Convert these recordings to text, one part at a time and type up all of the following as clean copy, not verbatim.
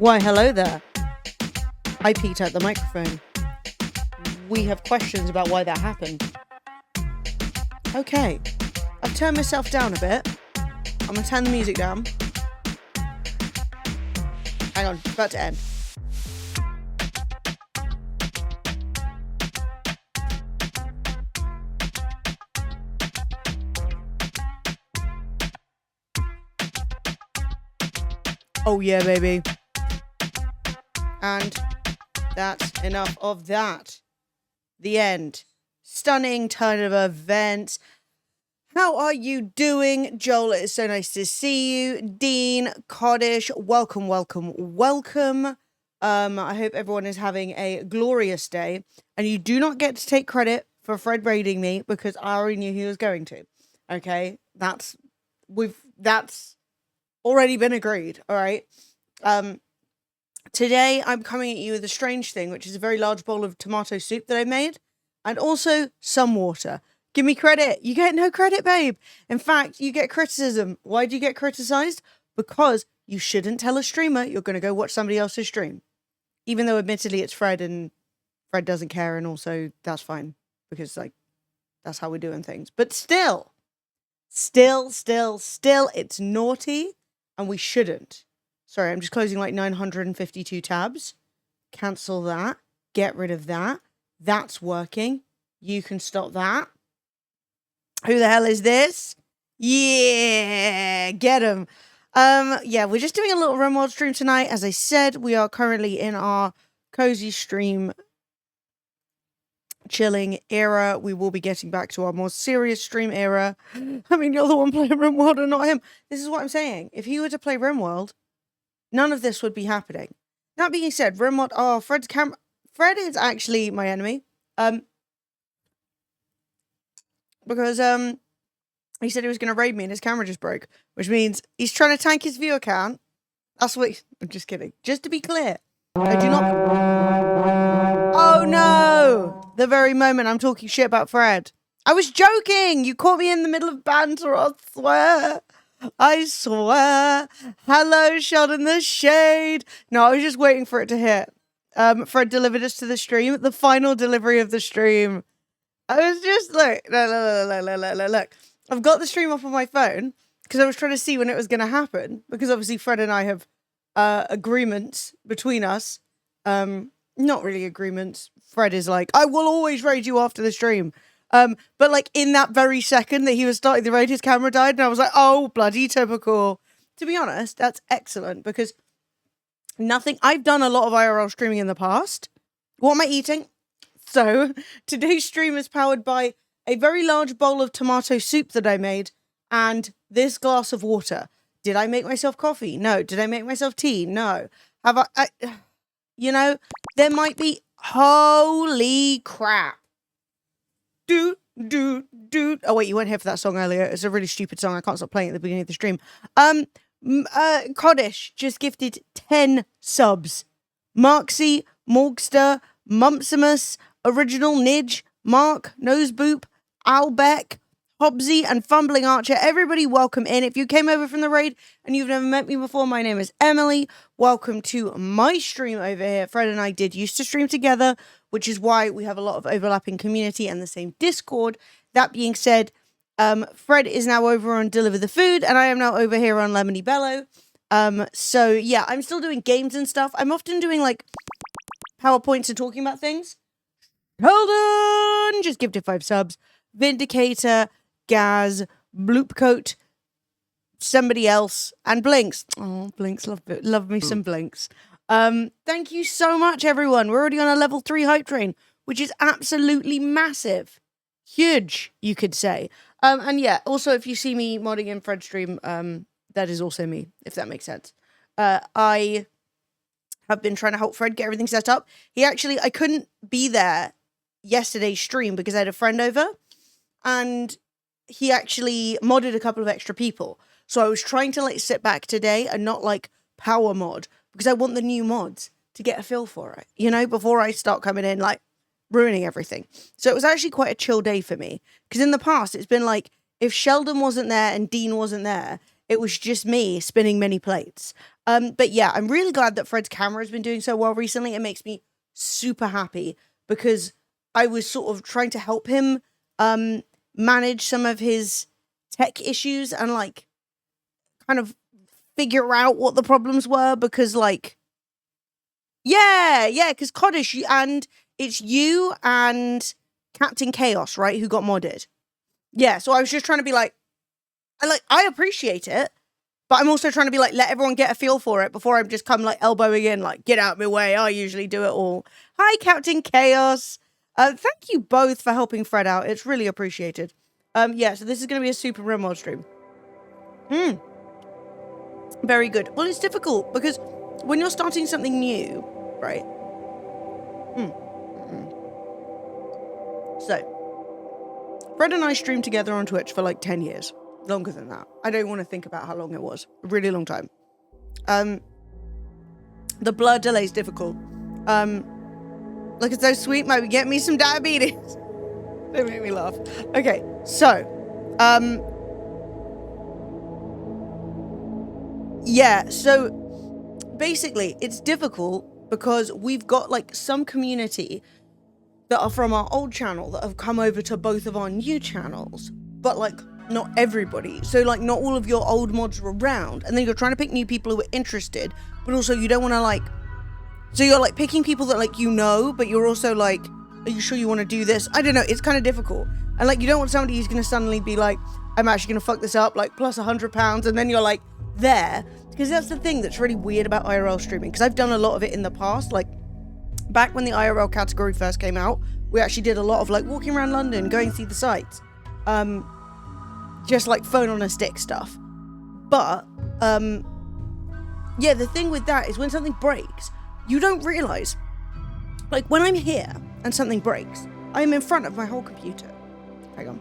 Why, hello there. I peeked out the microphone. We have questions about why that happened. Okay. I've turned myself down a bit. I'm going to turn the music down. Hang on, it's about to end. Oh yeah, baby. And that's enough of that. The end. Stunning turn of events. How are you doing? Joel, it's so nice to see you. Dean, Coddish, welcome, welcome, welcome. I hope everyone is having a glorious day. And you do not get to take credit for Fred raiding me because I already knew he was going to. Okay? That's already been agreed, all right? Today I'm coming at you with a strange thing, which is a very large bowl of tomato soup that I made, and also some water. Give me credit. You get no credit, babe. In fact, you get criticism. Why do you get criticized? Because you shouldn't tell a streamer you're going to go watch somebody else's stream. Even though admittedly it's Fred and Fred doesn't care, and also that's fine because that's how we're doing things. But still, it's naughty. And we shouldn't. Sorry, I'm just closing like 952 tabs. Cancel that. Get rid of that. That's working. You can stop that. Who the hell is this? Yeah, get him. Yeah, we're just doing a little RimWorld stream tonight. As I said, we are currently in our cozy stream chilling era. We will be getting back to our more serious stream era. I mean, you're the one playing RimWorld and not him. This is what I'm saying. If he were to play RimWorld, none of this would be happening. That being said, RimWorld, Fred's camera. Fred is actually my enemy. Because he said he was going to raid me and his camera just broke, which means he's trying to tank his viewer count. That's what I'm just kidding. Just to be clear, I do not. Oh no! The very moment I'm talking shit about Fred. I was joking! You caught me in the middle of banter, I swear. I swear. Hello, Sheldon the Shade. No, I was just waiting for it to hit. Fred delivered us to the stream. The final delivery of the stream. I was just look. I've got the stream up on my phone because I was trying to see when it was going to happen. Because obviously Fred and I have agreements between us. Not really agreements. Fred is like, I will always raid you after the stream. But like in that very second that he was starting the raid, his camera died, and I was like, oh, bloody typical. To be honest, that's excellent because I've done a lot of IRL streaming in the past. What am I eating? So today's stream is powered by a very large bowl of tomato soup that I made and this glass of water. Did I make myself coffee? No. Did I make myself tea? No. Have I you know, there might be. Holy crap. Oh wait, you weren't here for that song earlier. It's a really stupid song. I can't stop playing at the beginning of the stream. Coddish just gifted 10 subs. Marksy, Morgster, Mumpsimus, Original Nidge, Mark, Noseboop, Albeck, Hobbsy, and Fumbling Archer. Everybody welcome in. If you came over from the raid and you've never met me before, my name is Emily. Welcome to my stream over here. Fred and I did used to stream together, which is why we have a lot of overlapping community and the same Discord. That being said, Fred is now over on Deliver the Food, and I am now over here on Lemony Bello. So yeah, I'm still doing games and stuff. I'm often doing like PowerPoints and talking about things. Sheldon just gifted 5 subs. Vindicator, Gaz, Bloopcoat, somebody else, and Blinks. Oh, Blinks, love me some Blinks. Thank you so much, everyone. We're already on a level 3 hype train, which is absolutely massive. Huge, you could say. And yeah, also, if you see me modding in Fred's stream, that is also me, if that makes sense. I have been trying to help Fred get everything set up. I couldn't be there yesterday's stream because I had a friend over, and he actually modded a couple of extra people. So I was trying to like sit back today and not like power mod because I want the new mods to get a feel for it, you know, before I start coming in like ruining everything. So it was actually quite a chill day for me because in the past it's been like if Sheldon wasn't there and Dean wasn't there, it was just me spinning many plates. But yeah, I'm really glad that Fred's camera has been doing so well recently. It makes me super happy because I was sort of trying to help him manage some of his tech issues and like kind of figure out what the problems were because like because Coddish and it's you and Captain Chaos, right, who got modded. Yeah, so I was just trying to be like I appreciate it, but I'm also trying to be like, let everyone get a feel for it before I'm just come like elbowing in, like, get out of my way. I usually do it all. Hi, Captain Chaos. Thank you both for helping Fred out. It's really appreciated. Yeah, so this is going to be a super RimWorld stream. Very good. Well, it's difficult because when you're starting something new, right? So, Fred and I streamed together on Twitch for like 10 years. Longer than that. I don't want to think about how long it was. A really long time. The blur delay is difficult. Look, it's so sweet. Might get me some diabetes. They make me laugh. Okay, so, yeah, so basically it's difficult because we've got like some community that are from our old channel that have come over to both of our new channels, but like not everybody. So like not all of your old mods are around, and then you're trying to pick new people who are interested, but also you don't want to like, so you're like picking people that like, you know, but you're also like, are you sure you want to do this? I don't know, it's kind of difficult. And like you don't want somebody who's going to suddenly be like, I'm actually going to fuck this up, like plus £100, and then you're like there, because that's the thing that's really weird about IRL streaming, because I've done a lot of it in the past. Like back when the IRL category first came out, we actually did a lot of like walking around London, going to see the sights, just like phone on a stick stuff. But yeah, the thing with that is when something breaks, you don't realize, like when I'm here and something breaks, I'm in front of my whole computer. Hang on.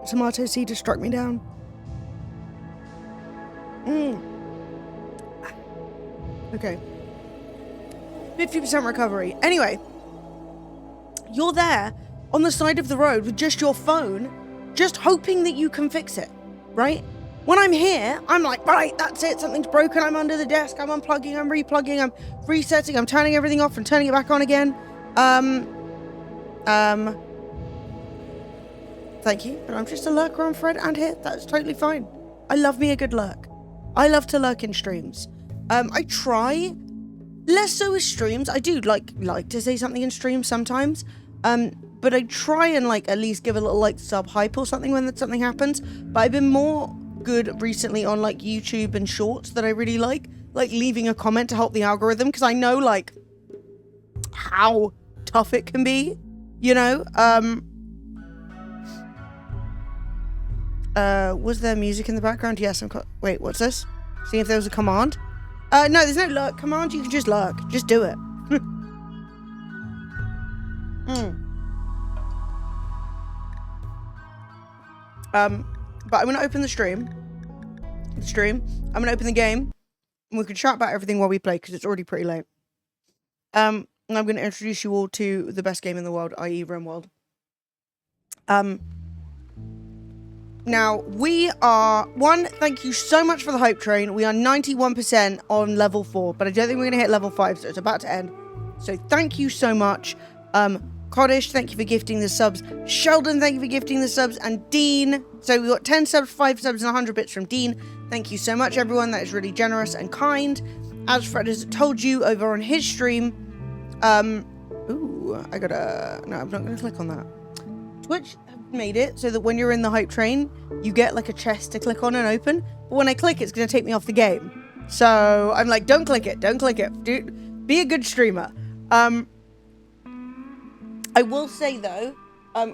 Tomato seed just struck me down. Okay. 50% recovery. Anyway, you're there on the side of the road with just your phone, just hoping that you can fix it, right? When I'm here, I'm like, right, that's it. Something's broken. I'm under the desk. I'm unplugging. I'm replugging. I'm resetting. I'm turning everything off and turning it back on again. Thank you, but I'm just a lurker on Fred and here. That's totally fine. I love me a good lurk. I love to lurk in streams. I try, less so with streams. I do like to say something in streams sometimes. But I try and like at least give a little like sub hype or something when something happens. But I've been more good recently on like YouTube and shorts that I really like leaving a comment to help the algorithm, because I know like how tough it can be, you know. Was there music in the background? Yes, wait, what's this? See if there was a command. No, there's no lurk command. You can just lurk. Just do it. But I'm gonna open the stream. I'm gonna open the game, and we can chat about everything while we play because it's already pretty late. And I'm gonna introduce you all to the best game in the world, i.e., RimWorld. Now, we are... thank you so much for the hype train. We are 91% on level 4, but I don't think we're going to hit level 5, so it's about to end. So thank you so much. Coddish, thank you for gifting the subs. Sheldon, thank you for gifting the subs. And Dean. So we got 10 subs, 5 subs, and 100 bits from Dean. Thank you so much, everyone. That is really generous and kind. As Fred has told you over on his stream... ooh, I gotta... No, I'm not going to click on that. Twitch... made it so that when you're in the hype train you get like a chest to click on and open, but when I click it's going to take me off the game, so I'm like, don't click it, dude, be a good streamer. I will say though,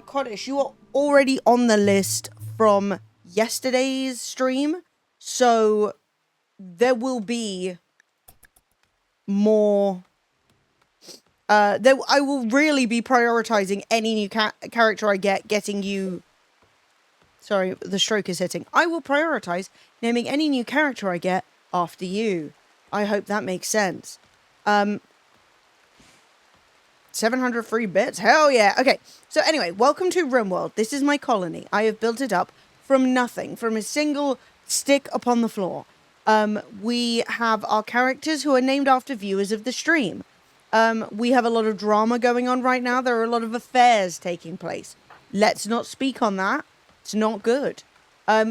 Coddish, you are already on the list from yesterday's stream, so there will be more. I will really be prioritizing any new character I getting you... Sorry, the stroke is hitting. I will prioritize naming any new character I get after you. I hope that makes sense. 700 free bits? Hell yeah. Okay, so anyway, welcome to RimWorld. This is my colony. I have built it up from nothing, from a single stick upon the floor. We have our characters who are named after viewers of the stream. We have a lot of drama going on right now. There are a lot of affairs taking place. Let's not speak on that. It's not good.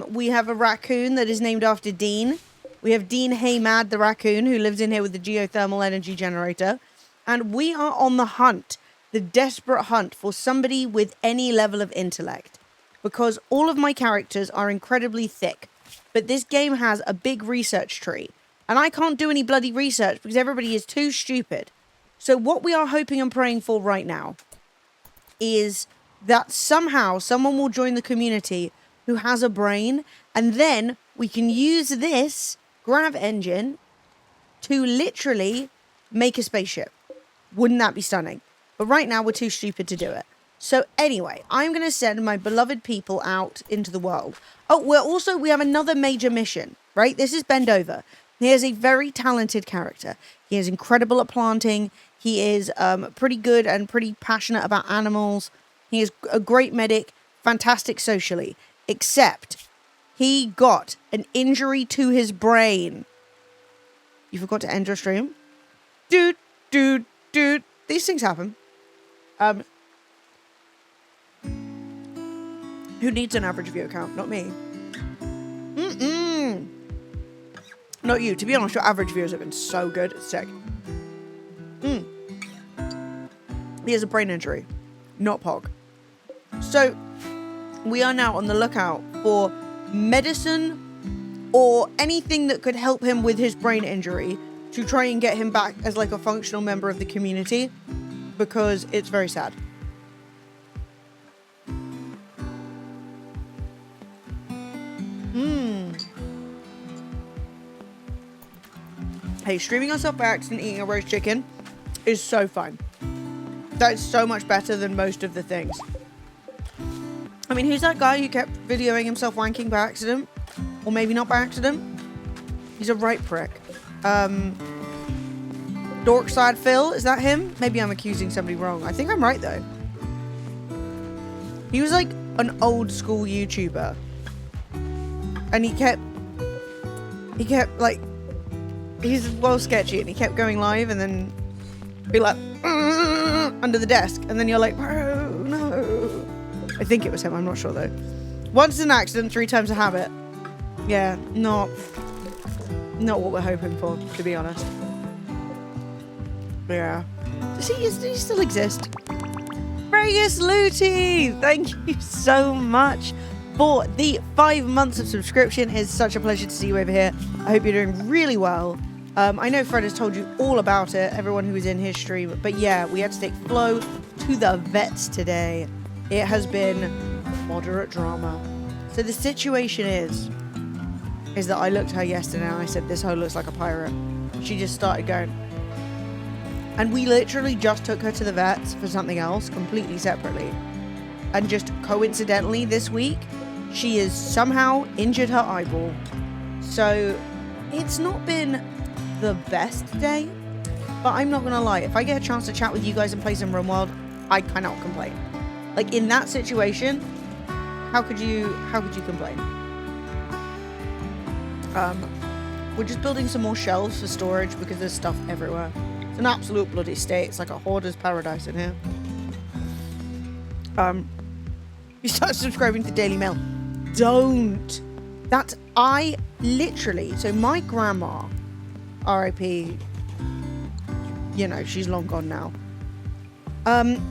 We have a raccoon that is named after Dean. We have Dean Haymad, the raccoon, who lives in here with the geothermal energy generator. And we are on the hunt, the desperate hunt for somebody with any level of intellect. Because all of my characters are incredibly thick. But this game has a big research tree. And I can't do any bloody research because everybody is too stupid. So what we are hoping and praying for right now is that somehow someone will join the community who has a brain. And then we can use this grav engine to literally make a spaceship. Wouldn't that be stunning? But right now we're too stupid to do it. So anyway, I'm going to send my beloved people out into the world. Oh, we have another major mission, right? This is Bend Over. He is a very talented character. He is incredible at planting. He is pretty good and pretty passionate about animals. He is a great medic, fantastic socially. Except he got an injury to his brain. You forgot to end your stream? Dude. These things happen. Who needs an average view count? Not me. Not you. To be honest, your average viewers have been so good. It's sick. He has a brain injury. Not POG. So, we are now on the lookout for medicine or anything that could help him with his brain injury to try and get him back as like a functional member of the community, because it's very sad. Hey, streaming yourself by accident eating a roast chicken is so fun. That's so much better than most of the things. I mean, who's that guy who kept videoing himself wanking by accident? Or maybe not by accident? He's a right prick. Dorkside Phil, is that him? Maybe I'm accusing somebody wrong. I think I'm right though. He was like an old school YouTuber. And he kept like, he's well sketchy and he kept going live and then be like, under the desk. And then you're like, bro, no. I think it was him, I'm not sure though. Once an accident, 3 times a habit. Yeah, not what we're hoping for, to be honest. Yeah. Does he still exist? Vegas Looty! Thank you so much for the 5 months of subscription. It's such a pleasure to see you over here. I hope you're doing really well. I know Fred has told you all about it, everyone who was in his stream. But yeah, we had to take Flo to the vets today. It has been moderate drama. So the situation is that I looked at her yesterday and I said, this hoe looks like a pirate. She just started going. And we literally just took her to the vets for something else, completely separately. And just coincidentally this week, she has somehow injured her eyeball. So it's not been the best day, but I'm not gonna lie. If I get a chance to chat with you guys and play some RimWorld, I cannot complain. Like in that situation, how could you complain? We're just building some more shelves for storage because there's stuff everywhere. It's an absolute bloody state. It's like a hoarder's paradise in here. You start subscribing to Daily Mail. Don't. That's, I literally, so my grandma, R.I.P., you know, she's long gone now.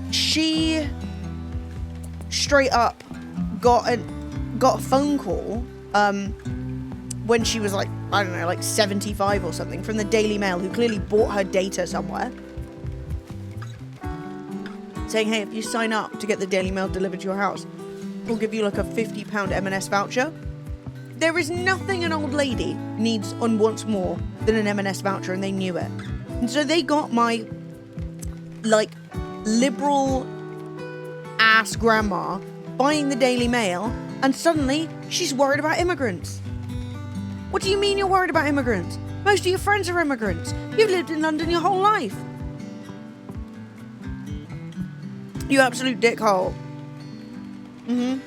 She straight up got a phone call, when she was like, I don't know, like 75 or something, from the Daily Mail, who clearly bought her data somewhere, saying, hey, if you sign up to get the Daily Mail delivered to your house, we'll give you like a £50 M&S voucher. There is nothing an old lady needs and wants more than an M&S voucher, and they knew it. And so they got my, like, liberal ass grandma buying the Daily Mail, and suddenly she's worried about immigrants. What do you mean you're worried about immigrants? Most of your friends are immigrants. You've lived in London your whole life. You absolute dickhole. And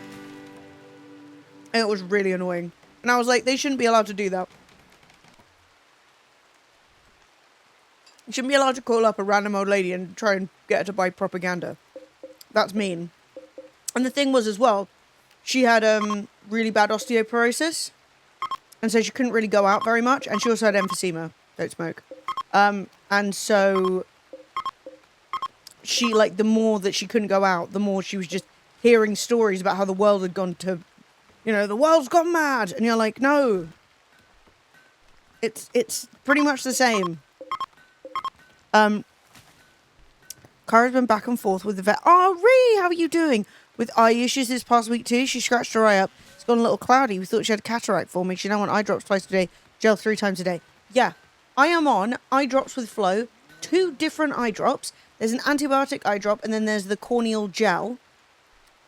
it was really annoying. And I was like, they shouldn't be allowed to do that. You shouldn't be allowed to call up a random old lady and try and get her to buy propaganda. That's mean. And the thing was as well, she had really bad osteoporosis. And so she couldn't really go out very much. And she also had emphysema. Don't smoke. And so she, like, the more that she couldn't go out, the more she was just hearing stories about how the world had gone to, you know, the world's gone mad. And you're like, no. It's pretty much the same. Cara's been back and forth with the vet. Oh, Ree, how are you doing? With eye issues this past week too. She scratched her eye up. It's gone a little cloudy. We thought she had cataract forming. She now on eye drops twice a day. Gel 3 times a day. Yeah. I am on eye drops with Flo. 2 different eye drops. There's an antibiotic eye drop and then there's the corneal gel.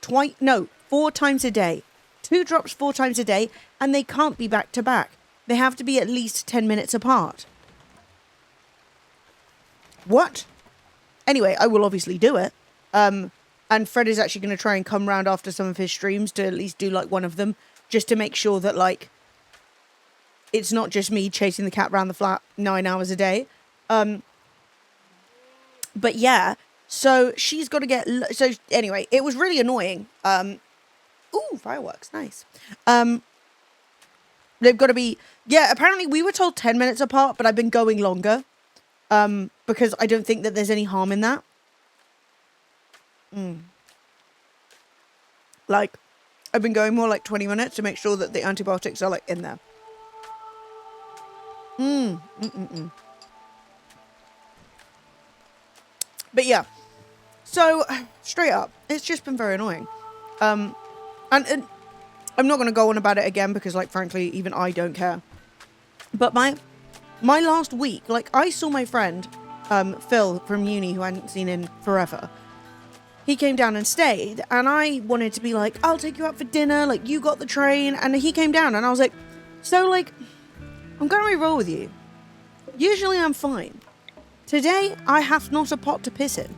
4 times a day. 2 drops 4 times a day and they can't be back to back. They have to be at least 10 minutes apart. What? Anyway, I will obviously do it. And Fred is actually going to try and come round after some of his streams to at least do, like, one of them. Just to make sure that, like, it's not just me chasing the cat around the flat 9 hours a day. But, yeah. So, she's got to get... So, anyway, it was really annoying. Ooh, fireworks. Nice. They've got to be... Yeah, apparently we were told 10 minutes apart, but I've been going longer. Because I don't think that there's any harm in that. Like, I've been going more like 20 minutes to make sure that the antibiotics are, like, in there. But yeah. So, straight up, it's just been very annoying. And I'm not going to go on about it again because, like, frankly, even I don't care. But my last week, like, I saw my friend, Phil from uni, who I hadn't seen in forever. He came down and stayed, and I wanted to be like, I'll take you out for dinner, like, you got the train, and he came down, and I was like, so, like, I'm gonna re-roll with you. Usually I'm fine. Today, I have not a pot to piss in,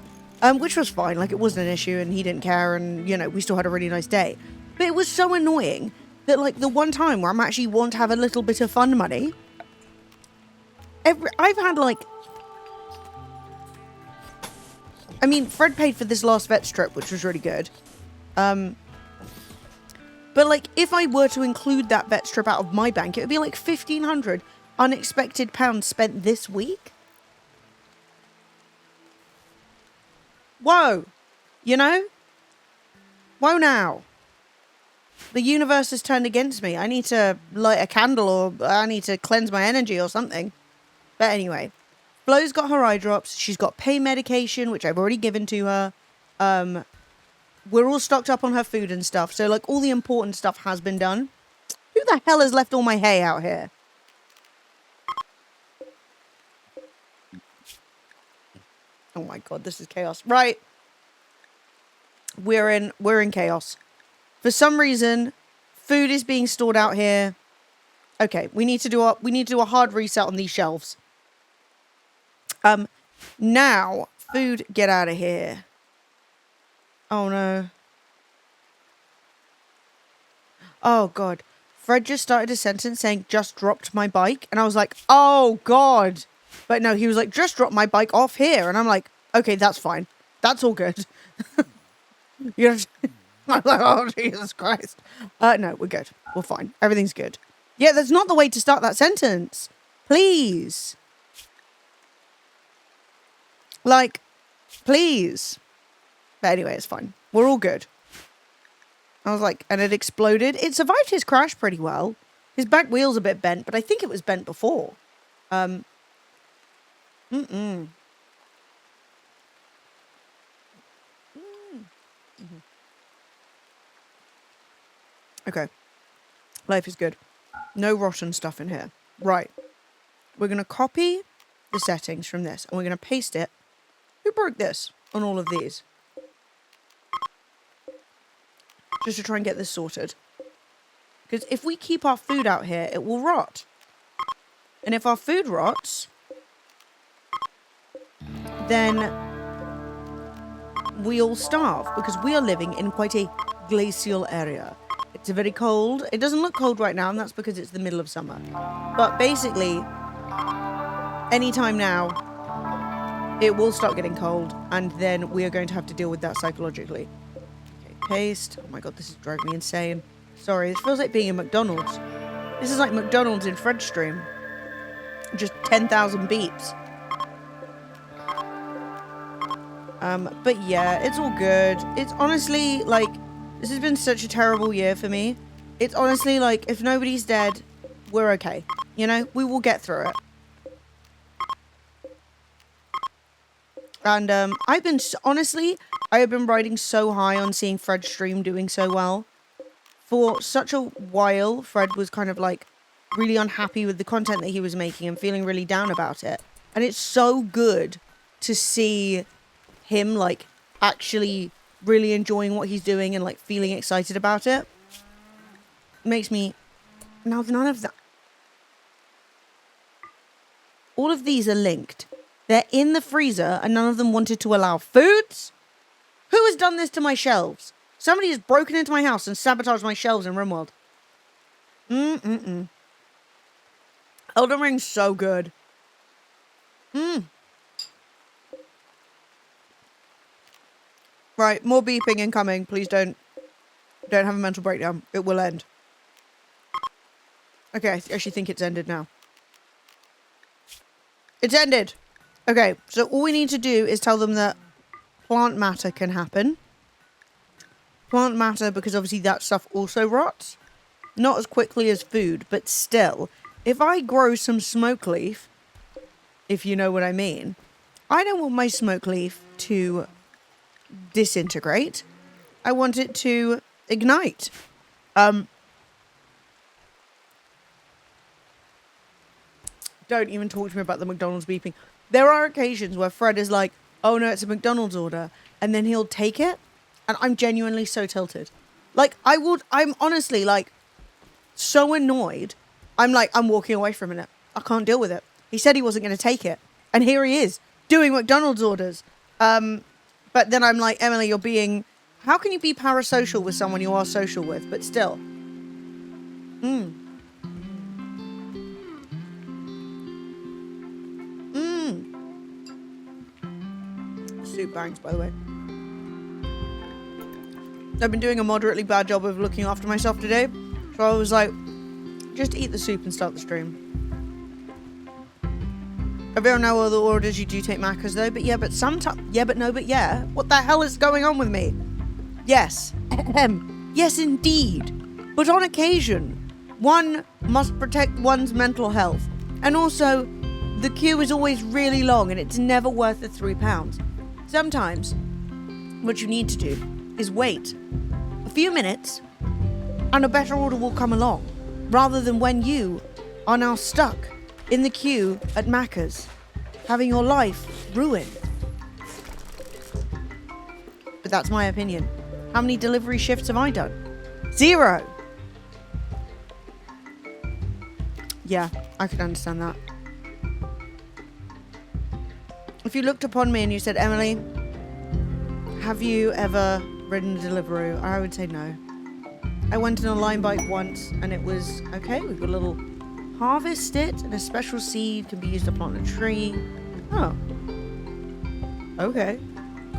which was fine, like, it wasn't an issue, and he didn't care, and, you know, we still had a really nice day. But it was so annoying that, like, the one time where I'm actually want to have a little bit of fun money, I've had, like... I mean, Fred paid for this last vet trip, which was really good. But, like, if I were to include that vet trip out of my bank, it would be, like, 1,500 unexpected pounds spent this week. Whoa. You know? Whoa now. The universe has turned against me. I need to light a candle or I need to cleanse my energy or something. But anyway, Flo's got her eye drops. She's got pain medication, which I've already given to her. We're all stocked up on her food and stuff. So, like, all the important stuff has been done. Who the hell has left all my hay out here? Oh my god, this is chaos. Right. We're in chaos. For some reason, food is being stored out here. Okay, we need to do a hard reset on these shelves. Now, food, get out of here. Oh no. Oh god. Fred just started a sentence saying, just dropped my bike. And I was like, oh god. But no, he was like, just dropped my bike off here. And I'm like, okay, that's fine. That's all good. You know, I'm like, oh, Jesus Christ. No, we're good. We're fine. Everything's good. Yeah, that's not the way to start that sentence. Please. Like, please. But anyway, it's fine. We're all good. I was like, and it exploded. It survived his crash pretty well. His back wheel's a bit bent, but I think it was bent before. Okay. Life is good. No rotten stuff in here. Right. We're going to copy the settings from this, and we're going to paste it. Who broke this on all of these? Just to try and get this sorted. Because if we keep our food out here, it will rot. And if our food rots, then we all starve because we are living in quite a glacial area. It's very cold. It doesn't look cold right now, and that's because it's the middle of summer. But basically, anytime now, it will start getting cold, and then we are going to have to deal with that psychologically. Okay, paste. Oh my god, this is driving me insane. Sorry, this feels like being in McDonald's. This is like McDonald's in Fred's stream. Just 10,000 beeps. But yeah, it's all good. It's honestly, like, this has been such a terrible year for me. It's honestly, like, if nobody's dead, we're okay. You know, we will get through it. And, honestly, I have been riding so high on seeing Fred's stream doing so well. For such a while, Fred was kind of, like, really unhappy with the content that he was making and feeling really down about it. And it's so good to see him, like, actually really enjoying what he's doing and, like, feeling excited about it. It makes me... Now, none of that... All of these are linked. They're in the freezer, and none of them wanted to allow foods? Who has done this to my shelves? Somebody has broken into my house and sabotaged my shelves in RimWorld. Elden Ring's so good. Right, more beeping incoming. Please don't have a mental breakdown. It will end. Okay, I actually think it's ended now. It's ended. Okay, so all we need to do is tell them that plant matter can happen. Plant matter, because obviously that stuff also rots. Not as quickly as food, but still. If I grow some smoke leaf, if you know what I mean, I don't want my smoke leaf to disintegrate. I want it to ignite. Don't even talk to me about the McDonald's beeping. There are occasions where Fred is like, oh no, it's a McDonald's order. And then he'll take it. And I'm genuinely so tilted. Like, I'm honestly, like, so annoyed. I'm walking away for a minute. I can't deal with it. He said he wasn't going to take it. And here he is, doing McDonald's orders. But then I'm like, Emily, you're being... How can you be parasocial with someone you are social with? But still. Soup bangs, by the way. I've been doing a moderately bad job of looking after myself today. So I was like, just eat the soup and start the stream. I don't know all the orders you do take Macca's though, but yeah, but sometimes, yeah, but no, but yeah. What the hell is going on with me? Yes. Yes, indeed. But on occasion, one must protect one's mental health. And also, the queue is always really long and it's never worth the £3. Sometimes, what you need to do is wait a few minutes and a better order will come along, rather than when you are now stuck in the queue at Macca's, having your life ruined. But that's my opinion. How many delivery shifts have I done? 0! Yeah, I can understand that. If you looked upon me and you said, Emily, have you ever ridden a Deliveroo? I would say no. I went in a line bike once and it was, okay, we've got a little harvest it and a special seed can be used to plant a tree. Oh. Okay.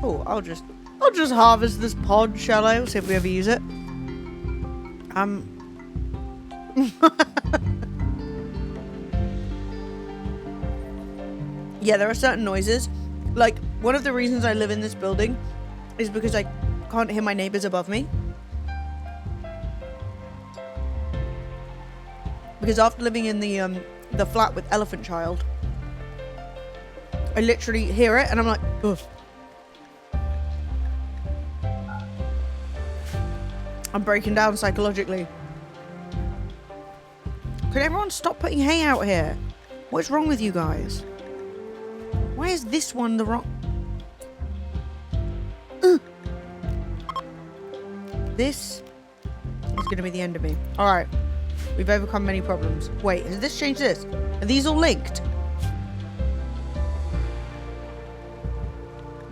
Cool. I'll just harvest this pod, shall I? We'll see if we ever use it. Yeah, there are certain noises. Like, one of the reasons I live in this building is because I can't hear my neighbors above me. Because after living in the flat with Elephant Child, I literally hear it and I'm like, ugh. I'm breaking down psychologically. Could everyone stop putting hay out here? What's wrong with you guys? Why is this one the wrong... This is going to be the end of me. Alright. We've overcome many problems. Wait, has this changed this? Are these all linked?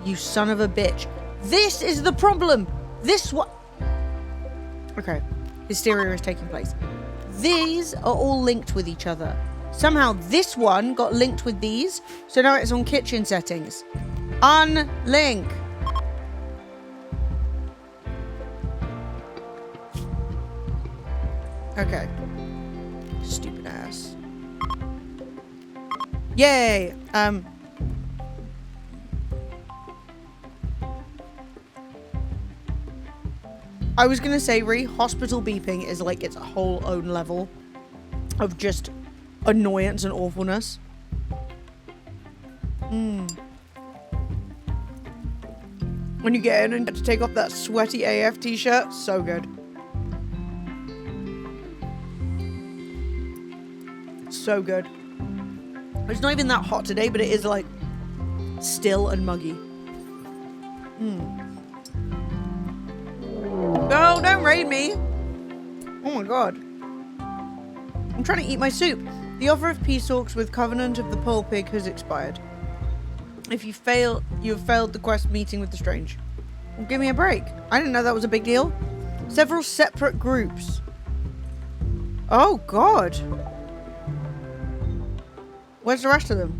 You son of a bitch. This is the problem. This one. Okay. Hysteria is taking place. These are all linked with each other. Somehow this one got linked with these. So now it's on kitchen settings. Unlink. Okay. Stupid ass. Yay. I was gonna say, hospital beeping is like its whole own level of just annoyance and awfulness. When you get in and get to take off that sweaty AF t-shirt, so good. So good. It's not even that hot today, but it is like still and muggy. No, don't raid me. Oh my god. I'm trying to eat my soup. The offer of peace talks with Covenant of the Pole Pig has expired. If you fail, you have failed the quest meeting with the strange. Well, give me a break. I didn't know that was a big deal. Several separate groups. Oh god. Where's the rest of them?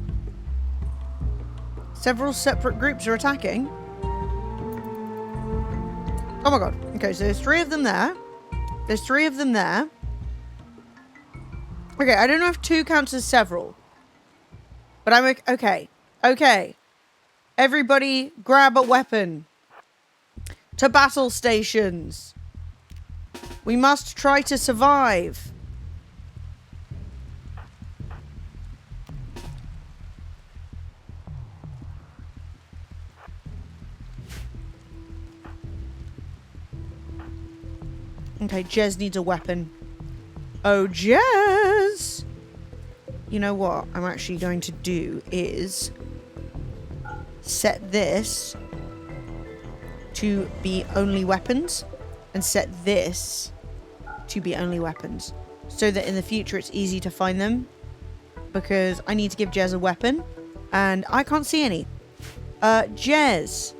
Several separate groups are attacking. Oh my god. Okay, so there's 3 of them there. There's 3 of them there. Okay, I don't know if 2 counts as several. But I'm okay. Okay. Everybody grab a weapon. To battle stations. We must try to survive. Okay, Jez needs a weapon. Oh, Jez! You know what I'm actually going to do is set this to be only weapons and set this to be only weapons so that in the future it's easy to find them, because I need to give Jez a weapon and I can't see any. Jez.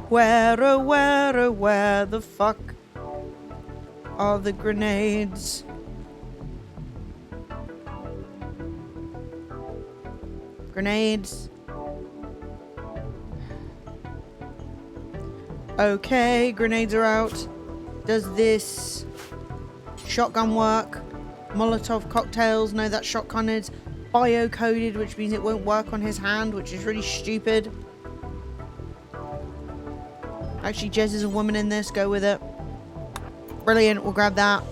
Where the fuck are the grenades? Grenades. Okay, grenades are out. Does this shotgun work? Molotov cocktails? No, that shotgun is bio-coded, which means it won't work on his hand, which is really stupid. Actually, Jez is a woman in this. Go with it. Brilliant. We'll grab that.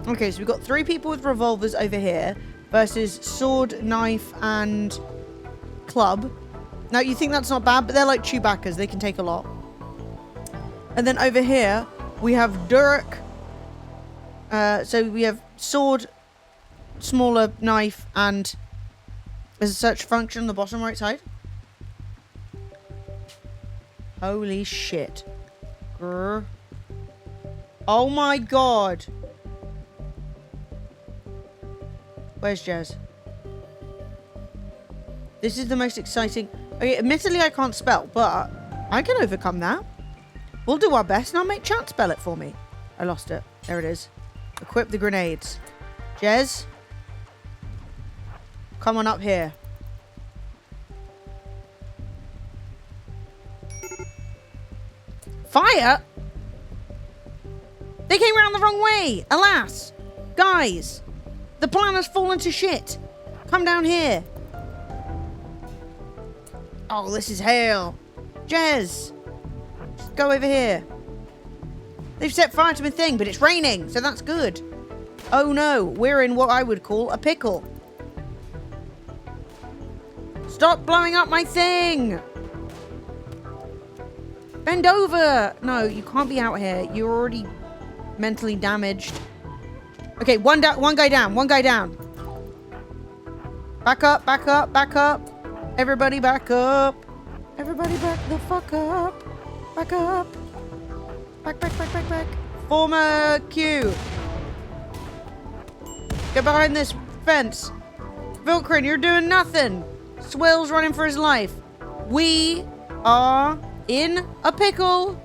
Okay, so we've got 3 people with revolvers over here versus sword, knife, and club. Now, you think that's not bad, but they're like Chewbacca's. They can take a lot. And then over here, we have Durek. So we have sword, smaller knife, and there's a search function on the bottom right side. Holy shit. Grr. Oh my god. Where's Jez? This is the most exciting. Okay, admittedly I can't spell, but I can overcome that. We'll do our best and I'll make chat spell it for me. I lost it. There it is. Equip the grenades. Jez? Come on up here. Fire? They came around the wrong way. Alas. Guys. The plan has fallen to shit. Come down here. Oh, this is hell. Jez. Just go over here. They've set fire to my thing, but it's raining, so that's good. Oh no, we're in what I would call a pickle. Stop blowing up my thing! Bend over! No, you can't be out here. You're already mentally damaged. Okay, one guy down. Back up, back up, back up. Everybody back up. Everybody back the fuck up. Back up. Back. Former queue. Get behind this fence. Vilkrin, you're doing nothing. Swill's running for his life. We are in a pickle.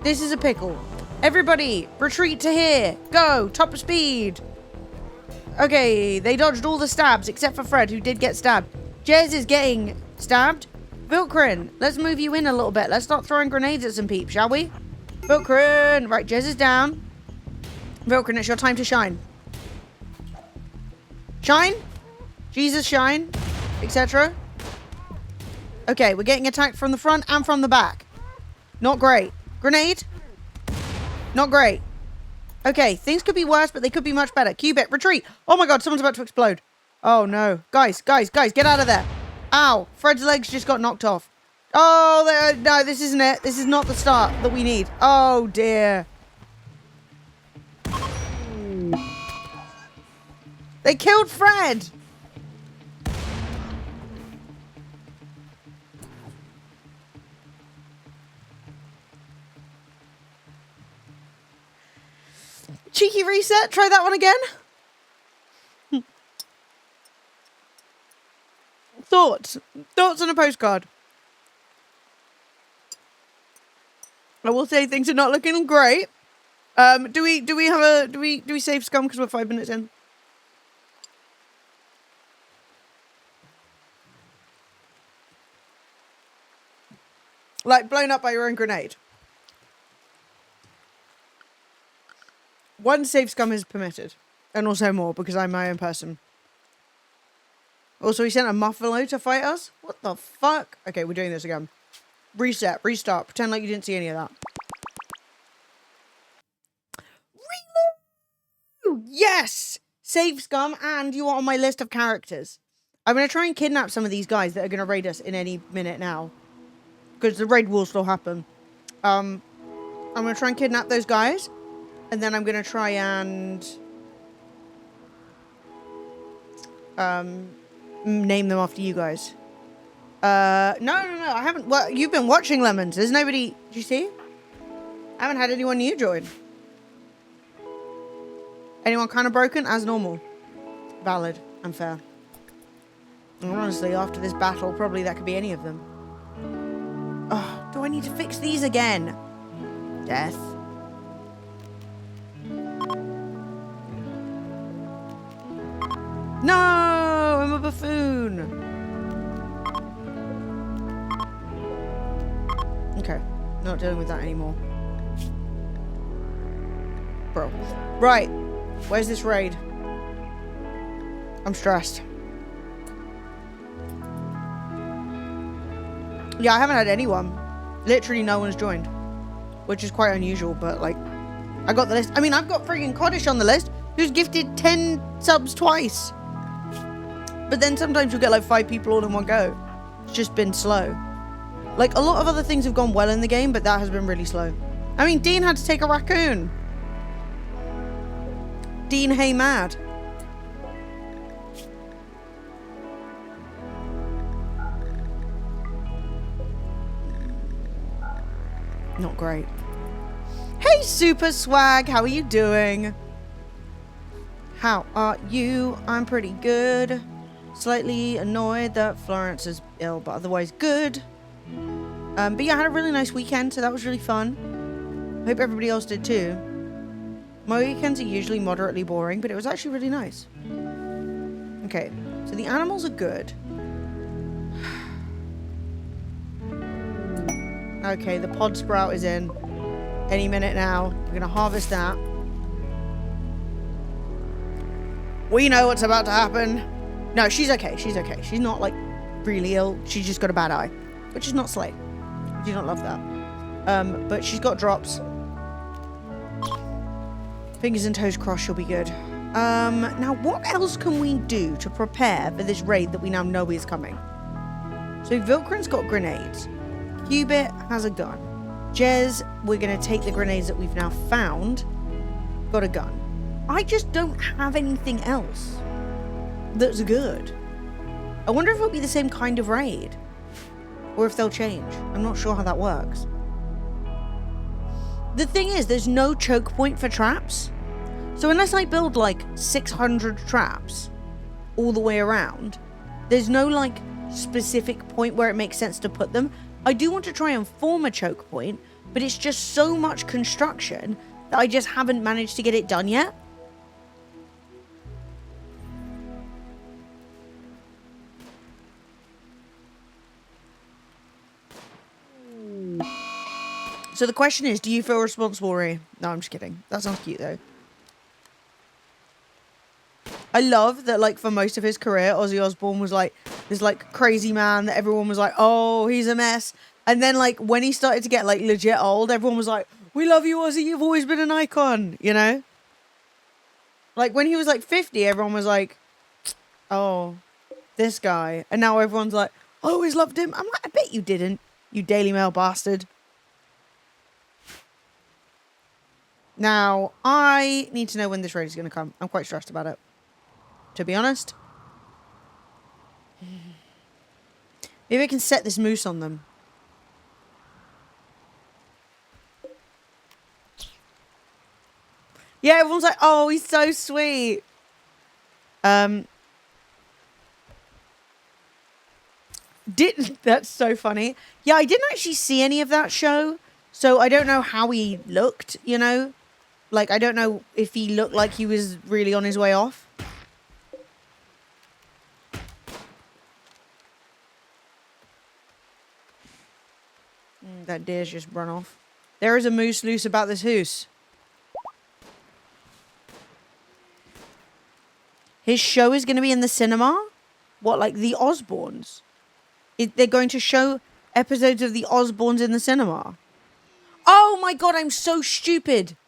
This is a pickle. Everybody, retreat to here. Go, top speed. Okay, they dodged all the stabs except for Fred, who did get stabbed. Jez is getting stabbed. Vilkrin, let's move you in a little bit. Let's start throwing grenades at some peeps, shall we? Vilkrin, right, Jez is down. Vilkrin, it's your time to shine. Shine. Jesus, shine. Etc. Okay, we're getting attacked from the front and from the back. Not great. Grenade. Not great. Okay, things could be worse, but they could be much better. Cubit, retreat. Oh my god, someone's about to explode. Oh no. Guys, get out of there. Ow, Fred's legs just got knocked off. Oh, no, this isn't it. This is not the start that we need. Oh dear. They killed Fred. Cheeky reset. Try that one again. Thoughts on a postcard. I will say things are not looking great. Do we save scum because we're 5 minutes in? Like blown up by your own grenade. One save scum is permitted. And also more, because I'm my own person. Also, he sent a muffalo to fight us? What the fuck? Okay, we're doing this again. Reset, restart. Pretend like you didn't see any of that. Reload! Yes! Save scum, and you are on my list of characters. I'm going to try and kidnap some of these guys that are going to raid us in any minute now. Because the raid will still happen. I'm going to try and kidnap those guys. And then I'm going to try and name them after you guys. No. I haven't. Well, you've been watching Lemons. There's nobody. Did you see? I haven't had anyone new join. Anyone kind of broken? As normal. Valid and fair. And honestly, after this battle, probably that could be any of them. Oh, do I need to fix these again? Death. No, I'm a buffoon. Okay, not dealing with that anymore. Bro. Right, where's this raid? I'm stressed. Yeah, I haven't had anyone. Literally no one's joined. Which is quite unusual, but like, I got the list. I mean, I've got freaking Coddish on the list, who's gifted 10 subs twice. But then sometimes you'll get like 5 people all in one go. It's just been slow. Like, a lot of other things have gone well in the game, but that has been really slow. I mean, Dean had to take a raccoon. Dean, hey mad. Not great. Hey, Super Swag, how are you doing? How are you? I'm pretty good. Slightly annoyed that Florence is ill, but otherwise good. But yeah, I had a really nice weekend, so that was really fun. Hope everybody else did too. My weekends are usually moderately boring, but it was actually really nice. Okay, so the animals are good. Okay, the pod sprout is in. Any minute now. We're gonna harvest that. We know what's about to happen. No, she's okay. She's okay. She's not, like, really ill. She's just got a bad eye. Which is not Slay. I do not love that. But she's got drops. Fingers and toes crossed, she'll be good. Now, what else can we do to prepare for this raid that we now know is coming? So, Vilkrin's got grenades. Cubit has a gun. Jez, we're going to take the grenades that we've now found. Got a gun. I just don't have anything else that's good. I wonder if it'll be the same kind of raid. Or if they'll change. I'm not sure how that works. The thing is, there's no choke point for traps. So unless I build like 600 traps all the way around, there's no like specific point where it makes sense to put them. I do want to try and form a choke point, but it's just so much construction that I just haven't managed to get it done yet. So the question is, do you feel responsible, Ree? No, I'm just kidding. That sounds cute, though. I love that, like, for most of his career, Ozzy Osbourne was, like, this, like, crazy man that everyone was like, oh, he's a mess. And then, like, when he started to get, like, legit old, everyone was like, we love you, Ozzy. You've always been an icon, you know? Like, when he was, like, 50, everyone was like, oh, this guy. And now everyone's like, I always loved him. I'm like, I bet you didn't, you Daily Mail bastard. Now, I need to know when this raid is going to come. I'm quite stressed about it, to be honest. Maybe I can set this moose on them. Yeah, everyone's like, oh, he's so sweet. That's so funny. Yeah, I didn't actually see any of that show, so I don't know how he looked, you know? Like, I don't know if he looked like he was really on his way off. That deer's just run off. There is a moose loose about this hoose. His show is going to be in the cinema? What, like the Osbournes? They're going to show episodes of the Osbournes in the cinema? Oh my god, I'm so stupid.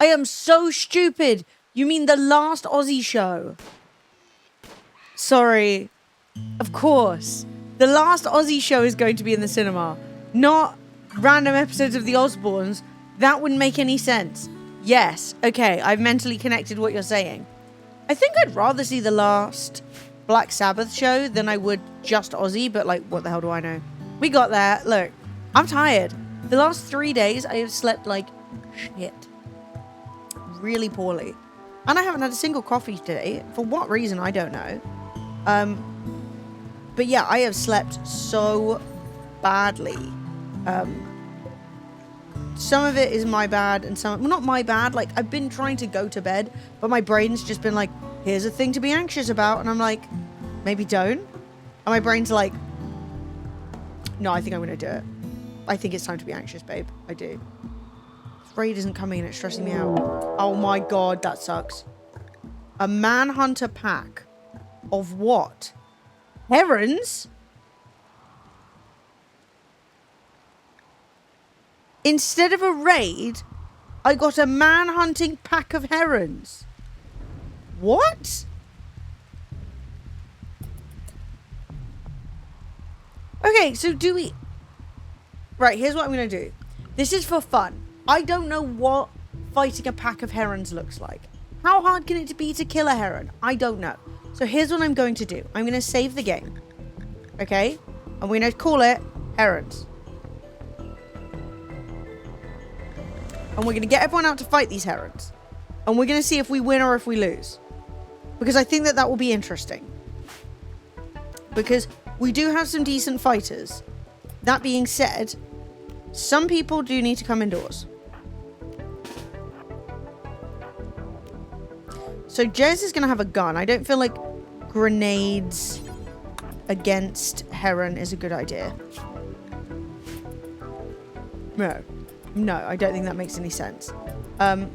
I am so stupid. You mean the last Ozzy show? Sorry. Of course. The last Ozzy show is going to be in the cinema. Not random episodes of the Osbournes. That wouldn't make any sense. Yes. Okay, I've mentally connected what you're saying. I think I'd rather see the last Black Sabbath show than I would just Ozzy, but like, what the hell do I know? We got there. Look, I'm tired. The last 3 days, I have slept like shit. Really poorly. And I haven't had a single coffee today. For what reason, I don't know. But yeah, I have slept so badly. Some of it is my bad and some... Well, not my bad. Like, I've been trying to go to bed, but my brain's just been like, here's a thing to be anxious about. And I'm like, maybe don't. And my brain's like, no, I think I'm going to do it. I think it's time to be anxious, babe. I do. Raid isn't coming and it's stressing me out. Oh my god, that sucks. A manhunter pack of what? Herons? Instead of a raid, I got a man-hunting pack of herons. What? Okay, so do we... Right, here's what I'm going to do. This is for fun. I don't know what fighting a pack of herons looks like. How hard can it be to kill a heron? I don't know. So here's what I'm going to do. I'm going to save the game. Okay? And we're going to call it herons. And we're going to get everyone out to fight these herons. And we're going to see if we win or if we lose. Because I think that that will be interesting. Because we do have some decent fighters. That being said, some people do need to come indoors. So Jez is going to have a gun. I don't feel like grenades against heron is a good idea. No, I don't think that makes any sense.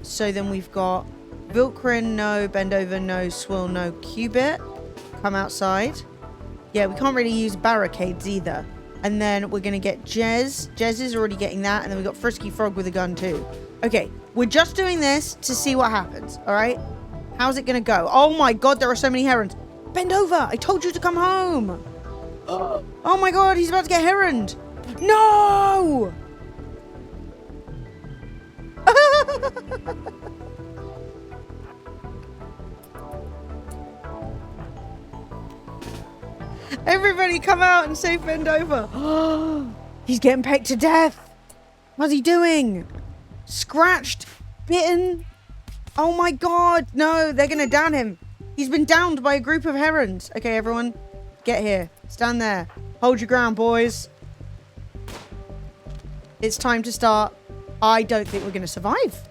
So then we've got Vilkrin, no. Bend over, no. Swill, no. Cubit, come outside. Yeah, we can't really use barricades either. And then we're going to get Jez. Jez is already getting that. And then we've got Frisky Frog with a gun too. Okay, we're just doing this to see what happens, all right? How's it going to go? Oh my god, there are so many herons. Bend over! I told you to come home! Oh my god, he's about to get heroned! No! Everybody come out and save Bend over. He's getting pecked to death. What's he doing? Scratched, bitten, Oh my god. No, they're going to down him. He's been downed by a group of herons. Okay, everyone. Get here. Stand there. Hold your ground, boys. It's time to start. I don't think we're going to survive.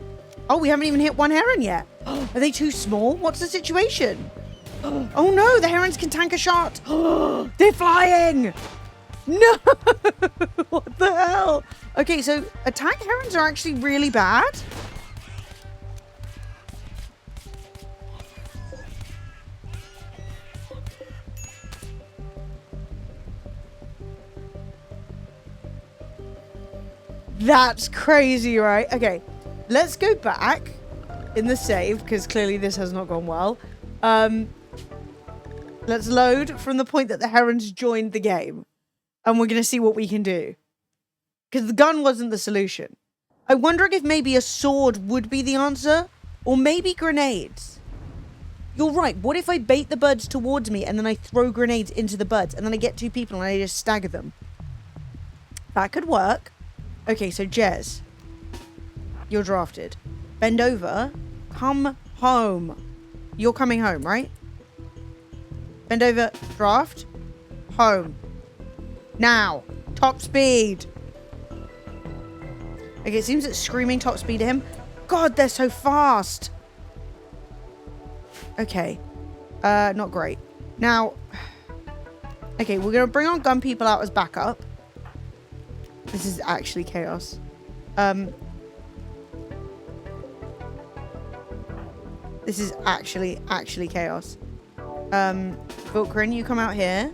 Oh, we haven't even hit one heron yet. Are they too small? What's the situation? Oh no, the herons can tank a shot. They're flying. No. What the hell? Okay, so attack herons are actually really bad. That's crazy, right? Okay, let's go back in the save because clearly this has not gone well. Let's load from the point that the herons joined the game. And we're going to see what we can do. Because the gun wasn't the solution. I'm wondering if maybe a sword would be the answer. Or maybe grenades. You're right. What if I bait the birds towards me and then I throw grenades into the birds and then I get two people and I just stagger them? That could work. Okay, so Jez. You're drafted. Bend over. Come home. You're coming home, right? Bend over. Draft. Home. Now. Top speed. Okay, it seems it's screaming top speed to him. God, they're so fast. Okay. Not great. Now. Okay, we're going to bring on gun people out as backup. This is actually chaos. This is actually chaos. Vilkrin, you come out here.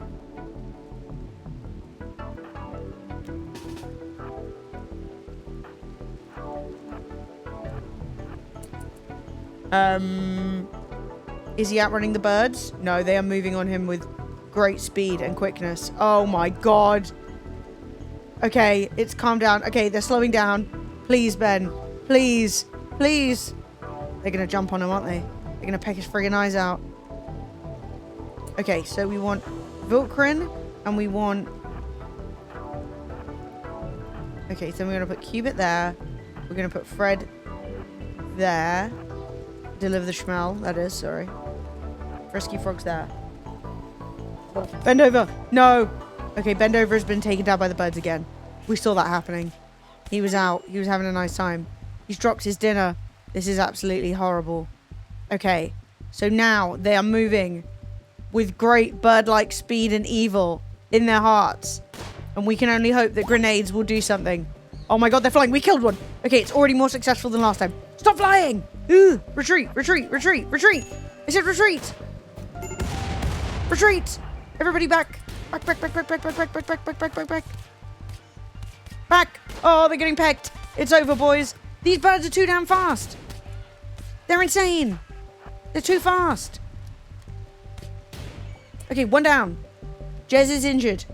Is he outrunning the birds? No, they are moving on him with great speed and quickness. Oh my god. Okay, it's calmed down. Okay, they're slowing down. Please, Ben. Please. Please. They're going to jump on him, aren't they? They're going to peck his friggin' eyes out. Okay, so we want Vilkrin and we want... Okay, so we're going to put Cubit there. We're going to put Fred there. Deliver the Schmel, that is, sorry. Rescue Frog's there. Bend over. No. Okay, Bend over has been taken down by the birds again. We saw that happening. He was out. He was having a nice time. He's dropped his dinner. This is absolutely horrible. Okay, so now they are moving with great bird-like speed and evil in their hearts. And we can only hope that grenades will do something. Oh my god, they're flying. We killed one. Okay, it's already more successful than last time. Stop flying! Ooh, retreat, retreat, retreat, retreat! I said retreat! Retreat! Everybody back! Back, back, back, back, back, back, back, back, back, back, back, back, back. Back! Oh, they're getting pecked. It's over, boys. These birds are too damn fast. They're insane. They're too fast. Okay, one down. Jez is injured.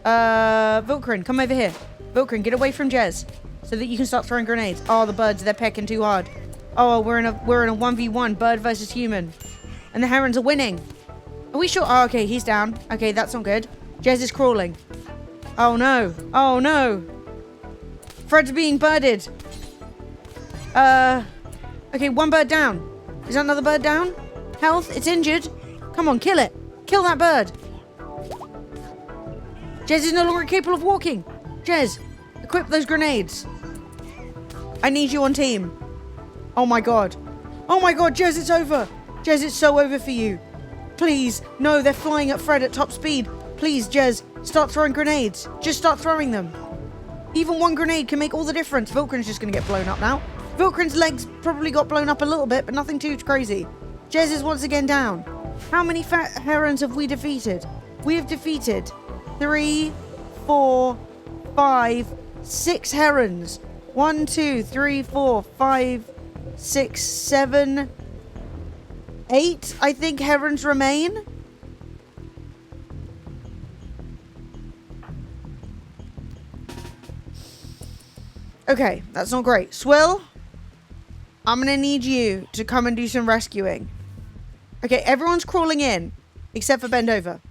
Vilkrin, come over here. Vilkrin, get away from Jez so that you can start throwing grenades. Oh, the birds, they're pecking too hard. Oh, we're in a 1v1, bird versus human. And the herons are winning. Are we sure? Oh, okay, he's down. Okay, that's not good. Jez is crawling. Oh, no. Oh, no. Fred's being birded. Okay, one bird down. Is that another bird down? Health, it's injured. Come on, kill it. Kill that bird. Jez is no longer capable of walking. Jez, equip those grenades. I need you on team. Oh my god. Oh my god, Jez, it's over. Jez, it's so over for you. Please. No, they're flying at Fred at top speed. Please, Jez, start throwing grenades. Just start throwing them. Even one grenade can make all the difference. Vilkrin's just going to get blown up now. Vilkrin's legs probably got blown up a little bit, but nothing too crazy. Jez is once again down. How many fat herons have we defeated? We have defeated 3, 4, 5, 6 herons. 1, 2, 3, 4, 5, 6, 7, 8, I think, herons remain. Okay, that's not great. Swill, I'm going to need you to come and do some rescuing. Okay, everyone's crawling in, except for Bend over.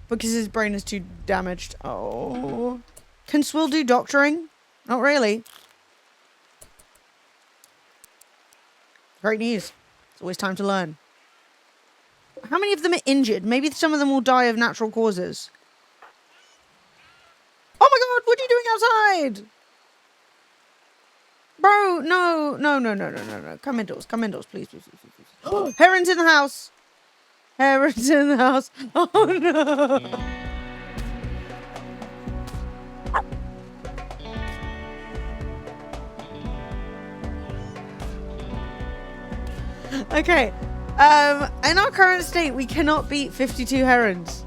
Because his brain is too damaged. Oh. Can Swill do doctoring? Not really. Great news. It's always time to learn. How many of them are injured? Maybe some of them will die of natural causes. Oh my god, what are you doing outside? Bro, no. Come indoors, please. Oh, Heron's in the house. Heron's in the house. Oh no. Okay. In our current state, we cannot beat 52 herons.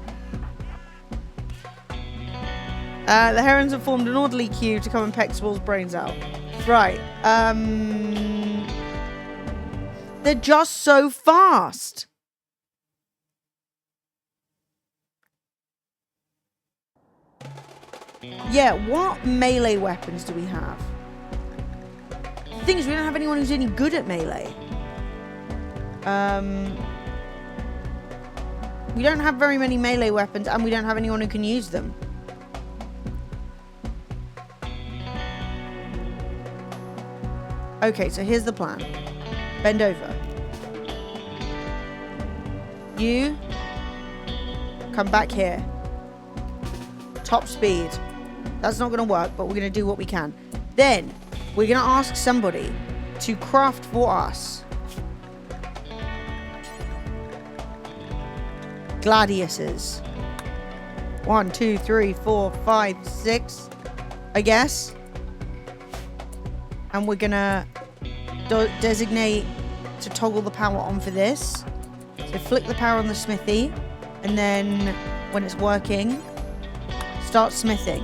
The herons have formed an orderly queue to come and peck Small's brains out. Right. They're just so fast. Yeah, what melee weapons do we have? The thing is, we don't have anyone who's any good at melee. We don't have very many melee weapons, and we don't have anyone who can use them. Okay, so here's the plan. Bend over. You come back here. Top speed. That's not going to work, but we're going to do what we can. Then we're going to ask somebody to craft for us gladiuses. 1, 2, 3, 4, 5, 6, I guess. And we're gonna designate to toggle the power on for this. So flick the power on the smithy, and then when it's working, start smithing.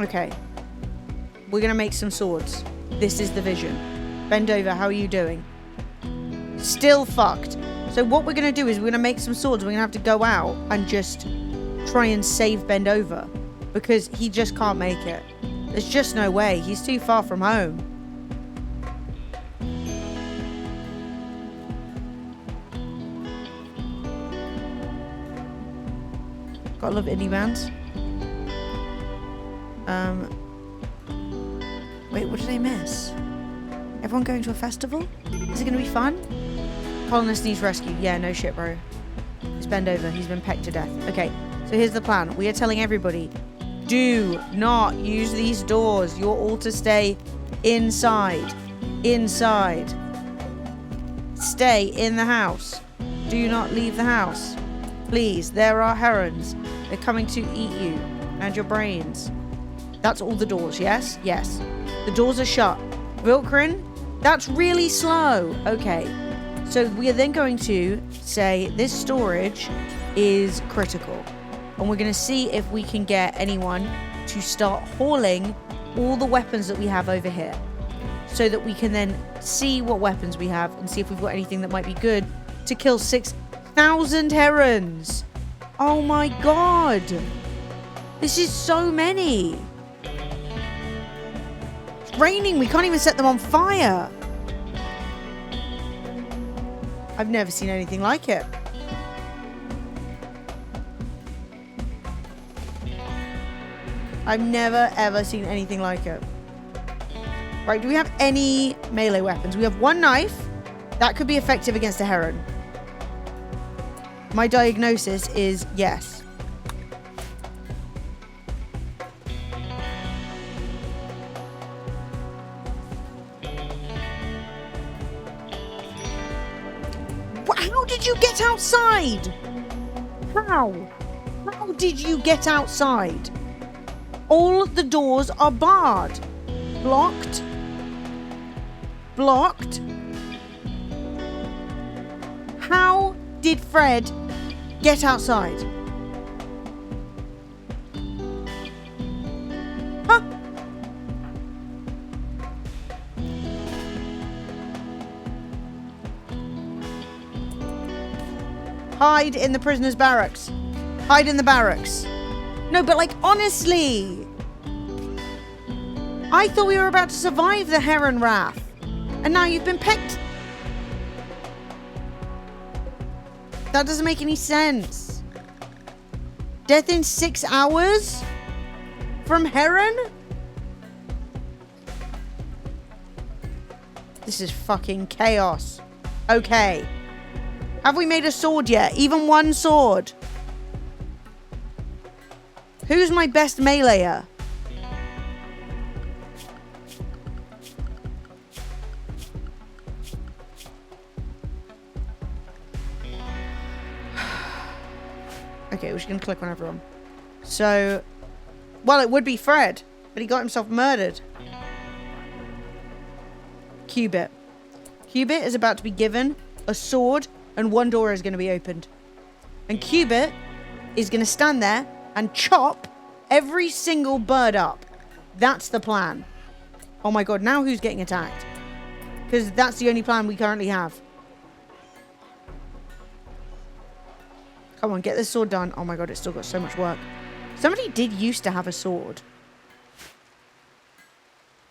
Okay. We're gonna make some swords. This is the vision. Bend over, how are you doing? Still fucked. So what we're gonna do is we're gonna make some swords. We're gonna have to go out and just try and save Bend over, because he just can't make it. There's just no way. He's too far from home. Gotta love indie bands. Wait, what did I miss? Everyone going to a festival? Is it gonna be fun? Colonist needs rescue. Yeah, no shit, bro. Just bend over. He's been pecked to death. Okay, so here's the plan. We are telling everybody, do not use these doors. You're all to stay inside. Inside. Stay in the house. Do not leave the house. Please, there are herons. They're coming to eat you and your brains. That's all the doors, yes? Yes. The doors are shut. Vilkrin, that's really slow. Okay. So we are then going to say this storage is critical. And we're going to see if we can get anyone to start hauling all the weapons that we have over here. So that we can then see what weapons we have and see if we've got anything that might be good to kill 6,000 herons. Oh my god. This is so many. It's raining. We can't even set them on fire. I've never seen anything like it. I've never ever seen anything like it. Right, do we have any melee weapons? We have one knife. That could be effective against a heron. My diagnosis is yes. How did you get outside? How? How did you get outside? All the doors are barred. Blocked. Blocked. How did Fred get outside? Huh? Hide in the prisoner's barracks. Hide in the barracks. No, but like, honestly. I thought we were about to survive the heron wrath. And now you've been picked. That doesn't make any sense. Death in 6 hours? From heron? This is fucking chaos. Okay. Have we made a sword yet? Even one sword? Who's my best meleeer? Okay, we're just going to click on everyone. So, well, it would be Fred, but he got himself murdered. Cubit. Cubit is about to be given a sword, and one door is going to be opened. And Cubit is going to stand there and chop every single bird up. That's the plan. Oh my god, now who's getting attacked? Because that's the only plan we currently have. Come on, get this sword done. Oh my god, it's still got so much work. Somebody did used to have a sword.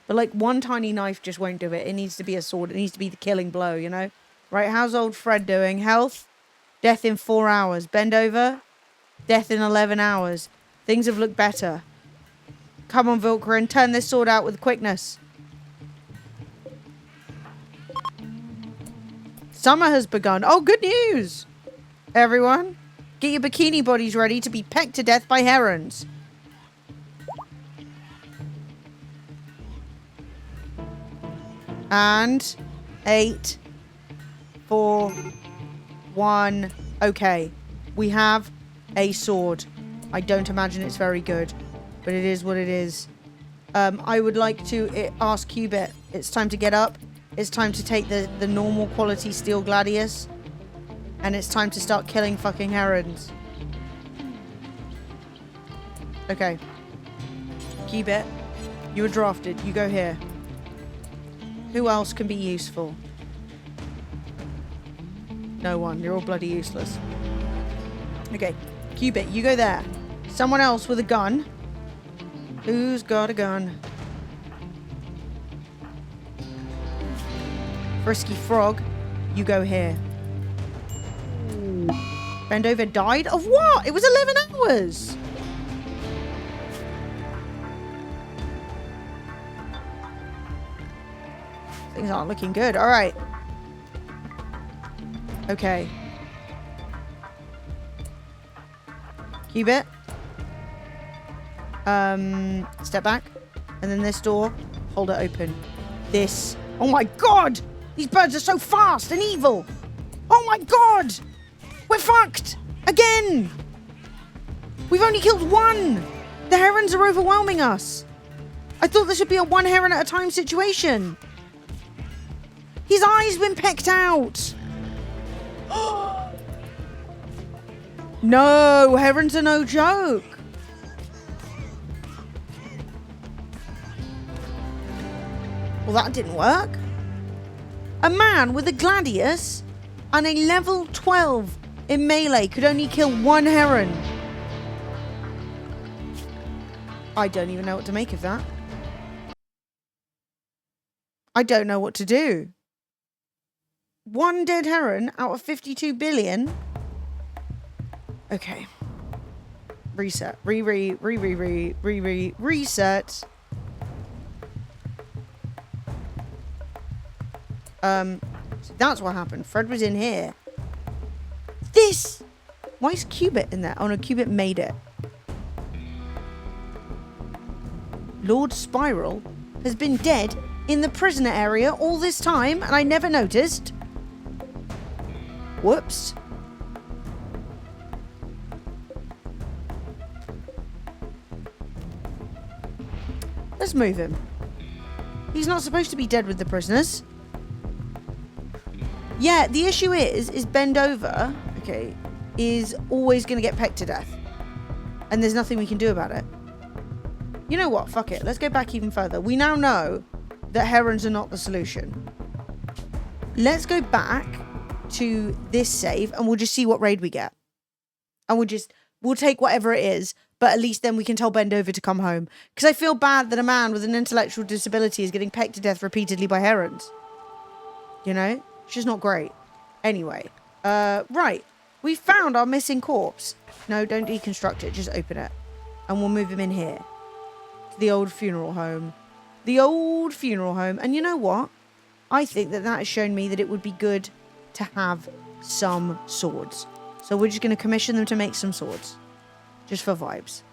But like one tiny knife just won't do it. It needs to be a sword. It needs to be the killing blow, you know? Right, how's old Fred doing? Health? Death in 4 hours. Bend over? Death in 11 hours. Things have looked better. Come on, Vilkrin. Turn this sword out with quickness. Summer has begun. Oh, good news! Everyone, get your bikini bodies ready to be pecked to death by herons. And 8, 4, 1. Okay, we have a sword. I don't imagine it's very good, but it is what it is. I would like to ask Cubit. It's time to get up. It's time to take the normal quality steel gladius. And it's time to start killing fucking herons. Okay. Cubit, you were drafted. You go here. Who else can be useful? No one. You're all bloody useless. Okay. Cubit, you go there. Someone else with a gun. Who's got a gun? Frisky Frog, you go here. Bendover died? Of what? It was 11 hours! Things aren't looking good. Alright. Okay. Cubit. Step back. And then this door. Hold it open. This. Oh my god! These birds are so fast and evil! Oh my god! We're fucked! Again! We've only killed one! The herons are overwhelming us! I thought this would be a one heron at a time situation! His eye's been pecked out! No! Herons are no joke! Well, that didn't work. A man with a gladius and a level 12 in melee could only kill one heron. I don't even know what to make of that. I don't know what to do. One dead heron out of 52 billion. Okay. Reset. Reset. So that's what happened. Fred was in here. This! Why is Cubit in there? Oh no, Cubit made it. Lord Spiral has been dead in the prisoner area all this time and I never noticed. Whoops. Let's move him. He's not supposed to be dead with the prisoners. Yeah, the issue is Bendover, okay, is always going to get pecked to death. And there's nothing we can do about it. You know what? Fuck it. Let's go back even further. We now know that herons are not the solution. Let's go back to this save and we'll just see what raid we get. And we'll take whatever it is, but at least then we can tell Bendover to come home. Because I feel bad that a man with an intellectual disability is getting pecked to death repeatedly by herons. You know? It's just not great. Anyway. Right. We found our missing corpse. No, don't deconstruct it. Just open it. And we'll move him in here. To the old funeral home. The old funeral home. And you know what? I think that has shown me that it would be good to have some swords. So we're just going to commission them to make some swords. Just for vibes.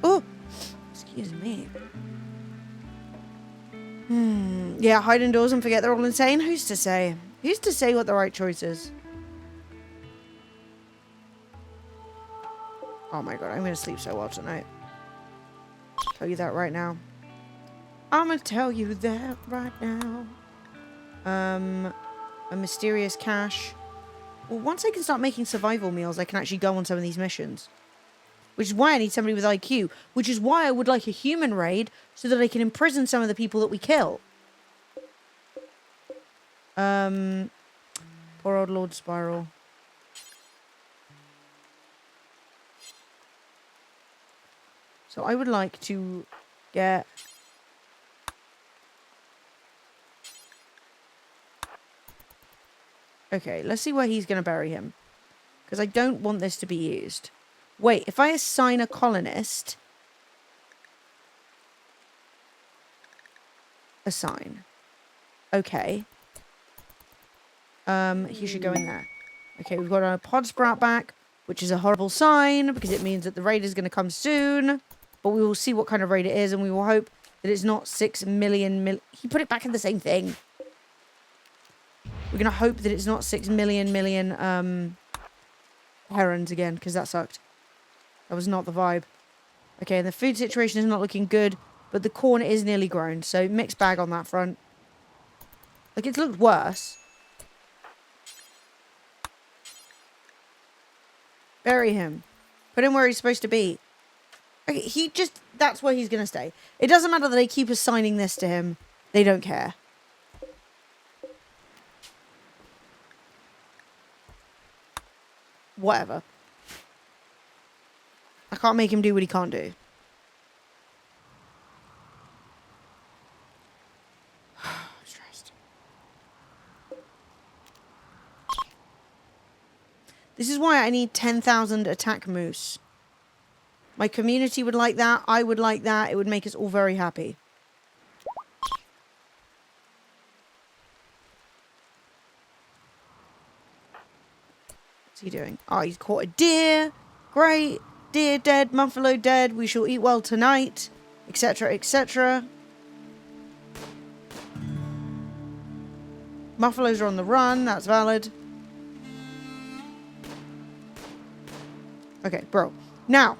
Oh! Excuse me. Yeah, hide indoors and forget they're all insane. Who's to say? Who's to say what the right choice is? Oh my god, I'm going to sleep so well tonight. Tell you that right now. I'm going to tell you that right now. A mysterious cache. Well, once I can start making survival meals, I can actually go on some of these missions. Which is why I need somebody with IQ. Which is why I would like a human raid, so that I can imprison some of the people that we kill. Poor old Lord Spiral. So I would like to get... Okay, let's see where he's going to bury him. Because I don't want this to be used. Wait, if I assign a colonist... Assign. Okay. He should go in there. Okay, we've got a pod sprout back, which is a horrible sign, because it means that the raid is going to come soon. But we will see what kind of raid it is, and we will hope that it's not 6 million... He put it back in the same thing. We're going to hope that it's not 6 million herons again, because that sucked. That was not the vibe. Okay, and the food situation is not looking good, but the corn is nearly grown, so mixed bag on that front. Like, it's looked worse. Bury him. Put him where he's supposed to be. Okay, that's where he's going to stay. It doesn't matter that they keep assigning this to him. They don't care. Whatever. I can't make him do what he can't do. I'm stressed. This is why I need 10,000 attack moose. My community would like that. I would like that. It would make us all very happy. What's he doing? Oh, he's caught a deer. Great. Deer dead. Muffalo dead. We shall eat well tonight. Etc. Etc. Muffalos are on the run. That's valid. Okay, bro. Now.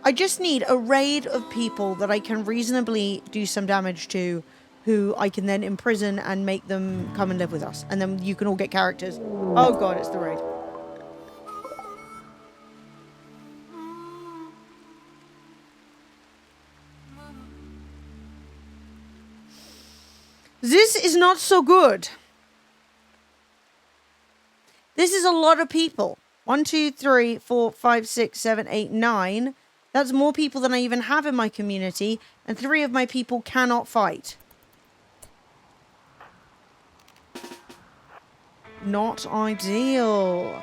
I just need a raid of people that I can reasonably do some damage to, who I can then imprison and make them come and live with us. And then you can all get characters. Oh god, it's the raid. This is not so good. This is a lot of people. 1, 2, 3, 4, 5, 6, 7, 8, 9. That's more people than I even have in my community, and 3 of my people cannot fight. Not ideal.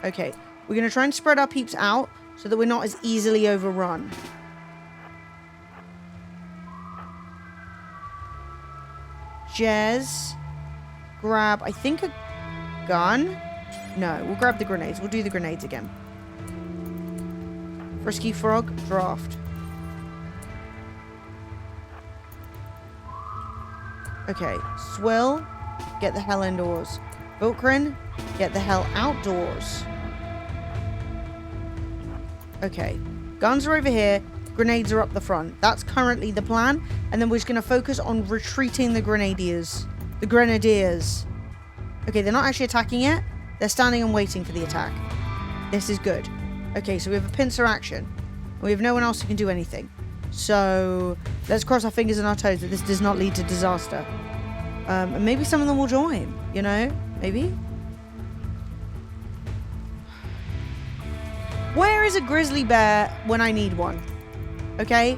Okay, we're going to try and spread our peeps out so that we're not as easily overrun. Jez, grab, I think, a gun? No, we'll grab the grenades. We'll do the grenades again. Frisky Frog, draft. Okay, Swill, get the hell indoors. Vilkrin, get the hell outdoors. Okay, guns are over here. Grenades are up the front. That's currently the plan. And then we're just going to focus on retreating the grenadiers. The grenadiers. Okay, they're not actually attacking yet. They're standing and waiting for the attack. This is good. Okay, so we have a pincer action. We have no one else who can do anything. So let's cross our fingers and our toes that this does not lead to disaster. And maybe some of them will join, you know? Maybe? Where is a grizzly bear when I need one? Okay?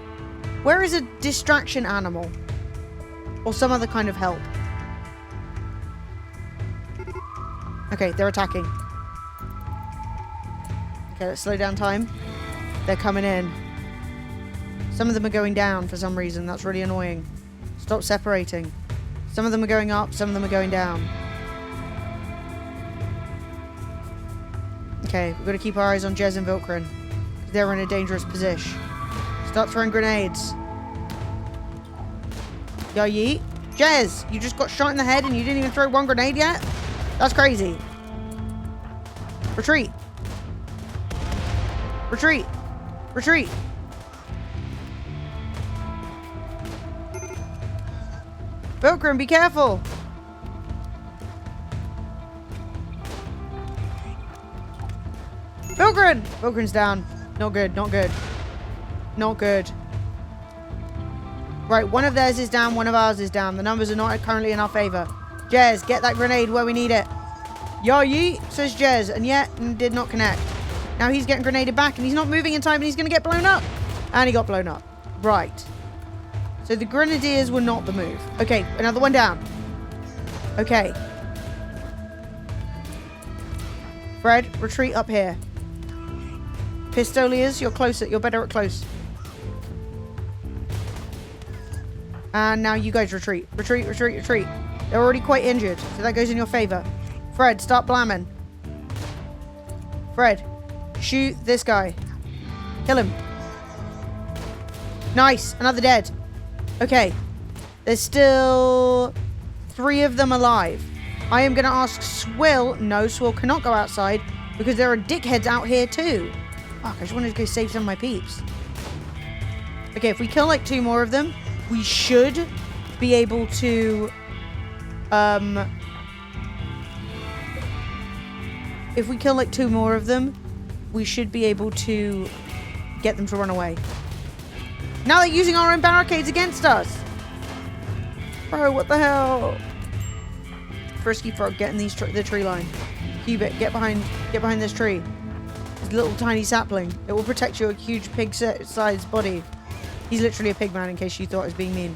Where is a distraction animal? Or some other kind of help? Okay, they're attacking. Okay, let's slow down time. They're coming in. Some of them are going down for some reason. That's really annoying. Stop separating. Some of them are going up. Some of them are going down. Okay, we've got to keep our eyes on Jez and Vilkrin. They're in a dangerous position. Start throwing grenades. Yo, yeet. Jez, you just got shot in the head and you didn't even throw one grenade yet? That's crazy. Retreat. Retreat. Retreat. Vilkrin, be careful. Vilkrin! Vilkrin's down. Not good, not good. Not good. Right, one of theirs is down, one of ours is down. The numbers are not currently in our favor. Jez, get that grenade where we need it. Yo, yeet, says Jez, and yet did not connect. Now he's getting grenaded back, and he's not moving in time, and he's going to get blown up. And he got blown up. Right. So the grenadiers were not the move. Okay, another one down. Okay. Fred, retreat up here. Pistoliers, you're closer. You're better at close. And now you guys retreat. Retreat, retreat, retreat. They're already quite injured, so that goes in your favor. Fred, start blamming. Fred, shoot this guy. Kill him. Nice, another dead. Okay, there's still 3 of them alive. I am going to ask Swill. No, Swill cannot go outside because there are dickheads out here too. Fuck, I just wanted to go save some of my peeps. Okay, if we kill like 2 more of them, we should be able to... if we kill like 2 more of them, we should be able to get them to run away. Now they're using our own barricades against us. Bro, what the hell? Frisky Frog, get in the tree line. Cubit, get behind this tree. This little tiny sapling. It will protect your huge pig-sized body. He's literally a pig man, in case you thought I was being mean.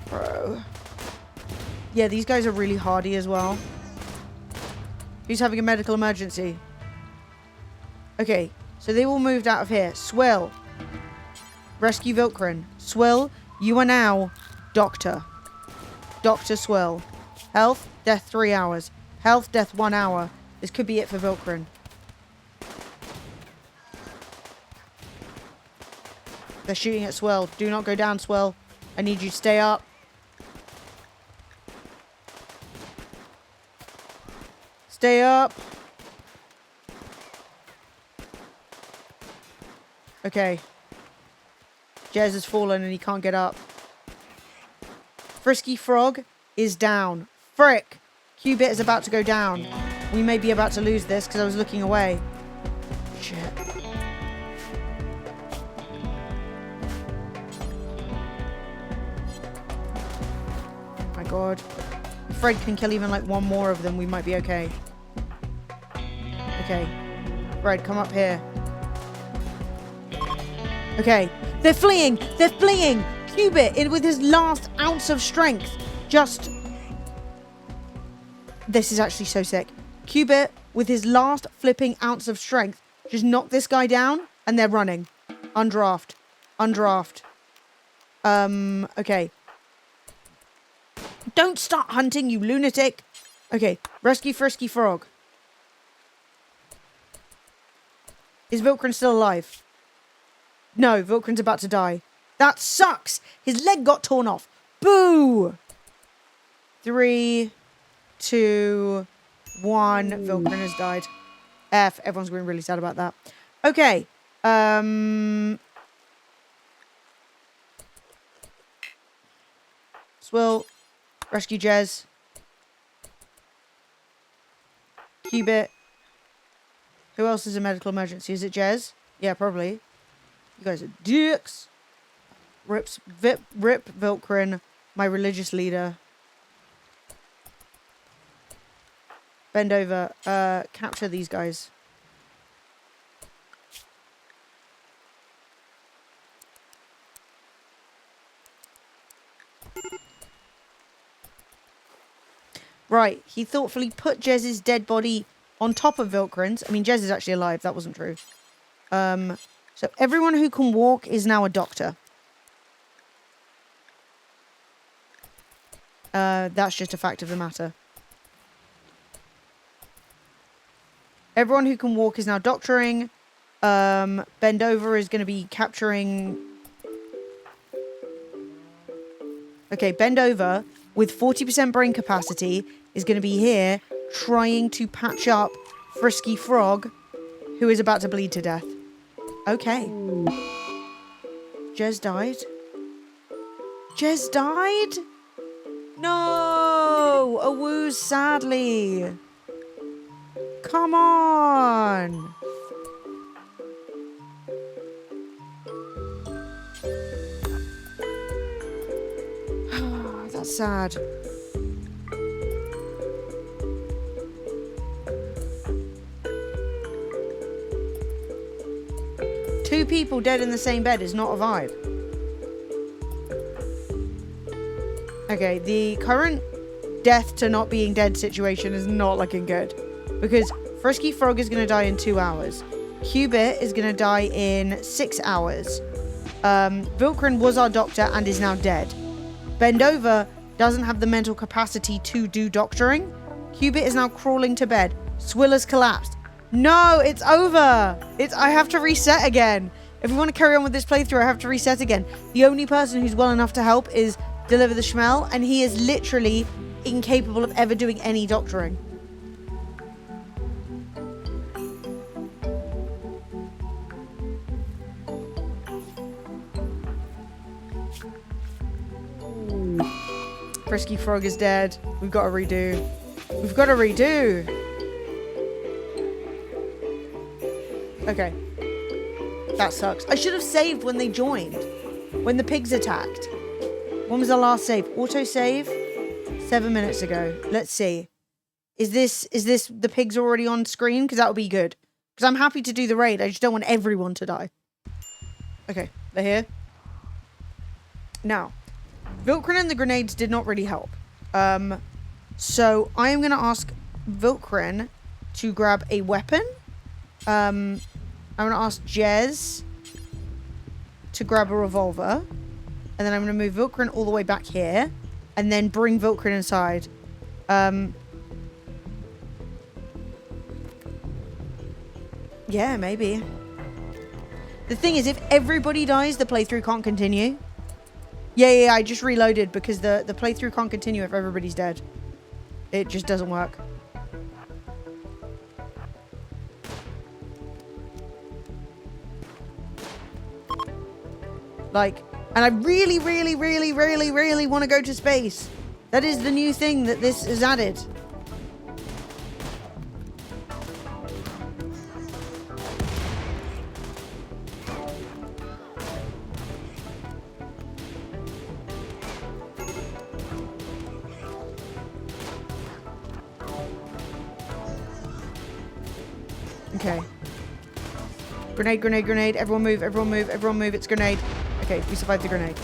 Bro. Yeah, these guys are really hardy as well. Who's having a medical emergency? Okay, so they all moved out of here. Swill. Rescue Vilkrin. Swill, you are now Doctor. Dr. Swill. Health, death 3 hours. Health, death 1 hour. This could be it for Vilkrin. They're shooting at Swill. Do not go down, Swill. I need you to stay up. Stay up. Okay. Jez has fallen and he can't get up. Frisky Frog is down. Frick! Cubit is about to go down. We may be about to lose this because I was looking away. Shit. My god. If Fred can kill even like 1 more of them, we might be okay. Okay. Fred, come up here. Okay. They're fleeing! They're fleeing! Cubit, with his last ounce of strength, just... This is actually so sick. Cubit, with his last flipping ounce of strength, just knocked this guy down, and they're running. Undraft. Undraft. Okay. Don't start hunting, you lunatic! Okay, rescue Frisky Frog. Is Vilkrin still alive? No, Vilkrin's about to die. That sucks! His leg got torn off. Boo! 3, 2, 1. Vilkrin has died. F. Everyone's going really sad about that. Okay. Swill. Rescue Jez. Cubit. Who else is a medical emergency? Is it Jez? Yeah, probably. You guys are dicks. Rip Vilkrin, my religious leader. Bend over. Capture these guys. Right. He thoughtfully put Jez's dead body on top of Vilkrin's. I mean, Jez is actually alive. That wasn't true. So everyone who can walk is now a doctor. That's just a fact of the matter. Everyone who can walk is now doctoring. Bend over is going to be capturing... Okay, Bend over with 40% brain capacity is going to be here trying to patch up Frisky Frog, who is about to bleed to death. Okay. Jez died. Jez died? No! Awoo, sadly. Come on! That's sad. Two people dead in the same bed is not a vibe. Okay, the current death to not being dead situation is not looking good. Because Frisky Frog is going to die in 2 hours. Cubit is going to die in 6 hours. Vilkrin was our doctor and is now dead. Bendover doesn't have the mental capacity to do doctoring. Cubit is now crawling to bed. Swiller's collapsed. No, it's over. I have to reset again. If we want to carry on with this playthrough, I have to reset again. The only person who's well enough to help is Deliver the Schmel, and he is literally incapable of ever doing any doctoring. Frisky Frog is dead. We've got to redo. We've got to redo. Okay. That sucks. I should have saved when they joined. When the pigs attacked. When was the last save? Auto save? 7 minutes ago. Let's see. Is this the pigs already on screen? Because that would be good. Because I'm happy to do the raid. I just don't want everyone to die. Okay. They're here. Now. Vilkrin and the grenades did not really help. So I am going to ask Vilkrin to grab a weapon. I'm going to ask Jez to grab a revolver. And then I'm going to move Vilkrin all the way back here. And then bring Vilkrin inside. Yeah, maybe. The thing is, if everybody dies, the playthrough can't continue. Yeah, I just reloaded because the playthrough can't continue if everybody's dead. It just doesn't work. Like, and I really, really, really, really, really want to go to space. That is the new thing that this is added. Okay. Grenade, grenade, grenade. Everyone move, everyone move, everyone move. It's grenade. Okay, we survived the grenade.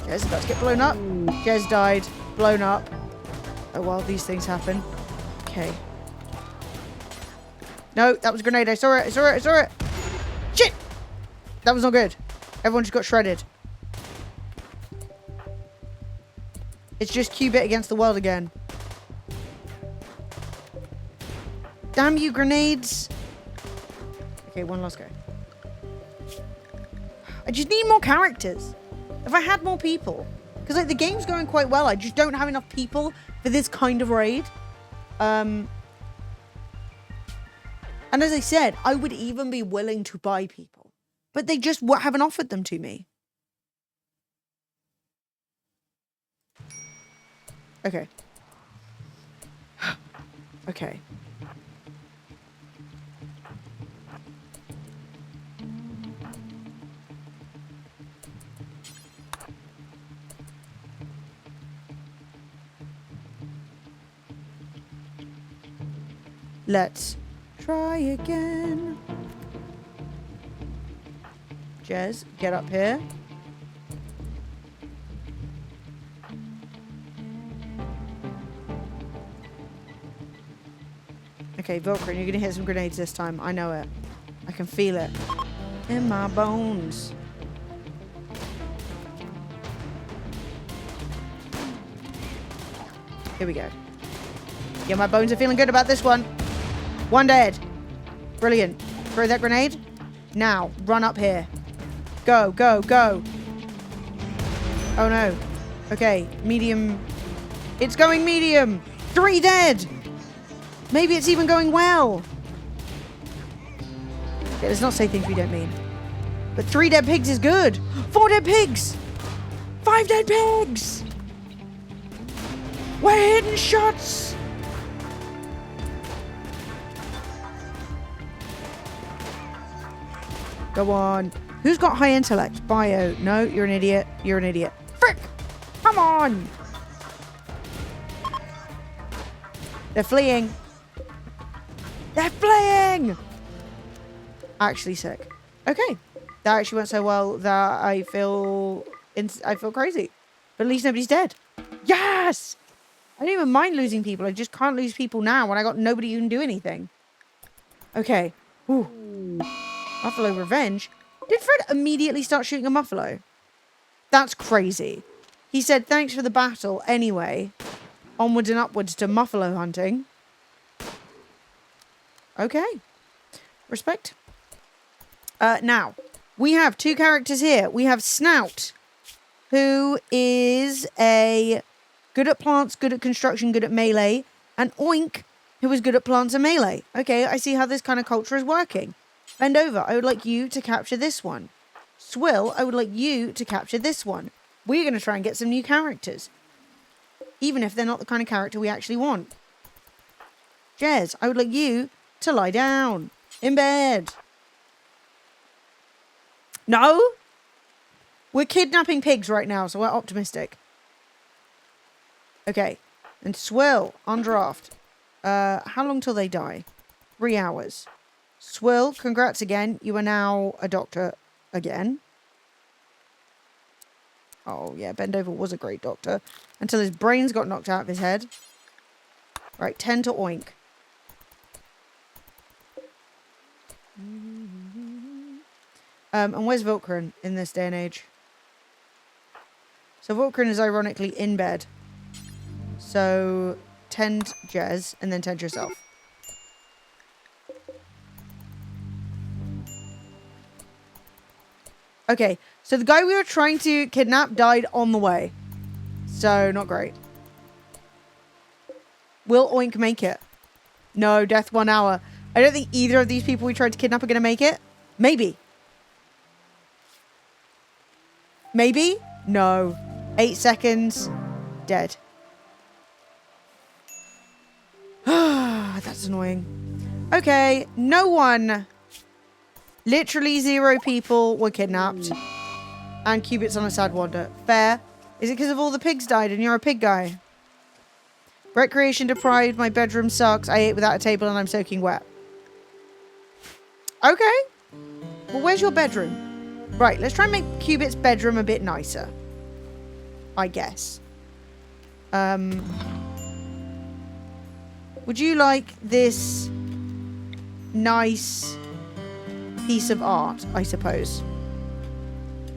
Jez about to get blown up. Jez died. Blown up. Oh well, these things happen. Okay. No, that was a grenade. I saw it. I saw it. I saw it. Shit! That was not good. Everyone just got shredded. It's just Cubit against the world again. Damn you, grenades. Okay, one last go. I just need more characters. If I had more people. Because, like, the game's going quite well. I just don't have enough people for this kind of raid. And as I said, I would even be willing to buy people. But they just haven't offered them to me. Okay. Okay. Let's try again. Jez, get up here. Okay, Vulcan, you're gonna hit some grenades this time. I know it. I can feel it. In my bones. Here we go. Yeah, my bones are feeling good about this one. One dead. Brilliant. Throw that grenade. Now, run up here. Go, go, go. Oh no. Okay, medium. It's going medium. 3 dead. Maybe it's even going well. Okay, let's not say things we don't mean. But 3 dead pigs is good. 4 dead pigs. 5 dead pigs. We're hitting shots. Go on. Who's got high intellect? Bio. No, you're an idiot. You're an idiot. Frick. Come on. They're fleeing. They're fleeing! Actually sick. Okay. That actually went so well that I feel crazy. But at least nobody's dead. Yes! I don't even mind losing people. I just can't lose people now when I got nobody who can do anything. Okay. Ooh. Muffalo revenge. Did Fred immediately start shooting a Muffalo? That's crazy. He said thanks for the battle anyway. Onwards and upwards to Muffalo hunting. Okay. Respect. Now, we have 2 characters here. We have Snout, who is a good at plants, good at construction, good at melee, and Oink, who is good at plants and melee. Okay, I see how this kind of culture is working. Bend over. I would like you to capture this one. Swill, I would like you to capture this one. We're going to try and get some new characters. Even if they're not the kind of character we actually want. Jez, I would like you to lie down. In bed. No? We're kidnapping pigs right now, so we're optimistic. Okay. And Swill, on draft. How long till they die? 3 hours. Swill, congrats again. You are now a doctor again. Oh, yeah, Bendover was a great doctor. Until his brains got knocked out of his head. Right, 10 to Oink. And where's Vulcan in this day and age? So Vulcan is ironically in bed. So tend Jez and then tend yourself. Okay, so the guy we were trying to kidnap died on the way. So not great. Will Oink make it? No, death 1 hour. I don't think either of these people we tried to kidnap are going to make it. Maybe. Maybe? No. 8 seconds. Dead. That's annoying. Okay, no one. Literally 0 people were kidnapped. And Cubit's on a sad wander. Fair. Is it because of all the pigs died and you're a pig guy? Recreation deprived. My bedroom sucks. I ate without a table and I'm soaking wet. Okay. Well, where's your bedroom? Right, let's try and make Cubit's bedroom a bit nicer. I guess. Would you like this nice piece of art, I suppose?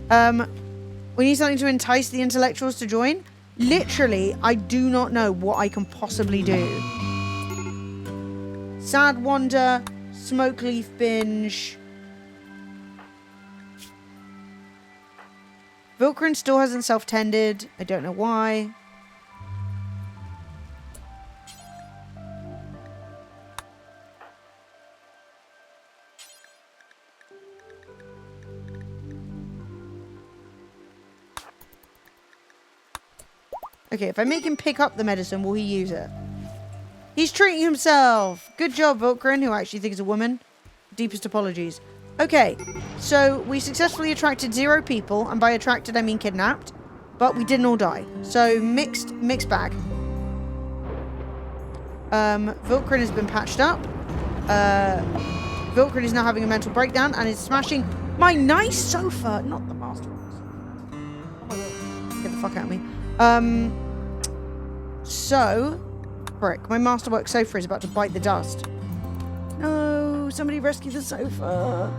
We need something to entice the intellectuals to join. Literally, I do not know what I can possibly do. Sad wander, smoke leaf binge. Vilcrin still hasn't self-tended. I don't know why. Okay, if I make him pick up the medicine, will he use it? He's treating himself! Good job, Vilcrin, who I actually think is a woman. Deepest apologies. Okay, so we successfully attracted 0 people, and by attracted I mean kidnapped, but we didn't all die. So mixed bag. Vilcrin has been patched up. Vilkrin is now having a mental breakdown and is smashing my nice sofa. Not the masterworks. Oh my god. Get the fuck out of me. So, frick, my masterwork sofa is about to bite the dust. No, somebody rescue the sofa.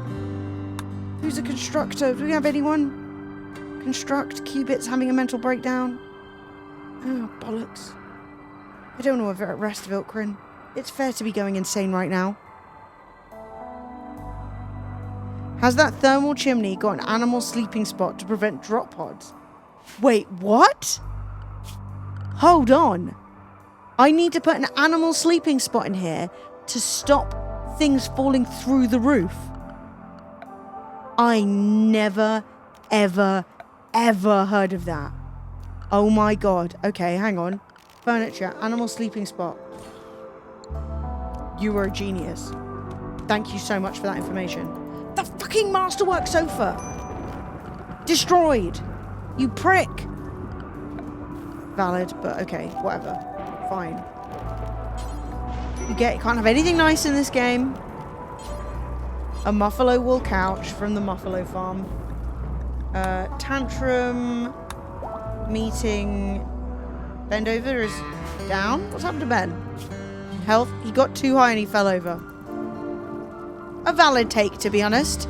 Who's a constructor? Do we have anyone? Construct, Cubit's having a mental breakdown. Oh, bollocks. I don't know if it rest Vilkrin. It's fair to be going insane right now. Has that thermal chimney got an animal sleeping spot to prevent drop pods? Wait, what? Hold on. I need to put an animal sleeping spot in here to stop things falling through the roof. I never, ever, ever heard of that. Oh my god. Okay, hang on. Furniture, animal sleeping spot. You were a genius. Thank you so much for that information. The fucking masterwork sofa! Destroyed! You prick! Valid, but okay, whatever. Fine. You can't have anything nice in this game. A Muffalo wool couch from the Muffalo farm. Tantrum. Meeting. Bend over is down? What's happened to Ben? Health. He got too high and he fell over. A valid take, to be honest.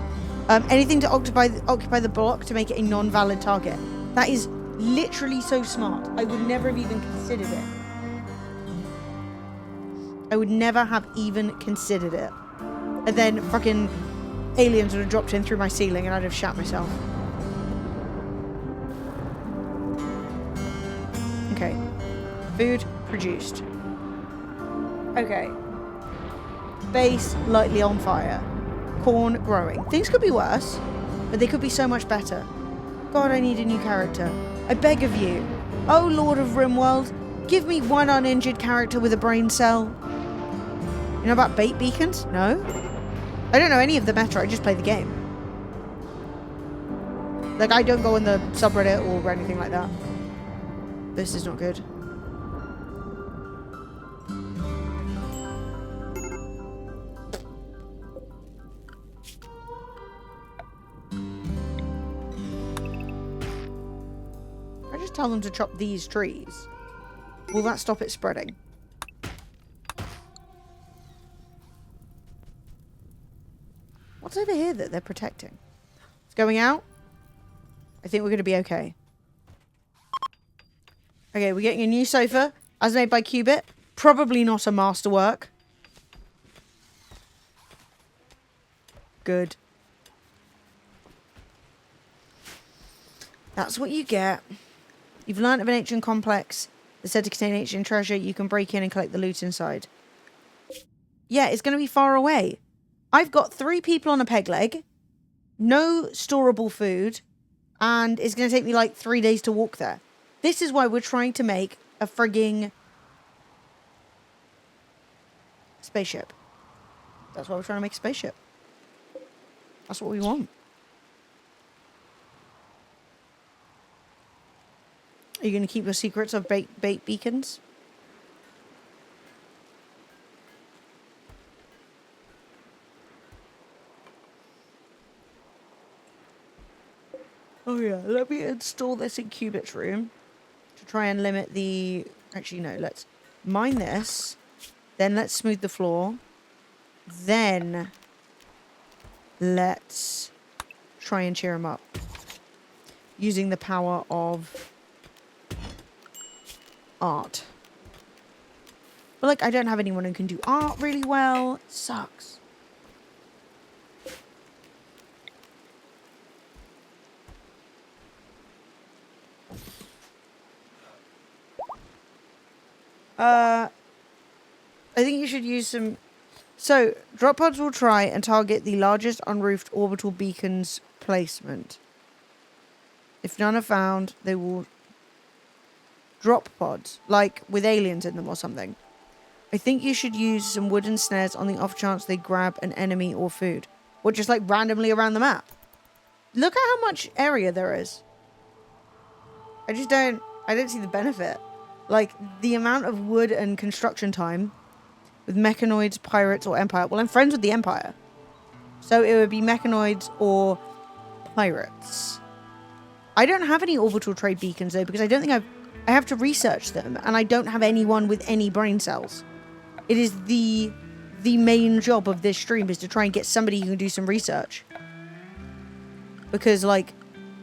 Anything to occupy the block to make it a non-valid target. That is literally so smart. I would never have even considered it. I would never have even considered it. And then fucking aliens would have dropped in through my ceiling and I'd have shat myself. Okay. Food produced. Okay. Base lightly on fire. Corn growing. Things could be worse, but they could be so much better. God, I need a new character. I beg of you. Oh, Lord of RimWorld, give me one uninjured character with a brain cell. You know about bait beacons? No? I don't know any of the meta, I just play the game. Like, I don't go on the subreddit or anything like that. This is not good. I just tell them to chop these trees. Will that stop it spreading? What's over here that they're protecting? It's going out. I think we're going to be okay. Okay, we're getting a new sofa, as made by Cubit. Probably not a masterwork. Good. That's what you get. You've learnt of an ancient complex that's said to contain ancient treasure. You can break in and collect the loot inside. Yeah, it's going to be far away. I've got 3 people on a peg leg, no storable food, and it's going to take me like 3 days to walk there. This is why we're trying to make a frigging spaceship. That's why we're trying to make a spaceship. That's what we want. Are you going to keep your secrets of bait beacons? Oh yeah, let me install this in Cubit's room to try and limit the... Actually, no, let's mine this. Then let's smooth the floor. Then let's try and cheer him up. Using the power of art. But like, I don't have anyone who can do art really well. It sucks. I think you should use some... So, drop pods will try and target the largest unroofed orbital beacon's placement. If none are found, they will drop pods, like with aliens in them or something. I think you should use some wooden snares on the off chance they grab an enemy or food. Or just like randomly around the map. Look at how much area there is. I don't see the benefit. Like, the amount of wood and construction time with mechanoids, pirates, or empire. Well, I'm friends with the empire. So it would be mechanoids or pirates. I don't have any orbital trade beacons though, because I don't think I have to research them, and I don't have anyone with any brain cells. It is the main job of this stream is to try and get somebody who can do some research. Because like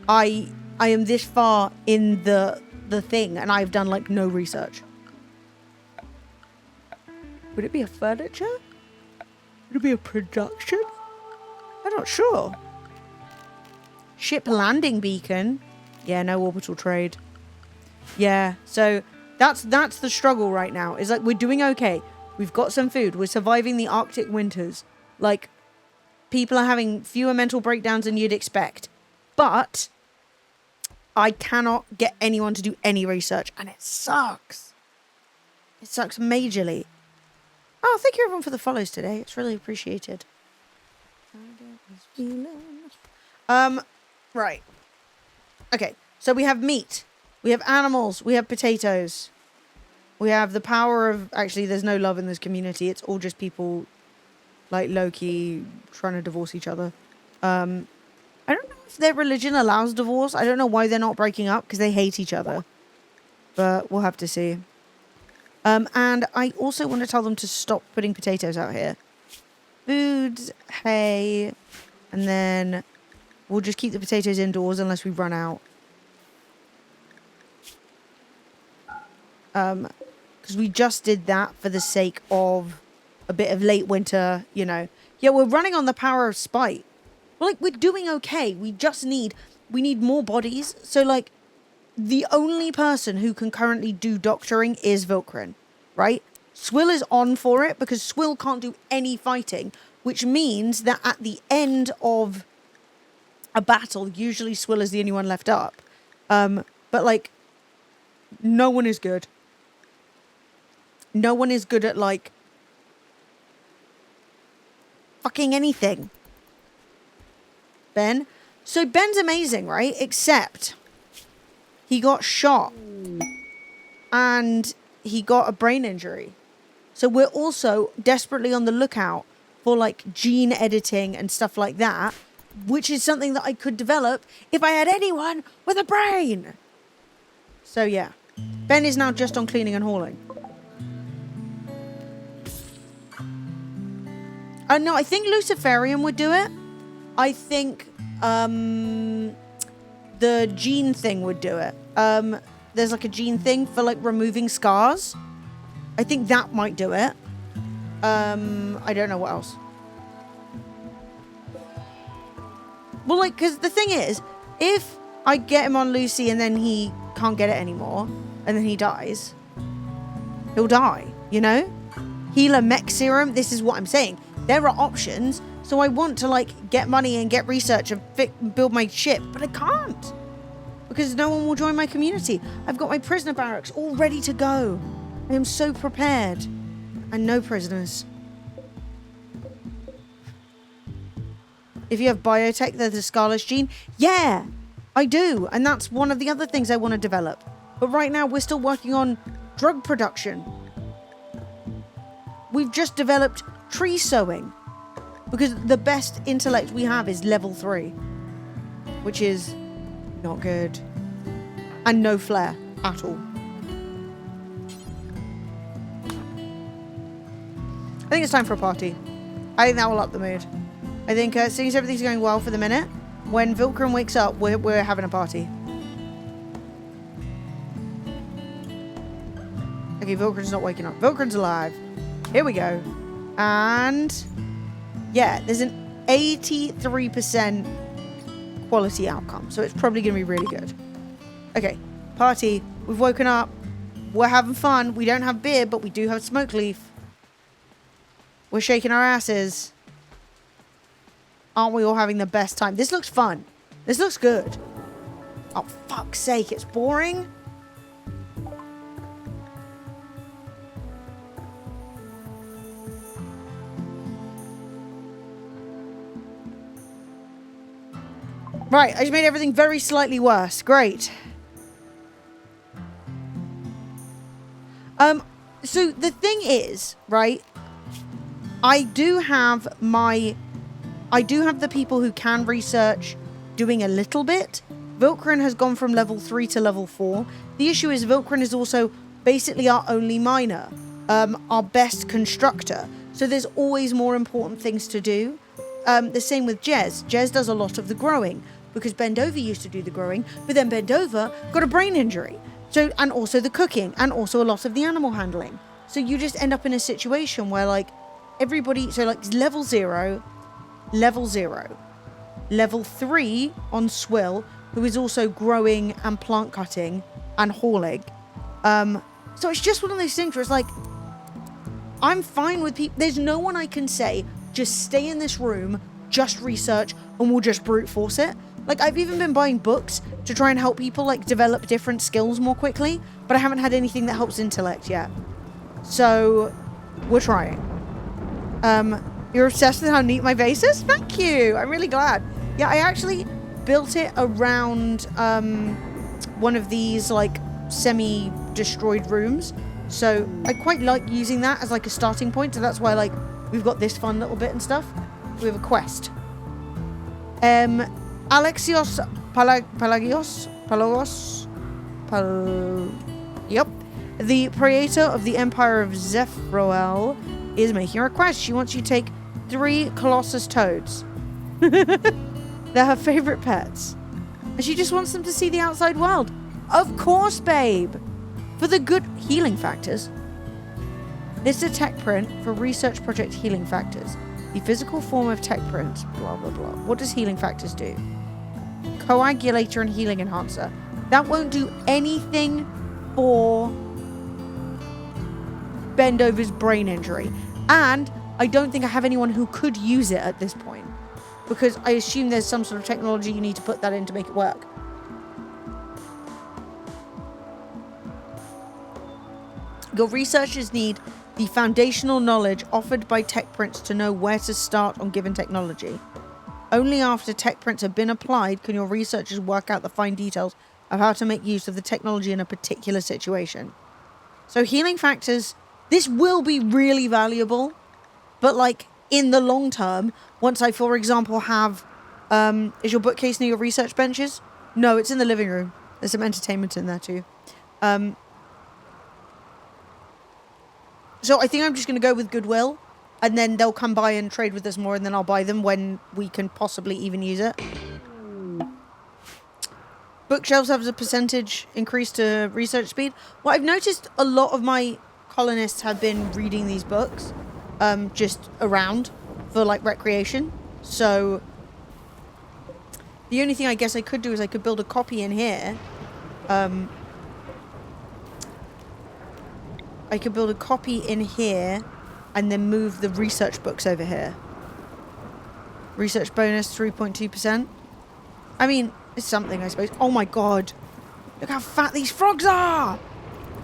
I am this far in the thing and I've done like no research. Would it be a furniture? Would it be a production? I'm not sure. Ship landing beacon. Yeah, no orbital trade. Yeah, so that's the struggle right now. Is like we're doing okay. We've got some food. We're surviving the Arctic winters. Like, people are having fewer mental breakdowns than you'd expect. But I cannot get anyone to do any research, and it sucks. It sucks majorly. Oh, thank you everyone for the follows today. It's really appreciated. Right. Okay, so we have meat. We have animals. We have potatoes. We have the power of... Actually, there's no love in this community. It's all just people, like, low-key trying to divorce each other. I don't know if their religion allows divorce. I don't know why they're not breaking up, because they hate each other. But we'll have to see. And I also want to tell them to stop putting potatoes out here. Foods, hay, and then we'll just keep the potatoes indoors unless we run out. Because we just did that for the sake of a bit of late winter, you know. Yeah, we're running on the power of spite. Like, we're doing okay. We need more bodies. So, like, the only person who can currently do doctoring is Vilkrin, right? Swill is on for it because Swill can't do any fighting, which means that at the end of a battle, usually Swill is the only one left up. But, like, no one is good. No one is good at, like, fucking anything. Ben? So Ben's amazing, right? Except he got shot and he got a brain injury. So we're also desperately on the lookout for, like, gene editing and stuff like that, which is something that I could develop if I had anyone with a brain. So, yeah. Ben is now just on cleaning and hauling. No, I think Luciferium would do it. I think the gene thing would do it. There's like a gene thing for like removing scars. I think that might do it. I don't know what else. Well, like, because the thing is, if I get him on Lucy and then he can't get it anymore, and then he dies, he'll die, you know? Healer mech serum, this is what I'm saying. There are options, so I want to, like, get money and get research and build my ship, but I can't. Because no one will join my community. I've got my prisoner barracks all ready to go. I am so prepared. And no prisoners. If you have biotech, there's the Scarlet gene. Yeah, I do. And that's one of the other things I want to develop. But right now, we're still working on drug production. We've just developed tree sowing. Because the best intellect we have is level 3. Which is not good. And no flair at all. I think it's time for a party. I think that will up the mood. I think, seeing as everything's going well for the minute, when Vilkrin wakes up, we're having a party. Okay, Vilkrin's not waking up. Vilkrin's alive. Here we go. And yeah, there's an 83% quality outcome. So it's probably going to be really good. Okay, party. We've woken up. We're having fun. We don't have beer, but we do have smoke leaf. We're shaking our asses. Aren't we all having the best time? This looks fun. This looks good. Oh, fuck's sake. It's boring. Right, I just made everything very slightly worse. Great. So the thing is, right, I do have the people who can research doing a little bit. Vilkrin has gone from level 3 to level 4. The issue is Vilkrin is also basically our only miner, our best constructor. So there's always more important things to do. The same with Jez. Jez does a lot of the growing because Bendover used to do the growing, but then Bendover got a brain injury. So, and also the cooking and also a lot of the animal handling. So you just end up in a situation where like everybody, so like level 0, level 3 on Swill, who is also growing and plant cutting and hauling. So it's just one of those things where it's like, I'm fine with people. There's no one I can say, just stay in this room, just research, and we'll just brute force it. Like, I've even been buying books to try and help people, like, develop different skills more quickly, but I haven't had anything that helps intellect yet. So, we're trying. You're obsessed with how neat my base is? Thank you! I'm really glad. Yeah, I actually built it around, one of these, like, semi-destroyed rooms. So, I quite like using that as, like, a starting point, so that's why, like, we've got this fun little bit and stuff. We have a quest. Alexios Palagos, yep. The creator of the Empire of Zephrel is making a request. She wants you to take 3 Colossus toads. They're her favorite pets. And she just wants them to see the outside world. Of course, babe. For the good healing factors. This is a tech print for research project healing factors. The physical form of tech print, blah, blah, blah. What does healing factors do? Coagulator and healing enhancer. That won't do anything for Bendover's brain injury. And I don't think I have anyone who could use it at this point. Because I assume there's some sort of technology you need to put that in to make it work. Your researchers need the foundational knowledge offered by tech prints to know where to start on given technology. Only after tech prints have been applied can your researchers work out the fine details of how to make use of the technology in a particular situation. So healing factors, this will be really valuable, but like in the long term, once I, for example, have, is your bookcase near your research benches? No, it's in the living room. There's some entertainment in there too. So I think I'm just going to go with Goodwill, and then they'll come by and trade with us more, and then I'll buy them when we can possibly even use it. Bookshelves have a percentage increase to research speed. Well, I've noticed a lot of my colonists have been reading these books, just around for like recreation. So the only thing I guess I could do is I could build a copy in here. I could build a copy in here and then move the research books over here. Research bonus 3.2%. I mean, it's something, I suppose. Oh my god. Look how fat these frogs are!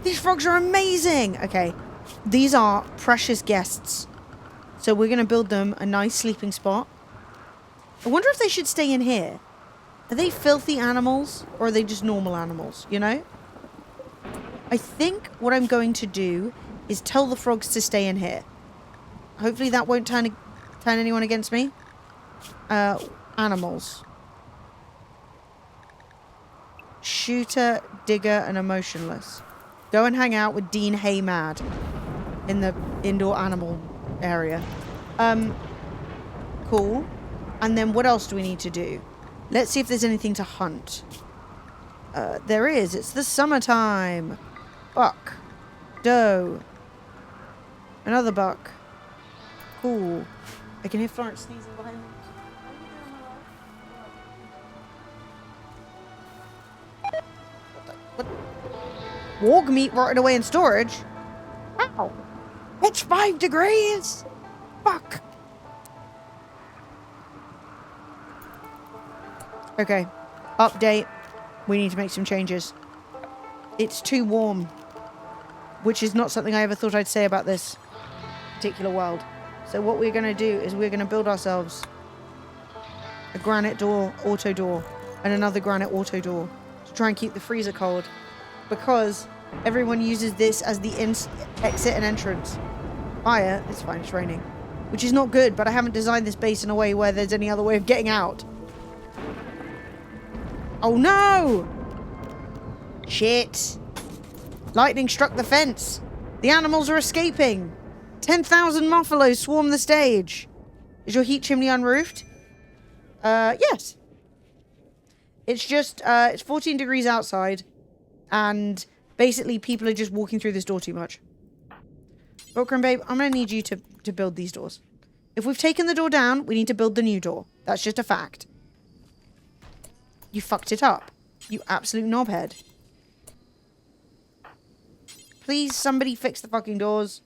These frogs are amazing! Okay. These are precious guests. So we're going to build them a nice sleeping spot. I wonder if they should stay in here. Are they filthy animals? Or are they just normal animals? You know? I think what I'm going to do is tell the frogs to stay in here. Hopefully that won't turn anyone against me. Animals. Shooter, digger, and emotionless. Go and hang out with Dean Haymad in the indoor animal area. Cool. And then what else do we need to do? Let's see if there's anything to hunt. There is. It's the summertime. Buck. Doe. Another buck. Cool. I can hear Florence sneezing behind me. What? Warg meat rotted away in storage? Ow. It's 5 degrees! Fuck. Okay. Update. We need to make some changes. It's too warm. Which is not something I ever thought I'd say about this particular world. So what we're going to do is we're going to build ourselves a granite door, auto door, and another granite auto door to try and keep the freezer cold. Because everyone uses this as the exit and entrance. Fire, it's fine, it's raining. which is not good, but I haven't designed this base in a way where there's any other way of getting out. Oh no! Shit. Lightning struck the fence. The animals are escaping. 10,000 muffalos swarm the stage. Is your heat chimney unroofed? Yes. It's just, it's 14 degrees outside. And basically people are just walking through this door too much. Volcrum, babe, I'm going to need you to build these doors. If we've taken the door down, we need to build the new door. That's just a fact. You fucked it up. You absolute knobhead. Please, somebody fix the fucking doors.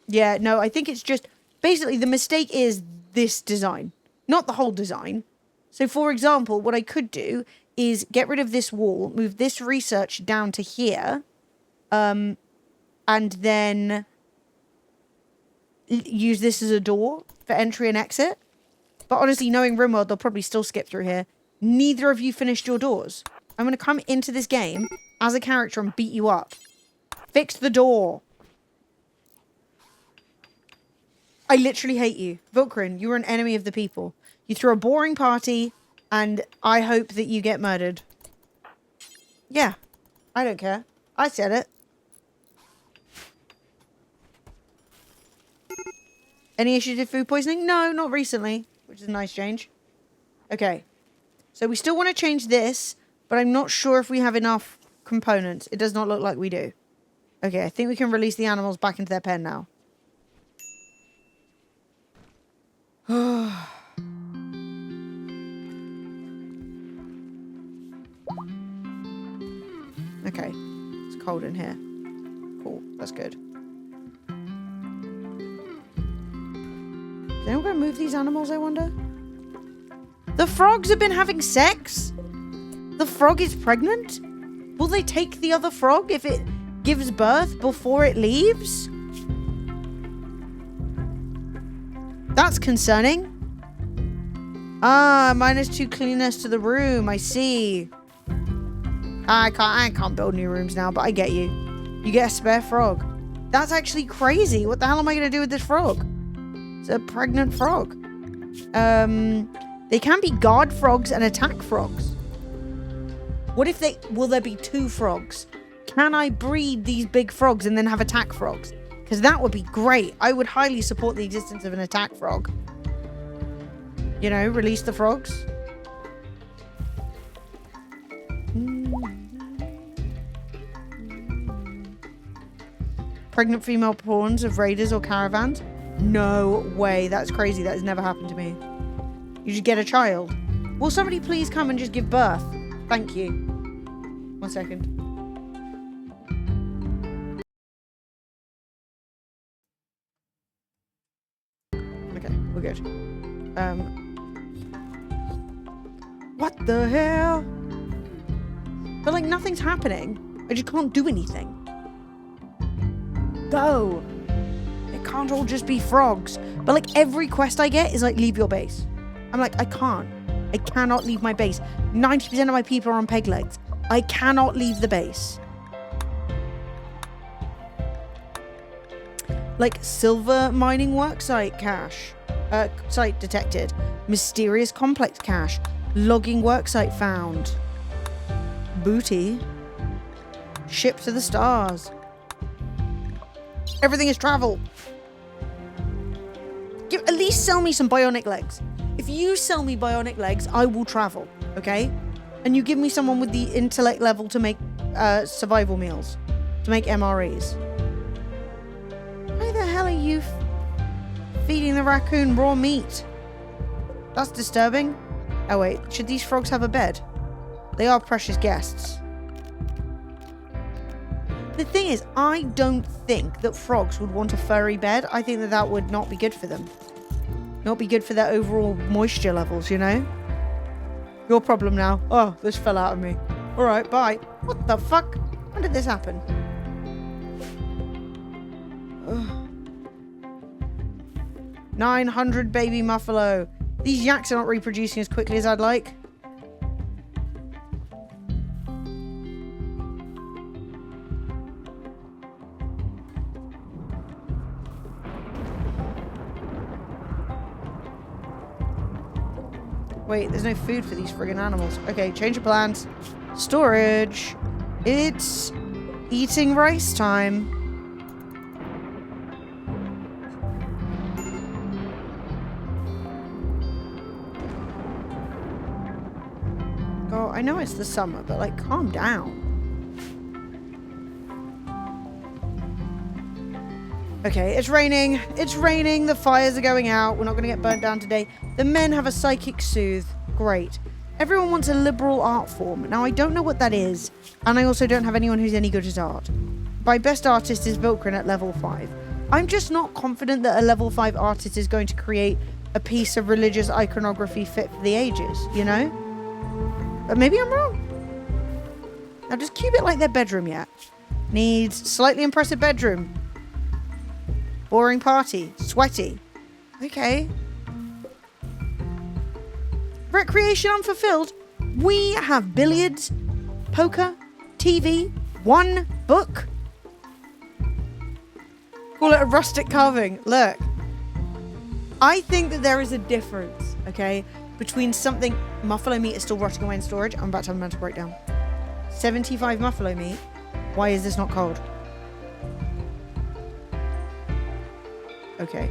Yeah, no, I think it's just... Basically, the mistake is this design. Not the whole design. So, for example, what I could do is get rid of this wall, move this research down to here, and then use this as a door for entry and exit. But honestly, knowing RimWorld, they'll probably still skip through here. Neither of you finished your doors. I'm going to come into this game as a character and beat you up. Fix the door. I literally hate you. Volkrin, you are an enemy of the people. You threw a boring party, and I hope that you get murdered. Yeah, I don't care. I said it. Any issues with food poisoning? No, not recently, which is a nice change. Okay, so we still want to change this, but I'm not sure if we have enough components. It does not look like we do. Okay, I think we can release the animals back into their pen now. Okay, it's cold in here. Cool, that's good. Is anyone going to move these animals, I wonder? The frogs have been having sex? The frog is pregnant? Will they take the other frog if it gives birth before it leaves? That's concerning. Ah, -2 cleanliness to the room. I see. I can't build new rooms now, but I get you. You get a spare frog. That's actually crazy. What the hell am I going to do with this frog? It's a pregnant frog. They can be guard frogs and attack frogs. What if will there be 2 frogs? Can I breed these big frogs and then have attack frogs? Because that would be great. I would highly support the existence of an attack frog. You know, release the frogs. Pregnant female pawns of raiders or caravans? No way. That's crazy. That has never happened to me. You should get a child. Will somebody please come and just give birth? Thank you. 1 second. Okay, we're good. What the hell? But like nothing's happening. I just can't do anything. Go. It can't all just be frogs. But like every quest I get is like leave your base. I'm like, I can't. I cannot leave my base. 90% of my people are on peg legs. I cannot leave the base. Like silver mining worksite cache. Site detected. Mysterious complex cache. Logging worksite found. Booty. Ship to the stars. Everything is travel. At least sell me some bionic legs. If you sell me bionic legs, I will travel, okay? And you give me someone with the intellect level to make survival meals. To make MREs. Why the hell are you feeding the raccoon raw meat? That's disturbing. Oh wait, should these frogs have a bed? They are precious guests. The thing is, I don't think that frogs would want a furry bed. I think that that would not be good for them. Not be good for their overall moisture levels, you know? Your problem now. Oh, this fell out of me. Alright, bye. What the fuck? When did this happen? Ugh. 900 baby muffalo. These yaks are not reproducing as quickly as I'd like. Wait, there's no food for these friggin' animals. Okay, change of plans. Storage. It's eating rice time. Oh, I know it's the summer, but like, calm down. Okay, it's raining. It's raining. The fires are going out. We're not going to get burnt down today. The men have a psychic soothe. Great. Everyone wants a liberal art form. Now, I don't know what that is. And I also don't have anyone who's any good at art. My best artist is Vilkrin at level 5. I'm just not confident that a level 5 artist is going to create a piece of religious iconography fit for the ages, you know? But maybe I'm wrong. Now, just keep it like their bedroom yet. Needs slightly impressive bedroom. Boring party. Sweaty. Okay. Recreation unfulfilled. We have billiards, poker, TV, one book. Call it a rustic carving. Look. I think that there is a difference, okay, between something... Muffalo meat is still rotting away in storage. I'm about to have a mental breakdown. 75 muffalo meat. Why is this not cold? Okay.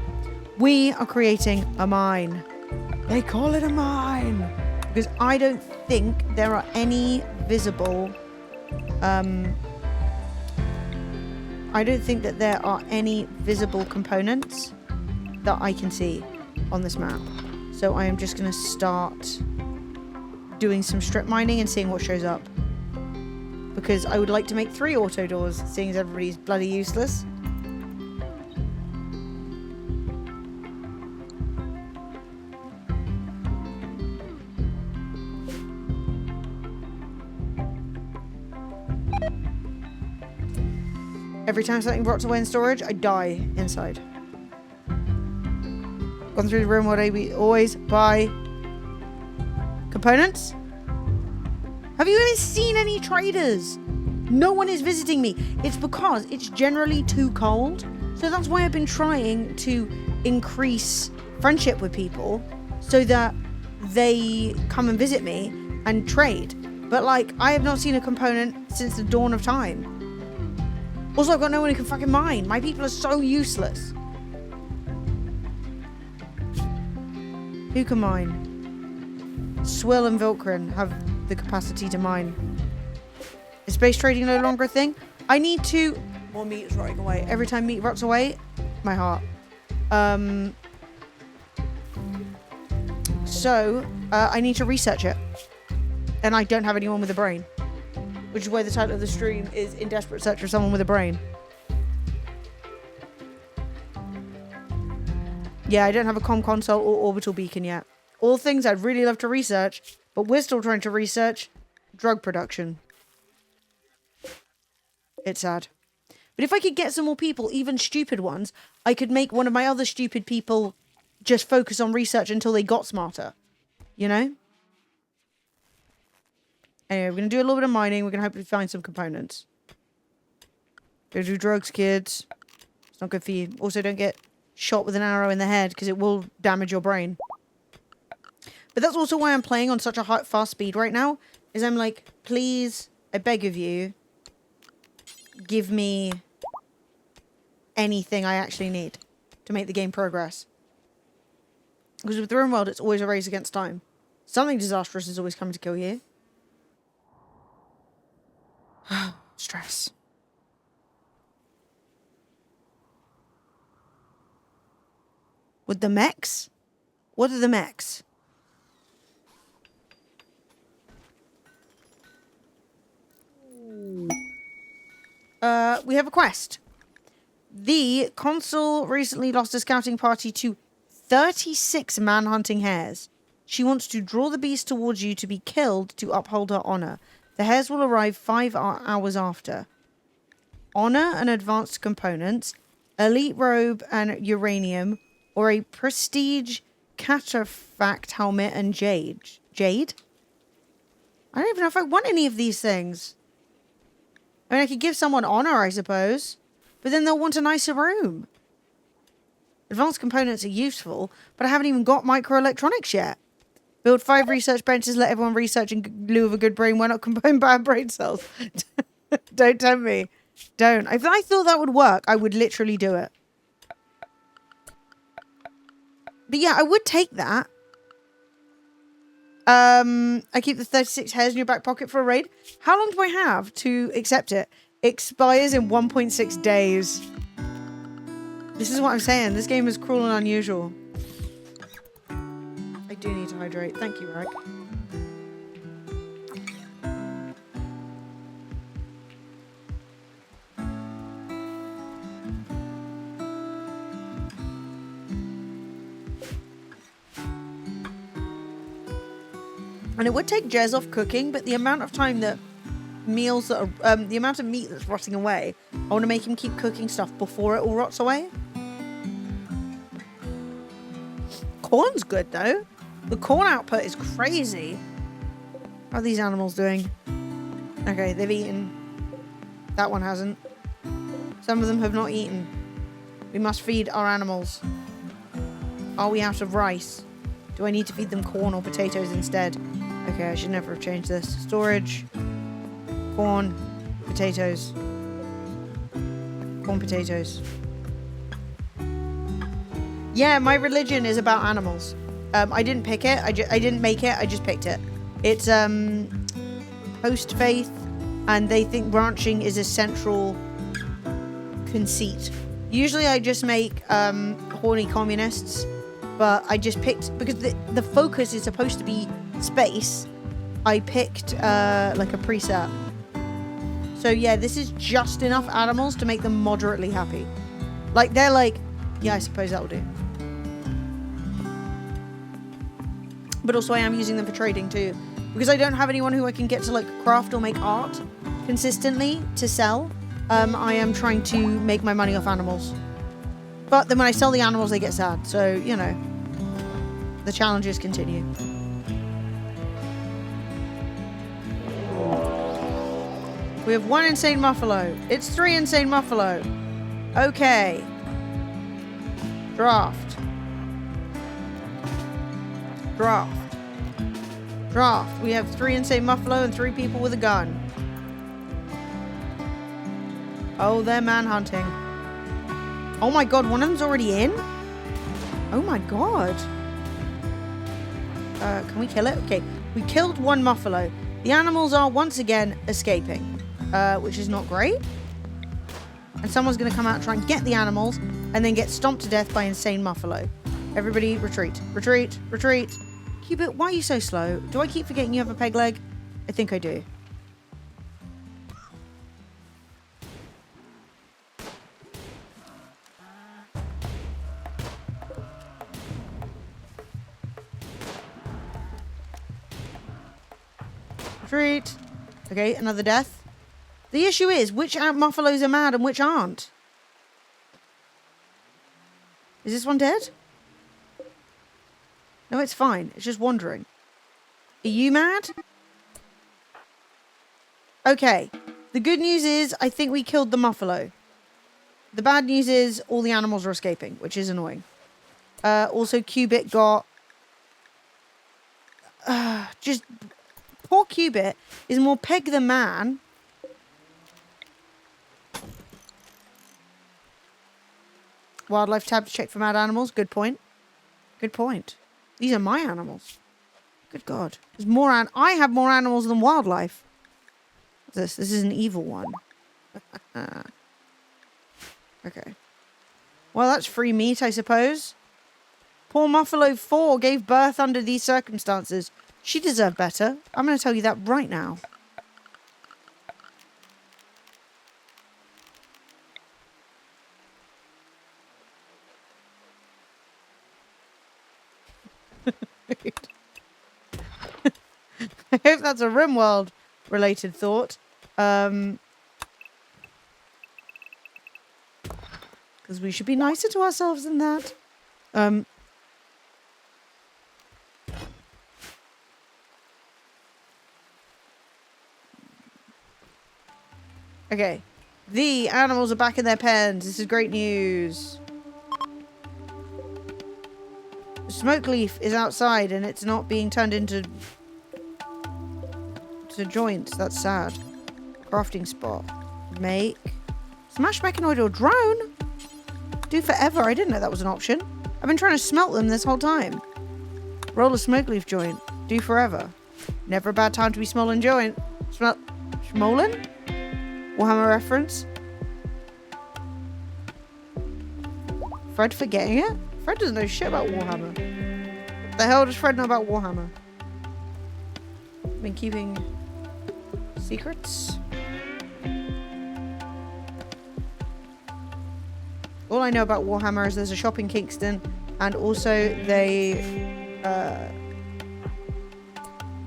We are creating a mine. They call it a mine. Because I don't think there are any visible... I don't think that there are any visible components that I can see on this map. So I am just going to start doing some strip mining and seeing what shows up. Because I would like to make 3 auto doors, seeing as everybody's bloody useless. Every time something rots away in storage, I die inside. Gone through the RimWorld AB, always buy components. Have you even seen any traders? No one is visiting me. It's because it's generally too cold. So that's why I've been trying to increase friendship with people so that they come and visit me and trade. But like, I have not seen a component since the dawn of time. Also, I've got no one who can fucking mine. My people are so useless. Who can mine? Swill and Vilkrin have the capacity to mine. Is space trading no longer a thing? I need to... More meat is rotting away. Every time meat rots away, my heart. So, I need to research it. And I don't have anyone with a brain. Which is why the title of the stream is In Desperate Search for Someone with a Brain. Yeah, I don't have a comm console or orbital beacon yet. All things I'd really love to research, but we're still trying to research drug production. It's sad. But if I could get some more people, even stupid ones, I could make one of my other stupid people just focus on research until they got smarter. You know? Anyway, we're going to do a little bit of mining. We're going to hopefully find some components. Go do drugs, kids. It's not good for you. Also, don't get shot with an arrow in the head because it will damage your brain. But that's also why I'm playing on such a fast speed right now. Is I'm like, please, I beg of you, give me anything I actually need to make the game progress. Because with RimWorld, it's always a race against time. Something disastrous is always coming to kill you. Stress. With the mechs? What are the mechs? We have a quest. The consul recently lost a scouting party to 36 man-hunting hares. She wants to draw the beast towards you to be killed to uphold her honor. The hares will arrive 5 hours after. Honor and advanced components, elite robe and uranium, or a prestige cataphract helmet and jade. Jade? I don't even know if I want any of these things. I mean, I could give someone honor, I suppose. But then they'll want a nicer room. Advanced components are useful, but I haven't even got microelectronics yet. Build 5 research benches, let everyone research in lieu of a good brain. Why not combine bad brain cells? Don't tempt me. Don't. If I thought that would work, I would literally do it. But yeah, I would take that. I keep the 36 hairs in your back pocket for a raid. How long do I have to accept it? Expires in 1.6 days. This is what I'm saying. This game is cruel and unusual. I do need to hydrate. Thank you, Rick. And it would take Jez off cooking, but the amount of time that meals that are, the amount of meat that's rotting away, I want to make him keep cooking stuff before it all rots away. Corn's good though. The corn output is crazy. How are these animals doing? Okay, they've eaten. That one hasn't. Some of them have not eaten. We must feed our animals. Are we out of rice? Do I need to feed them corn or potatoes instead? Okay, I should never have changed this. Storage. Corn. Potatoes. Corn, potatoes. Yeah, my religion is about animals. I didn't pick it. I didn't make it. I just picked it. It's host faith, and they think branching is a central conceit. Usually I just make horny communists, but I just picked, because the focus is supposed to be space, I picked like a preset. So yeah, this is just enough animals to make them moderately happy. Like, they're like, yeah, I suppose that will do. But also I am using them for trading too, because I don't have anyone who I can get to like craft or make art consistently to sell. I am trying to make my money off animals. But then when I sell the animals, they get sad. So, you know, the challenges continue. We have 1 insane muffalo. It's 3 insane muffalo. Okay. Draft. Draft. Draft. We have 3 insane muffalo and 3 people with a gun. Oh, they're manhunting. Oh my god, one of them's already in? Oh my god. Can we kill it? Okay, we killed 1 muffalo. The animals are once again escaping, which is not great. And someone's going to come out and try and get the animals and then get stomped to death by insane muffalo. Everybody retreat. Retreat. Retreat. Cubit, why are you so slow? Do I keep forgetting you have a peg leg? I think I do. Retreat. Okay, another death. The issue is, which muffalos are mad and which aren't? Is this one dead? No, it's fine. It's just wandering. Are you mad? Okay. The good news is, I think we killed the muffalo. The bad news is, all the animals are escaping, which is annoying. Also, Cubit got... just... Poor Cubit is more peg than man. Wildlife tab to check for mad animals. Good point. Good point. These are my animals. Good God. There's more I have more animals than wildlife. This is an evil one. Okay. Well, that's free meat, I suppose. Poor Muffalo 4 gave birth under these circumstances. She deserved better. I'm going to tell you that right now. I hope that's a RimWorld related thought. Because we should be nicer to ourselves than that. Okay. The animals are back in their pens. This is great news. smoke leaf is outside and it's not being turned into joints. That's sad. Crafting spot. Make. Smash mechanoid or drone? Do forever. I didn't know that was an option. I've been trying to smelt them this whole time. Roll a smoke leaf joint. Do forever. Never a bad time to be smolin' joint. Schmolin? Warhammer reference? Fred forgetting it? Fred doesn't know shit about Warhammer. What the hell does Fred know about Warhammer? Been keeping secrets? All I know about Warhammer is there's a shop in Kingston, and also the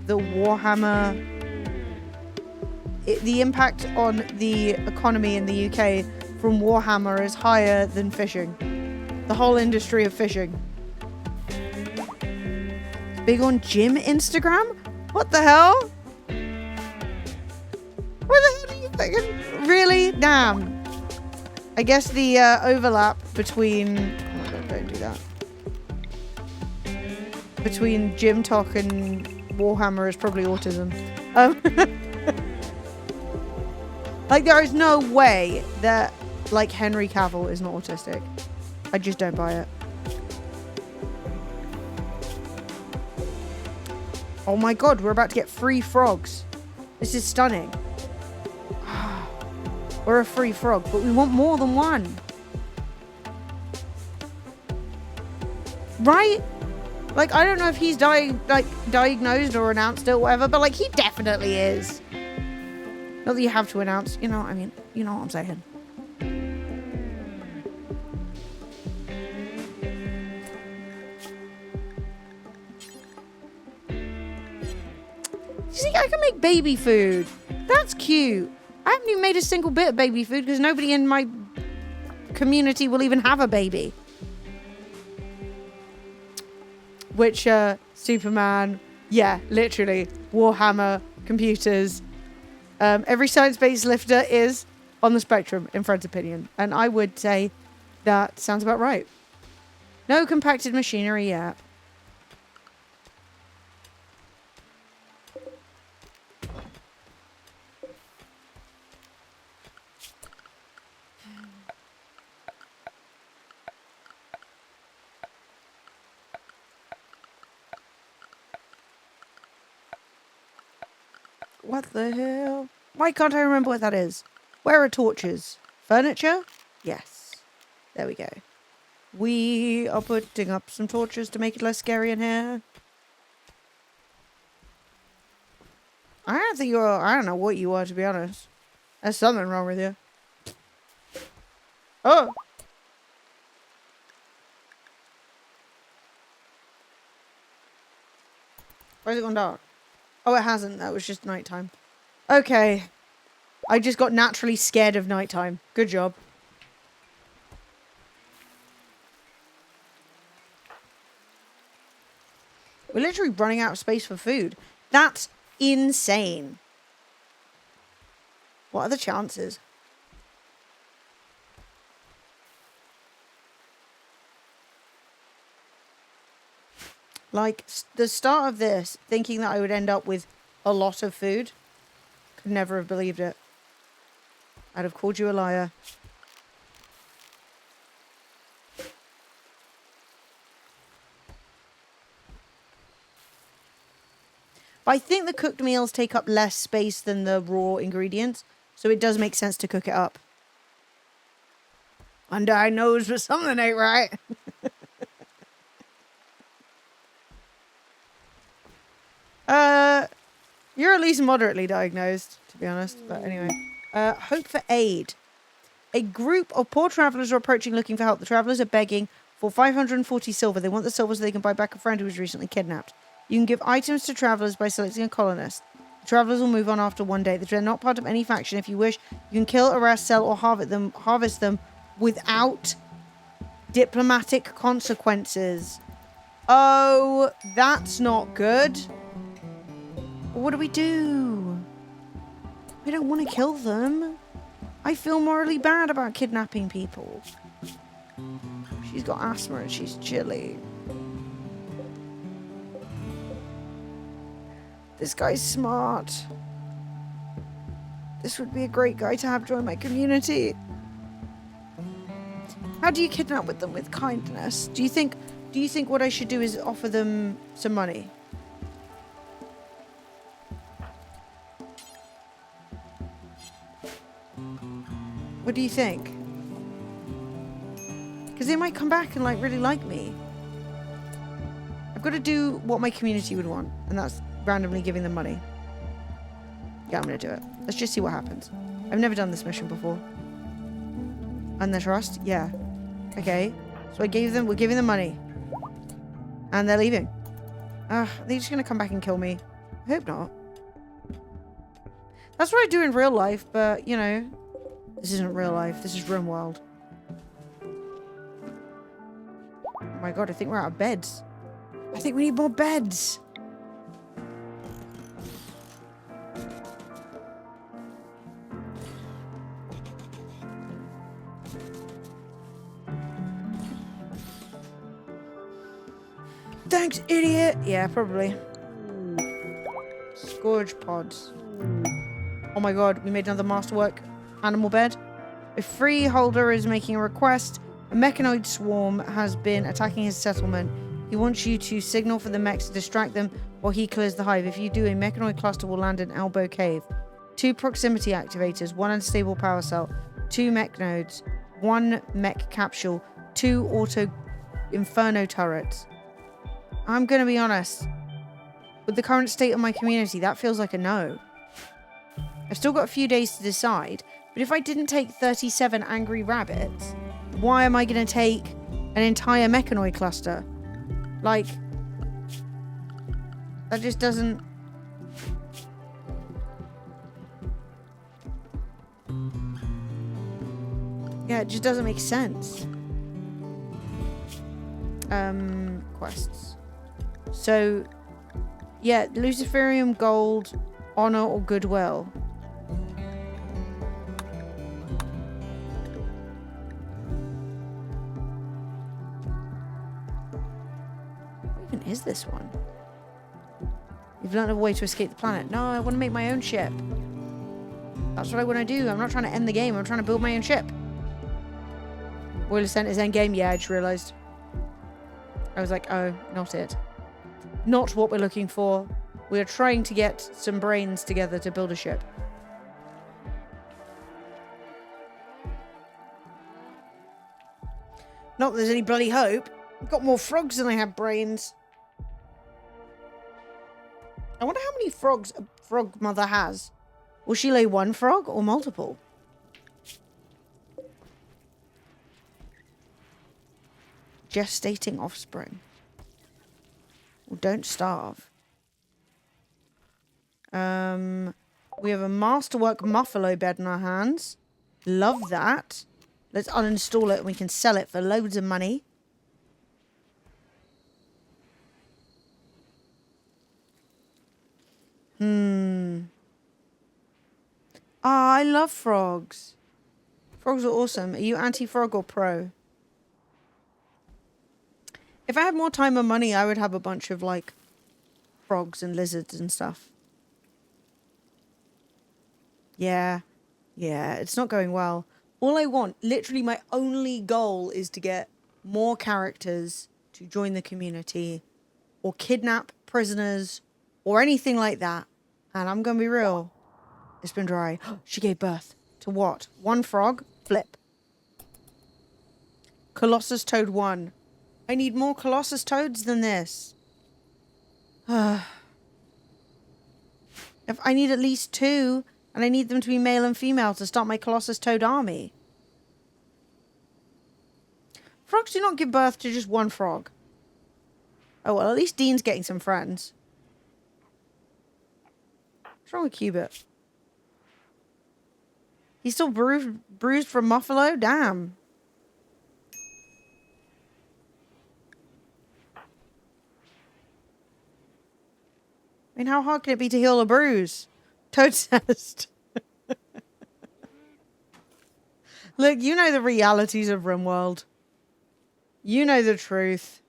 Warhammer, the impact on the economy in the UK from Warhammer is higher than fishing. The whole industry of fishing. Big on gym Instagram? What the hell? What the hell do you think? Really? Damn. I guess the overlap between... Oh my god, don't do that. Between gym talk and Warhammer is probably autism. Like, there is no way that, like, Henry Cavill is not autistic. I just don't buy it. Oh my god, we're about to get free frogs. This is stunning. We're a free frog, but we want more than one. Right? Like, I don't know if he's diagnosed or announced it or whatever, but, like, he definitely is. Not that you have to announce, you know what I mean? You know what I'm saying. You see, I can make baby food. That's cute. I haven't even made a single bit of baby food because nobody in my community will even have a baby. Witcher, Superman, yeah, literally, Warhammer, computers. Every science-based lifter is on the spectrum, in Fred's opinion. And I would say that sounds about right. No compacted machinery yet. What the hell? Why can't I remember what that is? Where are torches? Furniture? Yes. There we go. We are putting up some torches to make it less scary in here. I don't think you're... I don't know what you are, to be honest. There's something wrong with you. Oh! Where's it gone dark? Oh, it hasn't. That was just nighttime. Okay. I just got naturally scared of nighttime. Good job. We're literally running out of space for food. That's insane. What are the chances? Like, the start of this, thinking that I would end up with a lot of food, could never have believed it. I'd have called you a liar. But I think the cooked meals take up less space than the raw ingredients, so it does make sense to cook it up. Undiagnosed, but something ain't right. You're at least moderately diagnosed, to be honest. But anyway. Hope for aid. A group of poor travellers are approaching looking for help. The travellers are begging for 540 silver. They want the silver so they can buy back a friend who was recently kidnapped. You can give items to travellers by selecting a colonist. The travellers will move on after one day. They're not part of any faction. If you wish, you can kill, arrest, sell, or harvest them without diplomatic consequences. Oh, that's not good. What do we do? We don't want to kill them. I feel morally bad about kidnapping people. She's got asthma and she's chilly. This guy's smart. This would be a great guy to have join my community. How do you kidnap with them? With kindness? Do you think what I should do is offer them some money? What do you think? Because they might come back and like really like me. I've got to do what my community would want, and that's randomly giving them money. Yeah, I'm gonna do it. Let's just see what happens. I've never done this mission before. And their trust? Yeah. Okay. So we're giving them money. And they're leaving. Ugh, they're just gonna come back and kill me. I hope not. That's what I do in real life, but, you know, this isn't real life. This is RimWorld. Oh my god, I think we're out of beds. I think we need more beds. Thanks, idiot! Yeah, probably. Scourge pods. Oh my god, we made another masterwork animal bed. A freeholder is making a request. A mechanoid swarm has been attacking his settlement. He wants you to signal for the mechs to distract them while he clears the hive. If you do, a mechanoid cluster will land in Elbow Cave. 2 proximity activators, 1 unstable power cell, 2 mech nodes, 1 mech capsule, 2 auto inferno turrets. I'm going to be honest. With the current state of my community, that feels like a no. I've still got a few days to decide, but if I didn't take 37 angry rabbits, why am I going to take an entire mechanoid cluster? Like, that just doesn't... Yeah, it just doesn't make sense. Quests. So, yeah, Luciferium, Gold, Honor, or Goodwill. What even is this one? You've learned a way to escape the planet. No, I want to make my own ship. That's what I want to do. I'm not trying to end the game. I'm trying to build my own ship. Oil Ascent is endgame. Yeah, I just realised. I was like, oh, not it. Not what we're looking for. We're trying to get some brains together to build a ship. Not that there's any bloody hope. I've got more frogs than I have brains. I wonder how many frogs a frog mother has. Will she lay 1 frog or multiple? Gestating offspring. Well, don't starve. We have a masterwork muffalo bed in our hands. Love that. Let's uninstall it and we can sell it for loads of money. Ah, I love frogs. Frogs are awesome. Are you anti-frog or pro? If I had more time and money, I would have a bunch of, like, frogs and lizards and stuff. Yeah. Yeah, it's not going well. All I want, literally my only goal, is to get more characters to join the community or kidnap prisoners or anything like that. And I'm going to be real. It's been dry. She gave birth to what? 1 frog? Flip. Colossus Toad 1. I need more Colossus Toads than this. If I need at least 2, and I need them to be male and female to start my Colossus Toad army. Frogs do not give birth to just 1 frog. Oh, well, at least Dean's getting some friends. What's wrong with Cubit? He's still bruised from Muffalo? Damn. I mean, how hard can it be to heal a bruise? Toad says. Look, you know the realities of RimWorld. You know the truth.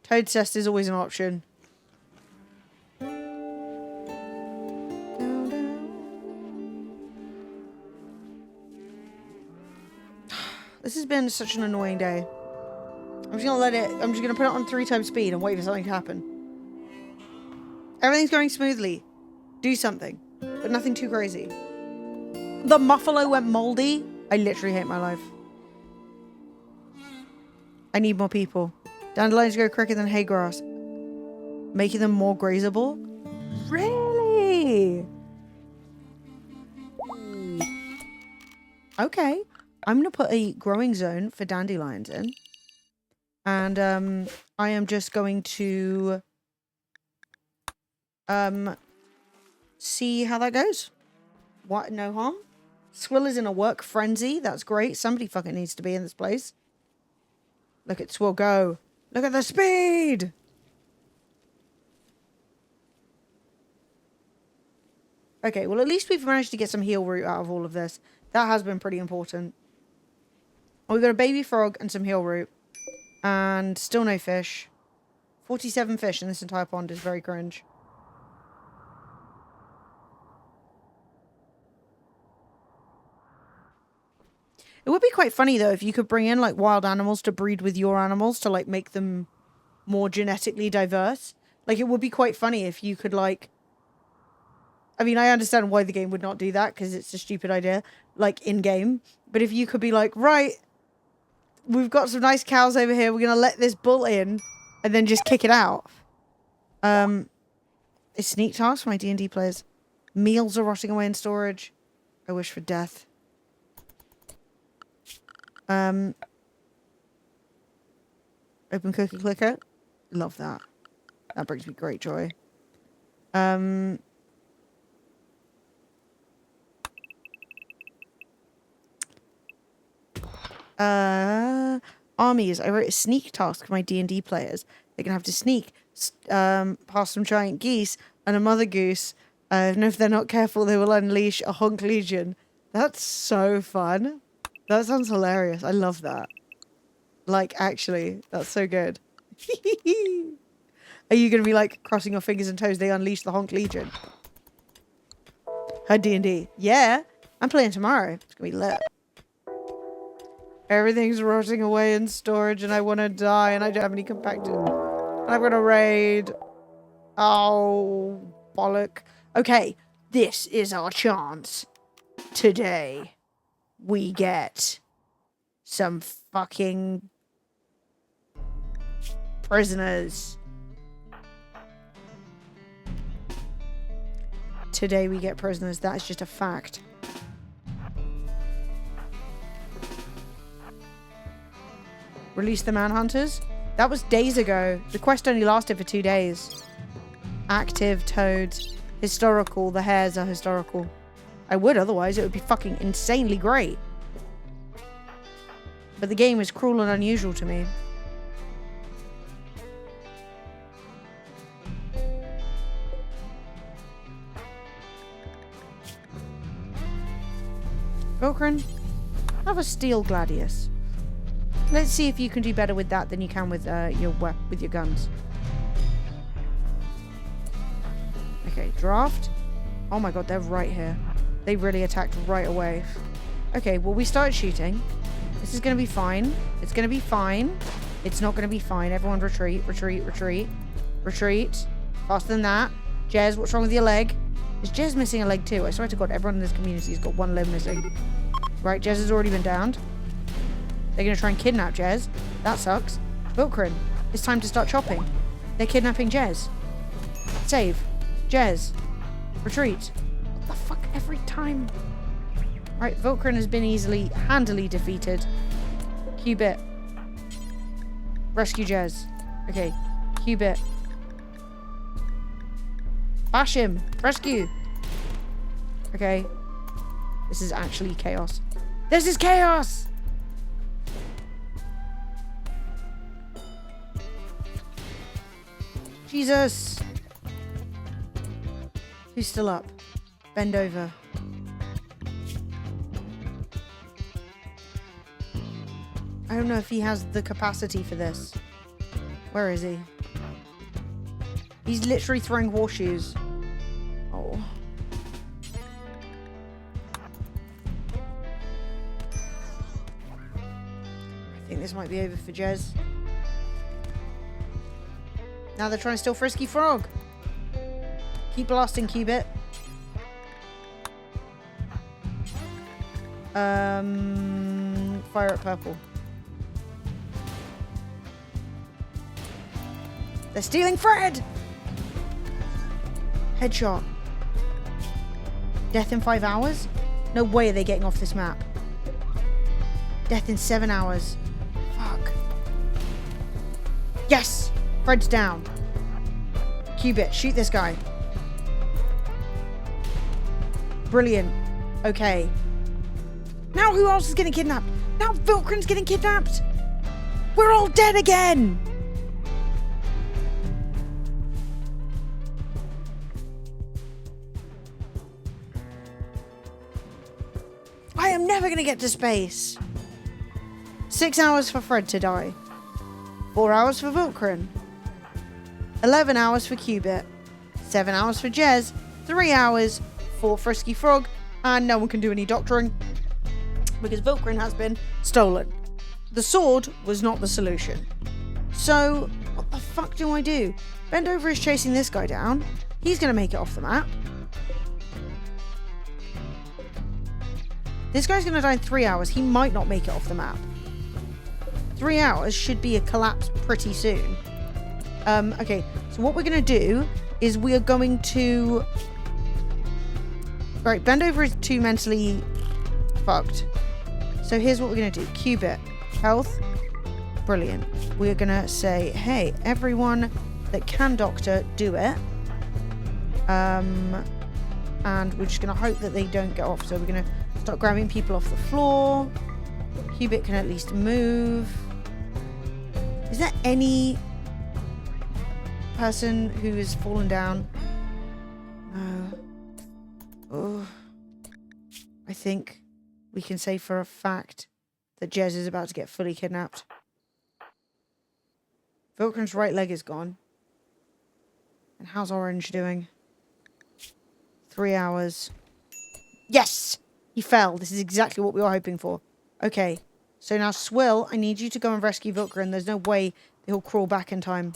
Toad cest is always an option. This has been such an annoying day. I'm just gonna put it on 3 times speed and wait for something to happen. Everything's going smoothly. Do something. But nothing too crazy. The muffalo went moldy. I literally hate my life. I need more people. Dandelions grow quicker than hay grass. Making them more grazable? Really? Okay. I'm going to put a growing zone for dandelions in. And I am just going to see how that goes. What? No harm? Swill is in a work frenzy. That's great. Somebody fucking needs to be in this place. Look at Swill go. Look at the speed! Okay, well at least we've managed to get some heal root out of all of this. That has been pretty important. Oh, we've got a baby frog and some heal root. And still no fish. 47 fish in this entire pond is very cringe. It would be quite funny though if you could bring in like wild animals to breed with your animals to like make them more genetically diverse. Like it would be quite funny if you could like... I mean, I understand why the game would not do that because it's a stupid idea, like in game. But if you could be like, right, we've got some nice cows over here. We're going to let this bull in and then just kick it out. It's sneak tasks for my D&D players. Meals are rotting away in storage. I wish for death. Open cookie clicker. Love that. That brings me great joy. Armies. I wrote a sneak task for my D&D players. They're gonna have to sneak past some giant geese and a mother goose. And if they're not careful, they will unleash a honk legion. That's so fun. That sounds hilarious. I love that. Like, actually, that's so good. Are you gonna be like crossing your fingers and toes? They unleash the honk legion. Her D&D. Yeah, I'm playing tomorrow. It's gonna be lit. Everything's rotting away in storage and I want to die and I don't have any compacted. And I'm going to raid. Oh, bollock. Okay, this is our chance. Today, we get some fucking prisoners. Today we get prisoners. That is just a fact. Release the manhunters? That was days ago. The quest only lasted for 2 days. Active toads. Historical. The hares are historical. I would otherwise. It would be fucking insanely great. But the game is cruel and unusual to me. Gokran, have a steel gladius. Let's see if you can do better with that than you can with your guns. Okay, draft. Oh my god, they're right here. They really attacked right away. Okay, well we started shooting. This is gonna be fine. It's gonna be fine. It's not gonna be fine. Everyone retreat, retreat, retreat. Retreat. Faster than that. Jez, what's wrong with your leg? Is Jez missing a leg too? I swear to god, everyone in this community has got one leg missing. Right, Jez has already been downed. They're going to try and kidnap Jez. That sucks. Vilkrin, it's time to start chopping. They're kidnapping Jez. Save. Jez. Retreat. What the fuck? Every time. Right, Vilkrin has been handily defeated. Cubit. Rescue Jez. Okay. Cubit. Bash him. Rescue. Okay. This is actually chaos. This is chaos! Jesus! Who's still up? Bend over. I don't know if he has the capacity for this. Where is he? He's literally throwing horseshoes. Oh. think this might be over for Jez. Now they're trying to steal Frisky Frog. Keep blasting, Cubit. Fire at purple. They're stealing Fred! Headshot. Death in 5 hours? No way are they getting off this map. Death in 7 hours. Fuck. Yes! Fred's down. Cubit, shoot this guy. Brilliant. Okay. Now who else is getting kidnapped? Now Vilkrin's getting kidnapped! We're all dead again! I am never going to get to space. 6 hours for Fred to die. 4 hours for Vilkrin. 11 hours for Cubit. 7 hours for Jez. 3 hours for Frisky Frog. And no one can do any doctoring because Vilkrin has been stolen. The sword was not the solution. So, what the fuck do I do? Bendover is chasing this guy down. He's going to make it off the map. This guy's going to die in 3 hours. He might not make it off the map. 3 hours should be a collapse pretty soon. Okay, so what we're going to do is we are going to... Right, Bendover is too mentally fucked. So here's what we're going to do. Cubit. Health. Brilliant. We're going to say, hey, everyone that can doctor, do it. And we're just going to hope that they don't get off. So we're going to start grabbing people off the floor. Cubit can at least move. Is there any person who has fallen down? No. Oh. I think we can say for a fact that Jez is about to get fully kidnapped. Vilkrin's right leg is gone. And how's Orange doing? 3 hours. Yes! He fell. This is exactly what we were hoping for. Okay. So now, Swill, I need you to go and rescue Vilkrin. There's no way he'll crawl back in time.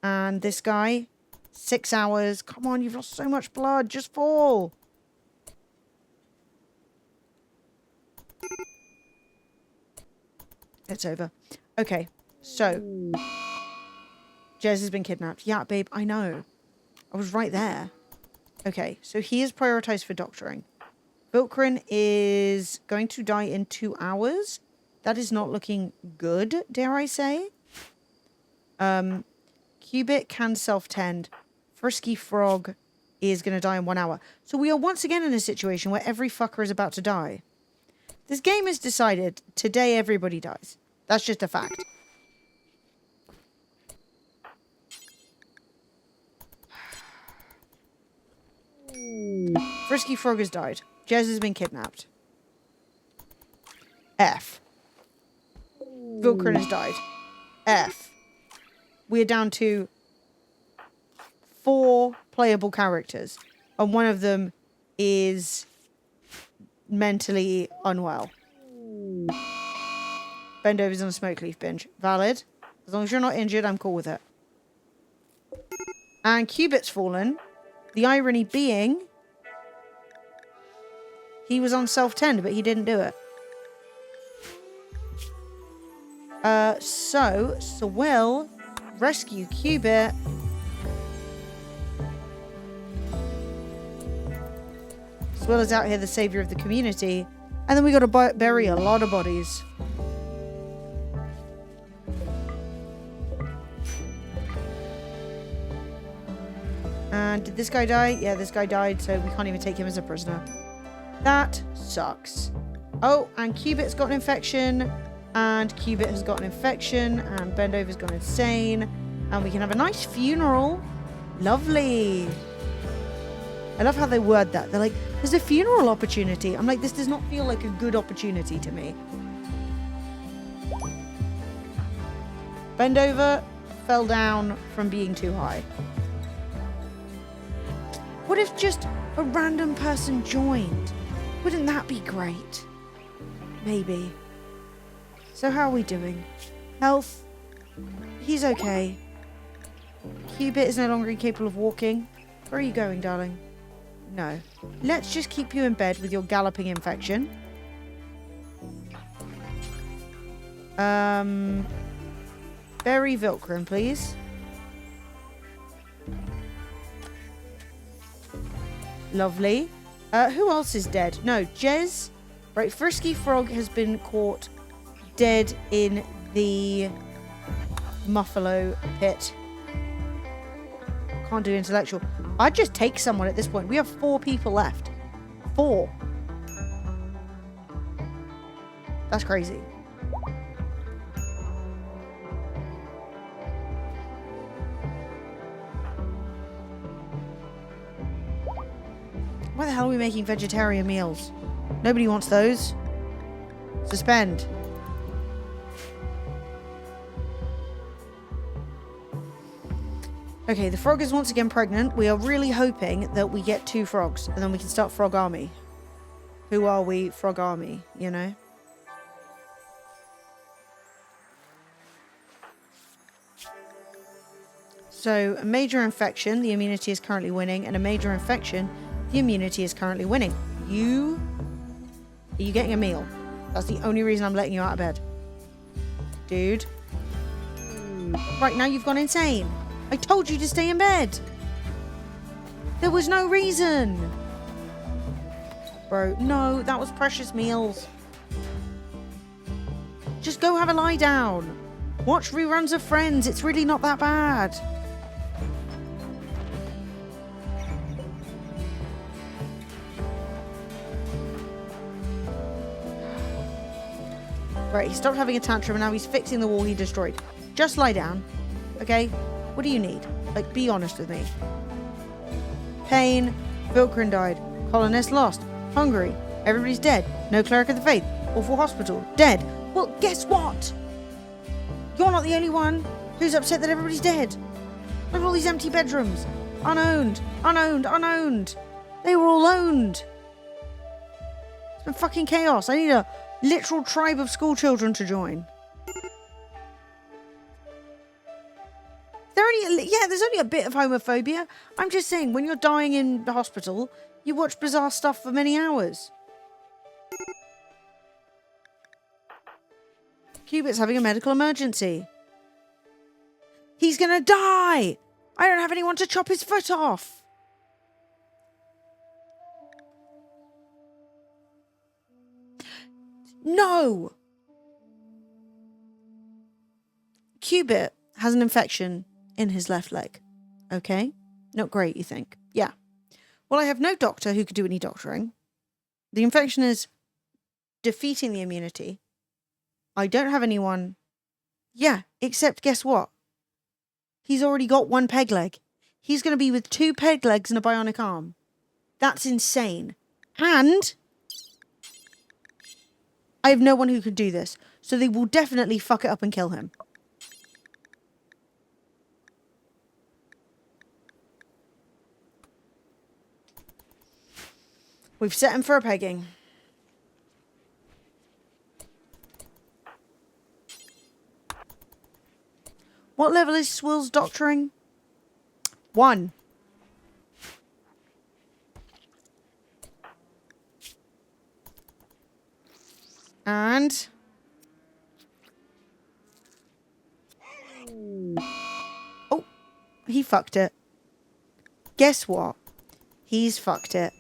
And this guy, 6 hours. Come on, you've lost so much blood. Just fall. It's over. Okay. So, Jez has been kidnapped. Yeah, babe, I know. I was right there. Okay, so he is prioritized for doctoring. Vilkrin is going to die in 2 hours. That is not looking good, dare I say. Cubit can self-tend. Frisky Frog is going to die in 1 hour. So we are once again in a situation where every fucker is about to die. This game is decided. Today everybody dies. That's just a fact. Frisky Frog has died. Jez has been kidnapped. F. Vilkrin has died. F. We're down to 4 playable characters. And one of them is mentally unwell. Bendover's on a smoke leaf binge. Valid. As long as you're not injured, I'm cool with it. And Cubit's fallen. The irony being, he was on self-tend, but he didn't do it. So we'll rescue Cubit. Swill is out here, the savior of the community. And then we got to bury a lot of bodies. And did this guy die? Yeah, this guy died, so we can't even take him as a prisoner. That sucks. Oh, and Cubit's got an infection. And Cubit has got an infection. And Bendover's gone insane. And we can have a nice funeral. Lovely. I love how they word that. They're like, there's a funeral opportunity. I'm like, this does not feel like a good opportunity to me. Bendover fell down from being too high. What if just a random person joined? Wouldn't that be great? Maybe. So how are we doing? Health. He's okay. Cubit is no longer incapable of walking. Where are you going, darling? No. Let's just keep you in bed with your galloping infection. Berry Vilcrin, please. Lovely. Who else is dead? No, Jez. Right, Frisky Frog has been caught dead in the Muffalo pit. Can't do intellectual. I'd just take someone at this point. We have 4 people left. 4. That's crazy. Why the hell are we making vegetarian meals? Nobody wants those. Suspend. Okay, the frog is once again pregnant. We are really hoping that we get 2 frogs, and then we can start Frog Army. Who are we? Frog Army, you know? So, a major infection, the immunity is currently winning, and a major infection, the immunity is currently winning. Are you getting a meal? That's the only reason I'm letting you out of bed. Dude. Right, now you've gone insane. I told you to stay in bed. There was no reason. Bro, no, that was precious meals. Just go have a lie down. Watch reruns of Friends. It's really not that bad. Right, he stopped having a tantrum and now he's fixing the wall he destroyed. Just lie down. Okay? What do you need? Like, be honest with me. Pain. Vilcrin died. Colonist lost. Hungary. Everybody's dead. No cleric of the faith. Awful hospital. Dead. Well, guess what? You're not the only one who's upset that everybody's dead. Look at all these empty bedrooms. Unowned. Unowned. Unowned. They were all owned. It's been fucking chaos. I need a literal tribe of school children to join. There's only a bit of homophobia. I'm just saying, when you're dying in the hospital, you watch bizarre stuff for many hours. Cubit's having a medical emergency. He's gonna die! I don't have anyone to chop his foot off! No! Cubit has an infection in his left leg. Okay? Not great, you think? Yeah. Well, I have no doctor who could do any doctoring. The infection is defeating the immunity. I don't have anyone. Yeah, except guess what? He's already got 1 peg leg. He's going to be with 2 peg legs and a bionic arm. That's insane. And I have no one who can do this. So they will definitely fuck it up and kill him. We've set him for a pegging. What level is Swill's doctoring? 1. And oh, he fucked it. Guess what? He's fucked it.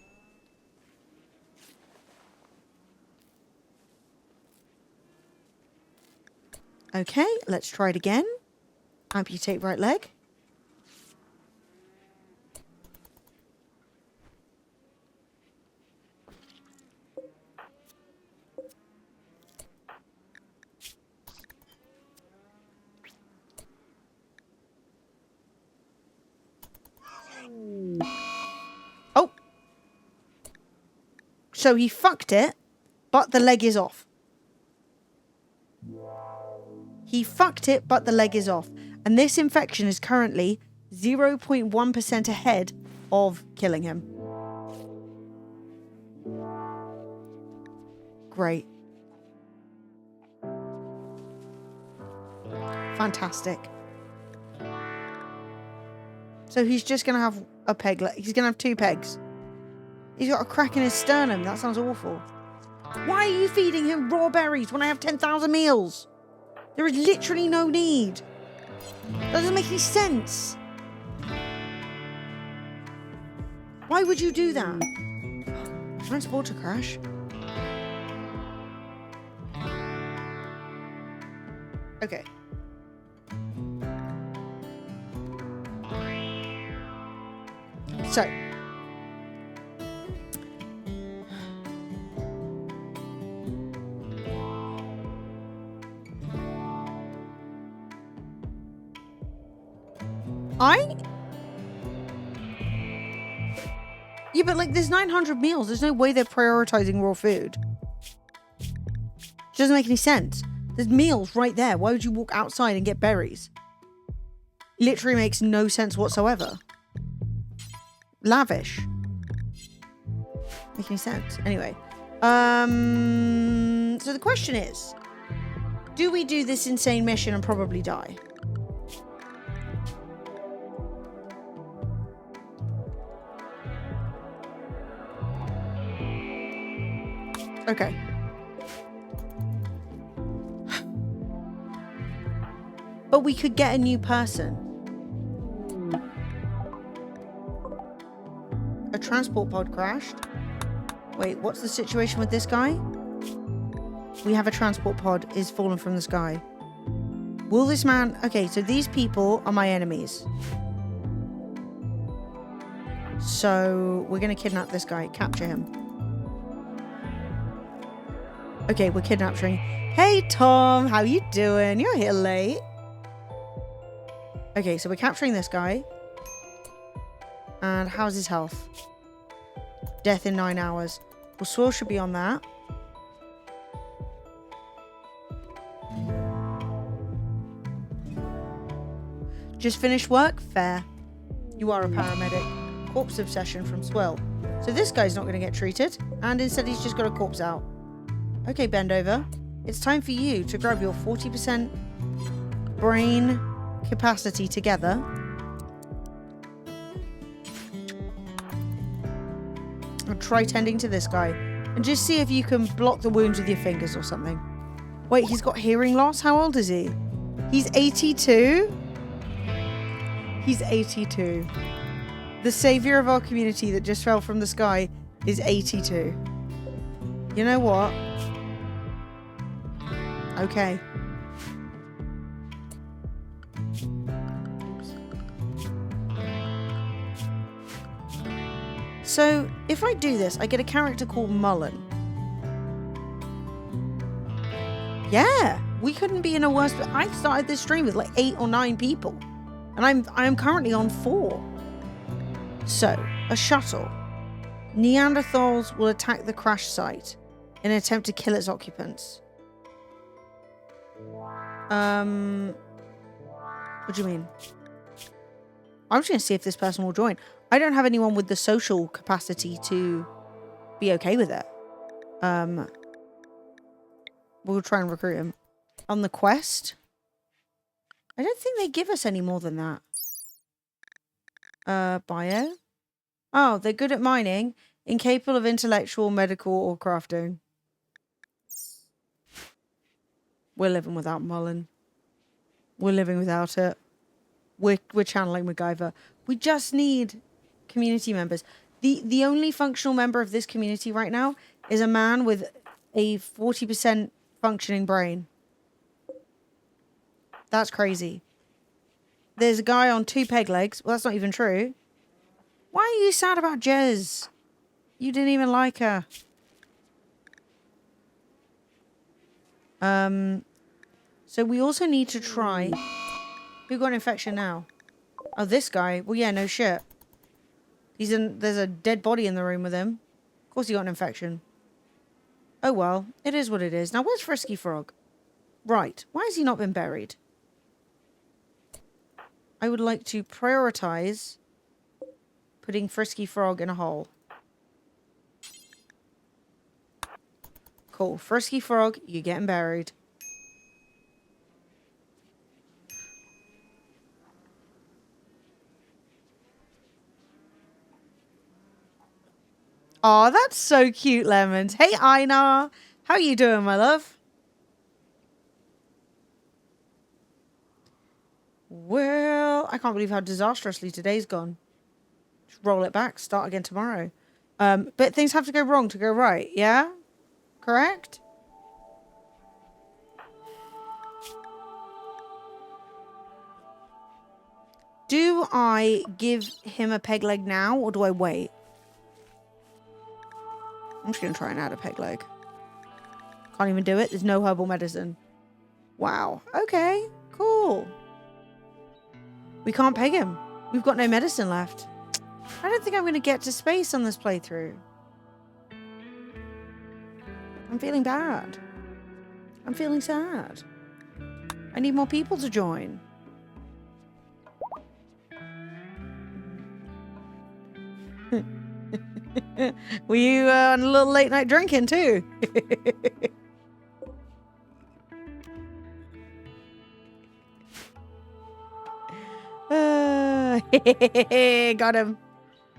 Okay, let's try it again. Amputate right leg. Oh. So he fucked it, but the leg is off. He fucked it, but the leg is off. And this infection is currently 0.1% ahead of killing him. Great. Fantastic. So he's just going to have a peg. He's going to have 2 pegs. He's got a crack in his sternum. That sounds awful. Why are you feeding him raw berries when I have 10,000 meals? There is literally no need. That doesn't make any sense. Why would you do that? Transporter crash. Okay. So. Yeah, but like there's 900 meals. There's no way they're prioritizing raw food. It doesn't make any sense. There's meals right there. Why would you walk outside and get berries? Literally makes no sense whatsoever. Lavish. Make any sense? Anyway. So the question is, do we do this insane mission and probably die? Okay. But we could get a new person. A transport pod crashed. Wait, what's the situation with this guy? We have a transport pod is fallen from the sky. Will this man... Okay, so these people are my enemies. So we're going to kidnap this guy. Capture him. Okay, we're kidnapping. Hey, Tom. How you doing? You're here late. Okay, so we're capturing this guy. And how's his health? Death in 9 hours. Well, Swirl should be on that. Just finished work? Fair. You are a paramedic. Corpse obsession from Swirl. So this guy's not going to get treated. And instead he's just got a corpse out. Okay, bend over. It's time for you to grab your 40% brain capacity together. And try tending to this guy. And just see if you can block the wounds with your fingers or something. Wait, he's got hearing loss? How old is he? He's 82? He's 82. The savior of our community that just fell from the sky is 82. You know what? Okay. So, if I do this, I get a character called Mullen. Yeah, we couldn't be in a worse... I started this stream with like 8 or 9 people. And I'm currently on 4. So, a shuttle. Neanderthals will attack the crash site in an attempt to kill its occupants. What do you mean? I'm just going to see if this person will join. I don't have anyone with the social capacity to be okay with it. We'll try and recruit him. On the quest? I don't think they give us any more than that. Bio? Oh, they're good at mining. Incapable of intellectual, medical, or crafting. We're living without Mullen. We're living without it. We're channeling MacGyver. We just need community members. The only functional member of this community right now is a man with a 40% functioning brain. That's crazy. There's a guy on 2 peg legs. Well, that's not even true. Why are you sad about Jez? You didn't even like her. So we also need to try... Who got an infection now? Oh, this guy. Well, yeah, no shit. There's a dead body in the room with him. Of course he got an infection. Oh, well. It is what it is. Now, where's Frisky Frog? Right. Why has he not been buried? I would like to prioritize putting Frisky Frog in a hole. Cool. Frisky Frog, you're getting buried. Oh, that's so cute, Lemons. Hey, Einar. How you doing, my love? Well, I can't believe how disastrously today's gone. Just roll it back. Start again tomorrow. But things have to go wrong to go right, yeah? Correct? Do I give him a peg leg now, or do I wait? I'm just going to try and add a peg leg. Can't even do it. There's no herbal medicine. Wow. Okay. Cool. We can't peg him. We've got no medicine left. I don't think I'm going to get to space on this playthrough. I'm feeling bad. I'm feeling sad. I need more people to join. Were you on a little late night drinking too? Got him.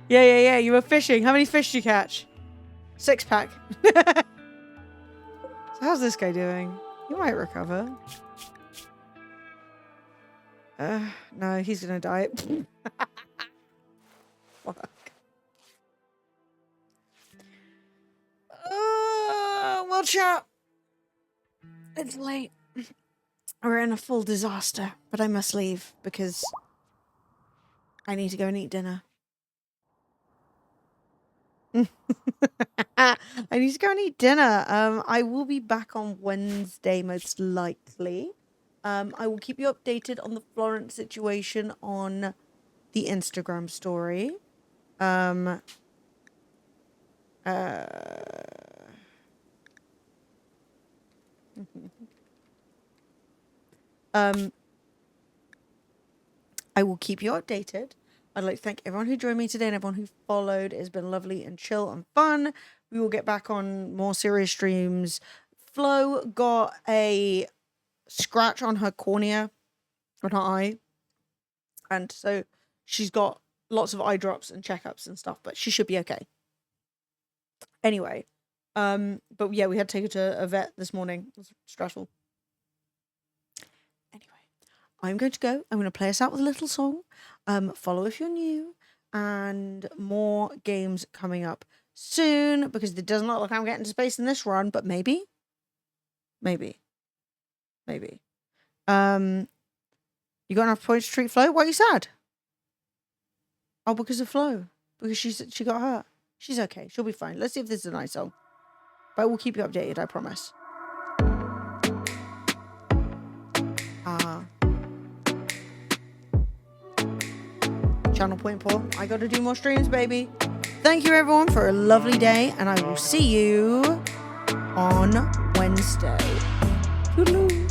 Yeah. You were fishing. How many fish did you catch? 6-pack. So how's this guy doing? He might recover. No, he's gonna die. Fuck. Well, chat. It's late. We're in a full disaster, but I must leave because I need to go and eat dinner. I need to go and eat dinner. I will be back on Wednesday, most likely. I will keep you updated on the Florence situation on the Instagram story. I will keep you updated. I'd like to thank everyone who joined me today and everyone who followed. It's been lovely and chill and fun. We will get back on more serious streams. Flo got a scratch on her cornea, on her eye. And so she's got lots of eye drops and checkups and stuff, but she should be okay. Anyway, but yeah, we had to take her to a vet this morning. It was stressful. Anyway, I'm going to go. I'm going to play us out with a little song. Follow if you're new, and more games coming up soon, because it doesn't look like I'm getting to space in this run, but maybe. You got enough points to treat Flo? Why are you sad? Oh, because of Flo. Because she got hurt. She's okay. She'll be fine. Let's see if this is a nice song. But we'll keep you updated, I promise. Channel point Paul. I got to do more streams, baby. Thank you, everyone, for a lovely day, and I will see you on Wednesday. Toodaloo.